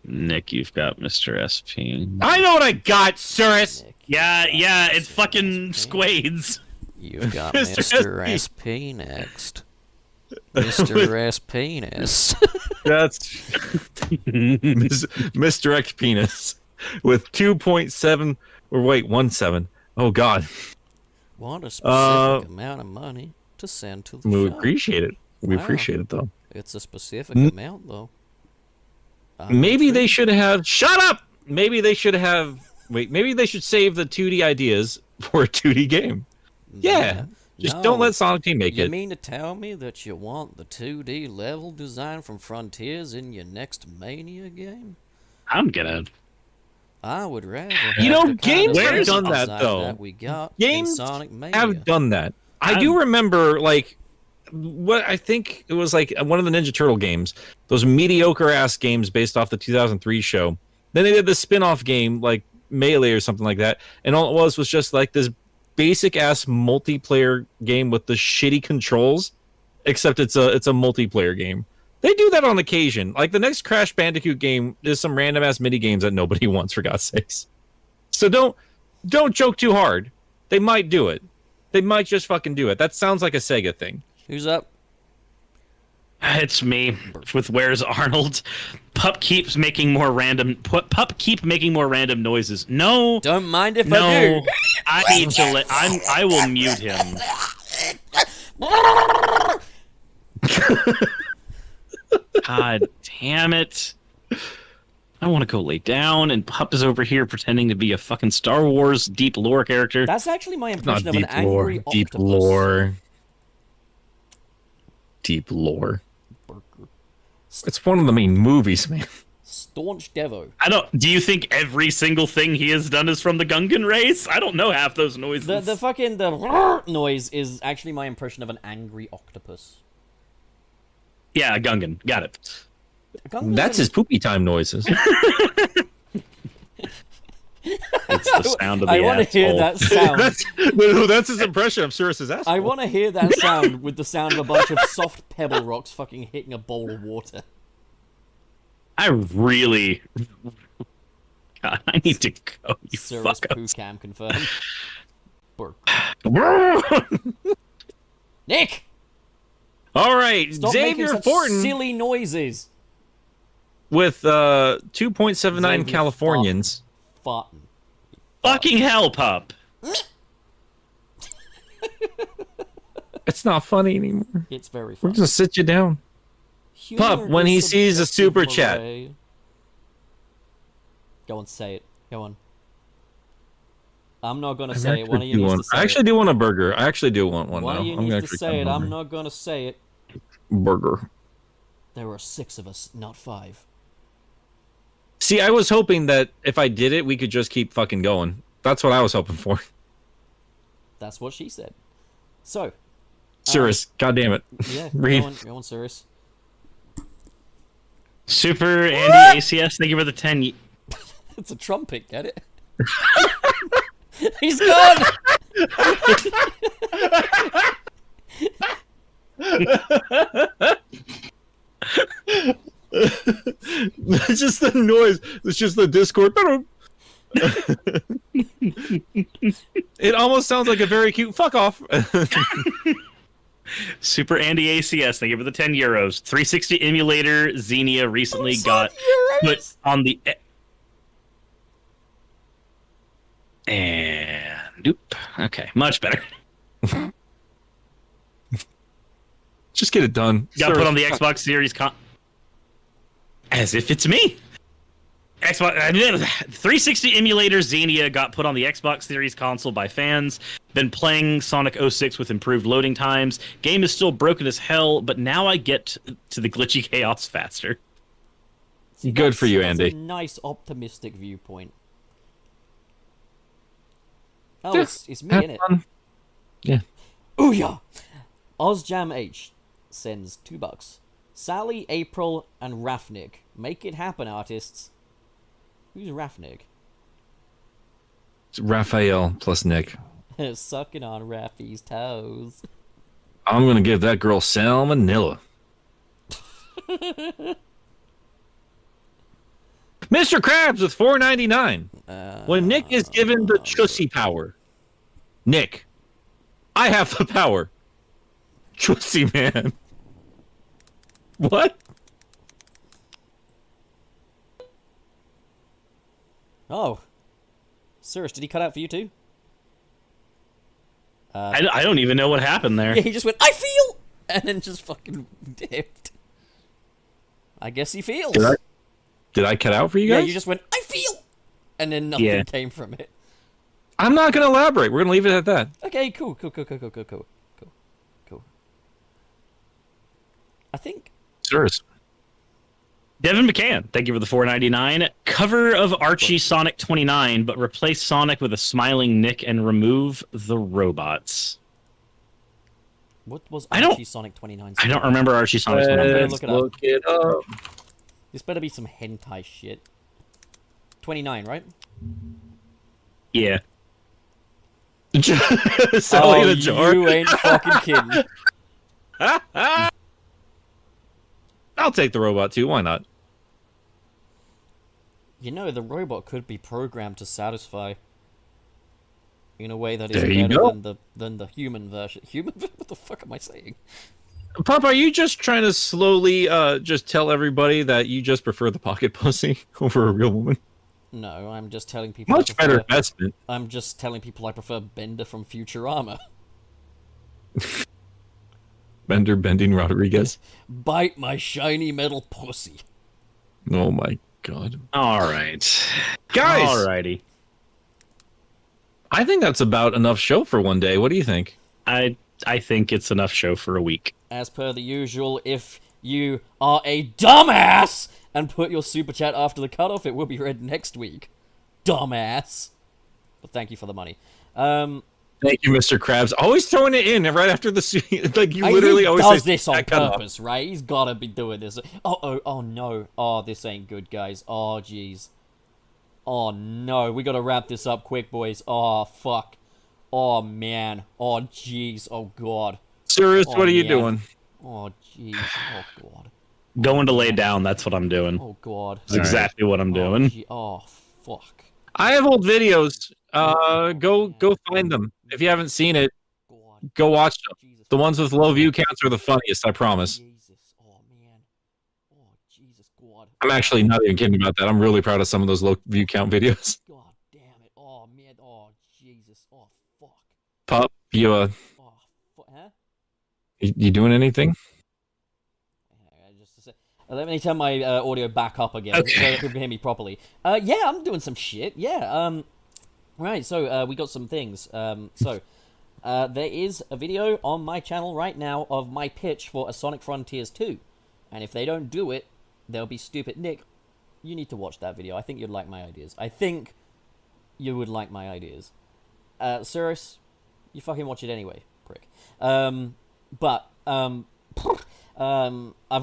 Nick. You've got Mr. SP. I know what I got, Cirrus! Yeah, it's fucking Squades. You've got Mr. SP next. Mr. Penis. That's misdirect penis with 2.7 or wait 1.7. Oh God, Want a specific amount of money to send to the we shop. appreciate it. We Wow. appreciate it though. It's a specific amount, though. Maybe they should have. Shut up. Maybe they should have. Wait. Maybe they should save the 2D ideas for a 2D game. Yeah. Just don't let Sonic Team make You it. mean to tell me that you want the 2D level design from Frontiers in your next Mania game? I'm gonna. I would rather You have know, the games kind of have design done that, though. that we got Games in Sonic Mania. Have done that. I do remember like what I think it was like one of the Ninja Turtle games. Those mediocre ass games based off the 2003 show. Then they did the spin-off game like Melee or something like that, and all it was just like this basic ass multiplayer game with the shitty controls, except it's a multiplayer game. They do that on occasion. Like the next Crash Bandicoot game is some random ass mini games that nobody wants, for God's sakes. So don't joke too hard. They might do it. They might just fucking do it. That sounds like a Sega thing. Who's up? It's me with Where's Arnold. Pup keeps making more random. Pup keep making more random noises. No, Don't mind if I no. do. I need to let. I will mute him. God damn it! I want to go lay down, and Pup is over here pretending to be a fucking Star Wars deep lore character. That's actually my Not impression of an deep lore. angry Deep octopus. lore. Deep lore. It's one of the main movies, man. Staunch Devo. Do you think every single thing he has done is from the Gungan race? I don't know half those noises. The fucking noise is actually my impression of an angry octopus. Yeah, Gungan. Got it. Gungans That's are- his poopy time noises. It's the sound of the I want to hear that sound. that's his impression of Cirrus's ass. I want to hear that sound with the sound of a bunch of soft pebble rocks fucking hitting a bowl of water. I really... God, I need to go, you Cirrus fuckers. poo cam confirmed. Nick! All right, Stop making Xavier such Fortin silly noises. with 2.79 Xavier Californians. Farting. Fucking hell, pup. It's not funny anymore. It's very We're funny. gonna sit you down. Pup, Humor when he is sees a super subjective, chat. Murray. Go on, say it. Go on. I'm not gonna say it. One of you needs to say I actually it. do want a burger. I actually do want one One now. of you I'm needs to actually say kinda it. I'm hungry. not gonna say it. Burger. There are 6 of us, not 5. See, I was hoping that if I did it, we could just keep fucking going. That's what I was hoping for. That's what she said. So, Cirrus, God damn it. yeah, Read. go on, Cirrus. Super Andy ACS, thank you for the 10... It's a trumpet, get it? He's gone! It's just the noise. It's just the Discord. It almost sounds like a very cute fuck off. Super Andy ACS, thank you for the 10 euros. 360 emulator Xenia recently got put on the... And... Nope. Okay, much better. Just get it done. Got put Cirrus, on the Xbox Series As if it's me. Xbox 360 emulator Xenia got put on the Xbox Series console by fans. Been playing Sonic 06 with improved loading times. Game is still broken as hell, but now I get to the glitchy chaos faster. Good for you, That's Andy. a nice, optimistic viewpoint. Oh, Yeah, it's me, have innit? fun. Yeah. Ooh-yah! OzJam H sends $2. Sally, April, and Rafnig. Make it happen, artists. Who's Rafnig? It's Raphael plus Nick. Sucking on Raffy's toes. I'm gonna give that girl salmonella. Mr. Krabs with $4.99. When Nick is given the chussy power, Nick, I have the power. Chussy man. What? Oh. Cirrus, did he cut out for you too? I don't even know what happened there. Yeah, he just went, I feel! And then just fucking dipped. I guess he feels. Did I cut out for you Yeah, guys? you just went, I feel! And then nothing Yeah. came from it. I'm not gonna elaborate. We're gonna leave it at that. Okay, cool. I think Sirs. Devin McCann, thank you for the $4.99. Cover of Archie Sonic 29, but replace Sonic with a smiling Nick and remove the robots. what was I don't- Archie Sonic 29? I don't remember Archie Sonic 29. Let's look it up. it up. This better be some hentai shit. 29, right? Yeah. Sally in a jar. You ain't fucking kidding. I'll take the robot too. Why not? You know, the robot could be programmed to satisfy in a way that is There you better go. than the human version. Human? What the fuck am I saying? Pop, are you just trying to slowly just tell everybody that you just prefer the pocket pussy over a real woman? No, I'm just telling people. Much I prefer, better investment. I'm just telling people I prefer Bender from Futurama. Bender Bending Rodriguez. Bite my shiny metal pussy. Oh my god. All right. Guys! Alrighty. I think that's about enough show for one day. What do you think? I think it's enough show for a week. As per the usual, if you are a dumbass, and put your super chat after the cutoff. It will be read next week. Dumbass. But thank you for the money. Thank you, Mr. Krabs. Always throwing it in right after the like you He literally always does say this on that cutoff. purpose, right? He's gotta be doing this. Oh no. Oh, this ain't good, guys. Oh, jeez. Oh no, we gotta wrap this up quick, boys. Oh, fuck. Oh, man. Oh, jeez. Oh, God. Cyrus, Oh, what are you man. doing? Oh, jeez. Oh, God. Going to lay down. That's what I'm doing. Oh, God. That's exactly what I'm Oh, doing. oh, fuck. I have old videos. Go find them. If you haven't seen it, God. go watch them. Jesus. The ones with low view counts are the funniest, I promise. Jesus. Oh, man. Oh, Jesus. God. I'm actually not even kidding about that. I'm really proud of some of those low view count videos. God damn it. Oh, man. Oh, Jesus. Oh, fuck. Pup, you Oh, huh? you doing anything? Just a sec. Let me turn my audio back up again so that people can hear me properly. Yeah, I'm doing some shit. Yeah. Right. So we got some things. There is a video on my channel right now of my pitch for a Sonic Frontiers 2, and if they don't do it, they'll be stupid. Nick, you need to watch that video. I think you'd like my ideas. I think you would like my ideas. Cyrus, you fucking watch it anyway, prick. I've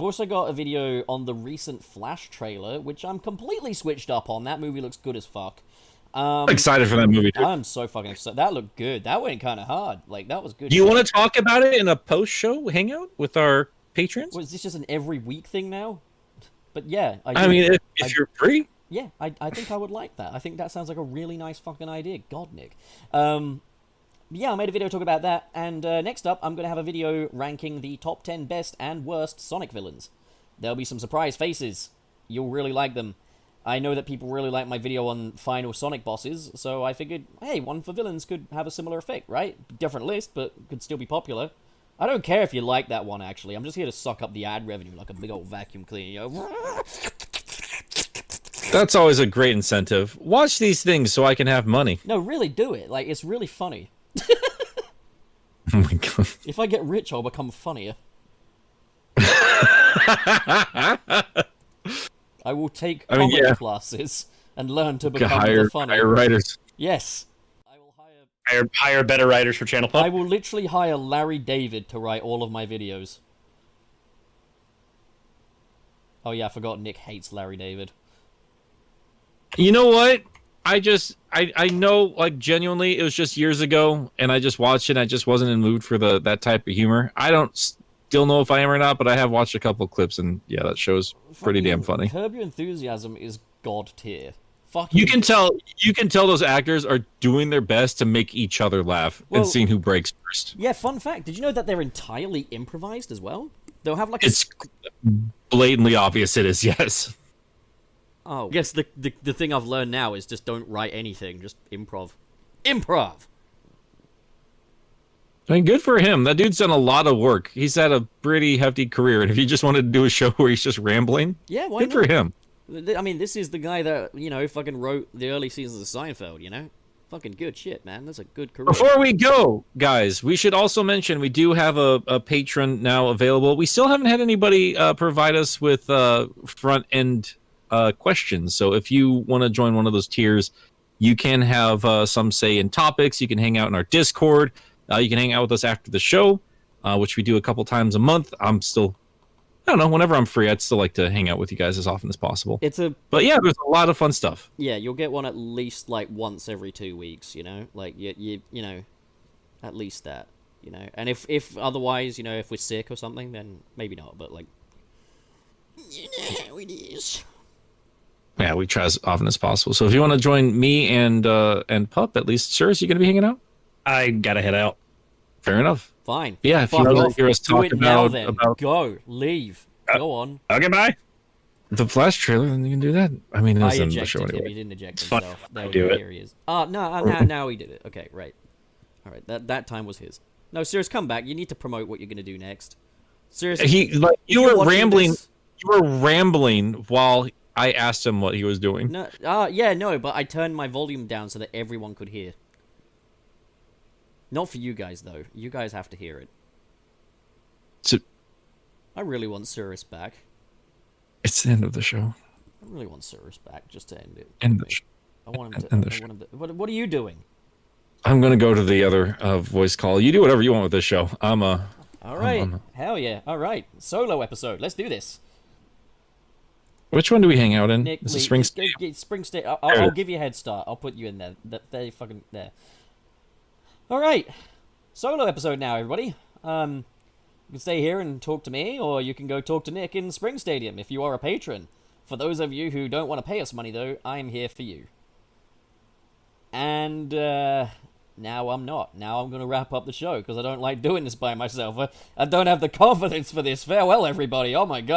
also got a video on the recent Flash trailer, which I'm completely switched up on. That movie looks good as fuck. Excited for that movie, too. I'm so fucking excited. That looked good. That went kind of hard. Like, that was good. Do you want to talk about it in a post-show hangout with our patrons? Well, is this just an every week thing now? But yeah, I mean, if you're free. yeah, I think I would like that. I think that sounds like a really nice fucking idea. God, Nick. Yeah, I made a video talking about that, and next up, I'm going to have a video ranking the top 10 best and worst Sonic villains. There'll be some surprise faces. You'll really like them. I know that people really like my video on final Sonic bosses, so I figured, hey, one for villains could have a similar effect, right? Different list, but could still be popular. I don't care if you like that one, actually. I'm just here to suck up the ad revenue like a big old vacuum cleaner, you know? That's always a great incentive. Watch these things so I can have money. No, really do it. Like, it's really funny. Oh my god. If I get rich, I'll become funnier. I will take comedy classes and learn to become the funny. Hire writers. Yes. I will hire... Hire better writers for Channel I Pop. will literally hire Larry David to write all of my videos. Oh yeah, I forgot Nick hates Larry David. You know what? I know, like, genuinely, it was just years ago, and I just watched it, and I just wasn't in the mood for that type of humor. I don't still know if I am or not, but I have watched a couple of clips, and yeah, that show's pretty damn funny. Curb Your Enthusiasm is god tier. Fuck You can tell those actors are doing their best to make each other laugh Well- and seeing who breaks first. Yeah, fun fact. Did you know that they're entirely improvised as well? They'll have like a... It's blatantly obvious it is, yes. Oh. I guess the thing I've learned now is just don't write anything, just improv. Improv! I mean, good for him. That dude's done a lot of work. He's had a pretty hefty career, and if he just wanted to do a show where he's just rambling, Yeah, why good not? for him. I mean, this is the guy that, you know, fucking wrote the early seasons of Seinfeld, you know? Fucking good shit, man. That's a good career. Before we go, guys, we should also mention we do have a patron now available. We still haven't had anybody provide us with front-end questions. So if you want to join one of those tiers, you can have some say in topics. You can hang out in our Discord. You can hang out with us after the show, which we do a couple times a month. I don't know, whenever I'm free, I'd still like to hang out with you guys as often as possible. But yeah, there's a lot of fun stuff. Yeah, you'll get one at least, like, once every 2 weeks, you know? Like, you know, at least that, you know? And if otherwise, you know, if we're sick or something, then maybe not, but, like, you know how it is. Yeah, we try as often as possible. So if you want to join me and Pup, at least, sure, is you going to be hanging out? I gotta head out. Fair enough. Fine. Yeah, if you Fuck want to off. hear us Do talk it now, about, then. Go. Leave. Go on. Okay, bye. the Flash trailer, then you can do that. I mean, I it's in the ejected show him. anyway. He didn't eject fine. himself. I There do it. Here he is. Oh, no, now he did it. Okay, right. All right, that time was his. No, Sirius, come back. You need to promote what you're going to do next. Seriously. You you're were watching rambling. this- You were rambling while I asked him what he was doing. No, yeah, no, but I turned my volume down so that everyone could hear. Not for you guys, though. You guys have to hear it. So, I really want Cirrus back. It's the end of the show. I really want Cirrus back just to end it. End the show. I want him to. End the I show. want him to what are you doing? I'm gonna go to the other voice call. You do whatever you want with this show. All right. Hell yeah. All right. Solo episode. Let's do this. Which one do we hang out in? Nick, This is Lee, Spring just go- Stadium. get Spring Stadium. I'll give you a head start. I'll put you in there. There, fucking there. All right. Solo episode now, everybody. You can stay here and talk to me, or you can go talk to Nick in Spring Stadium if you are a patron. For those of you who don't want to pay us money, though, I'm here for you. And now I'm not. Now I'm going to wrap up the show because I don't like doing this by myself. I don't have the confidence for this. Farewell, everybody. Oh my god.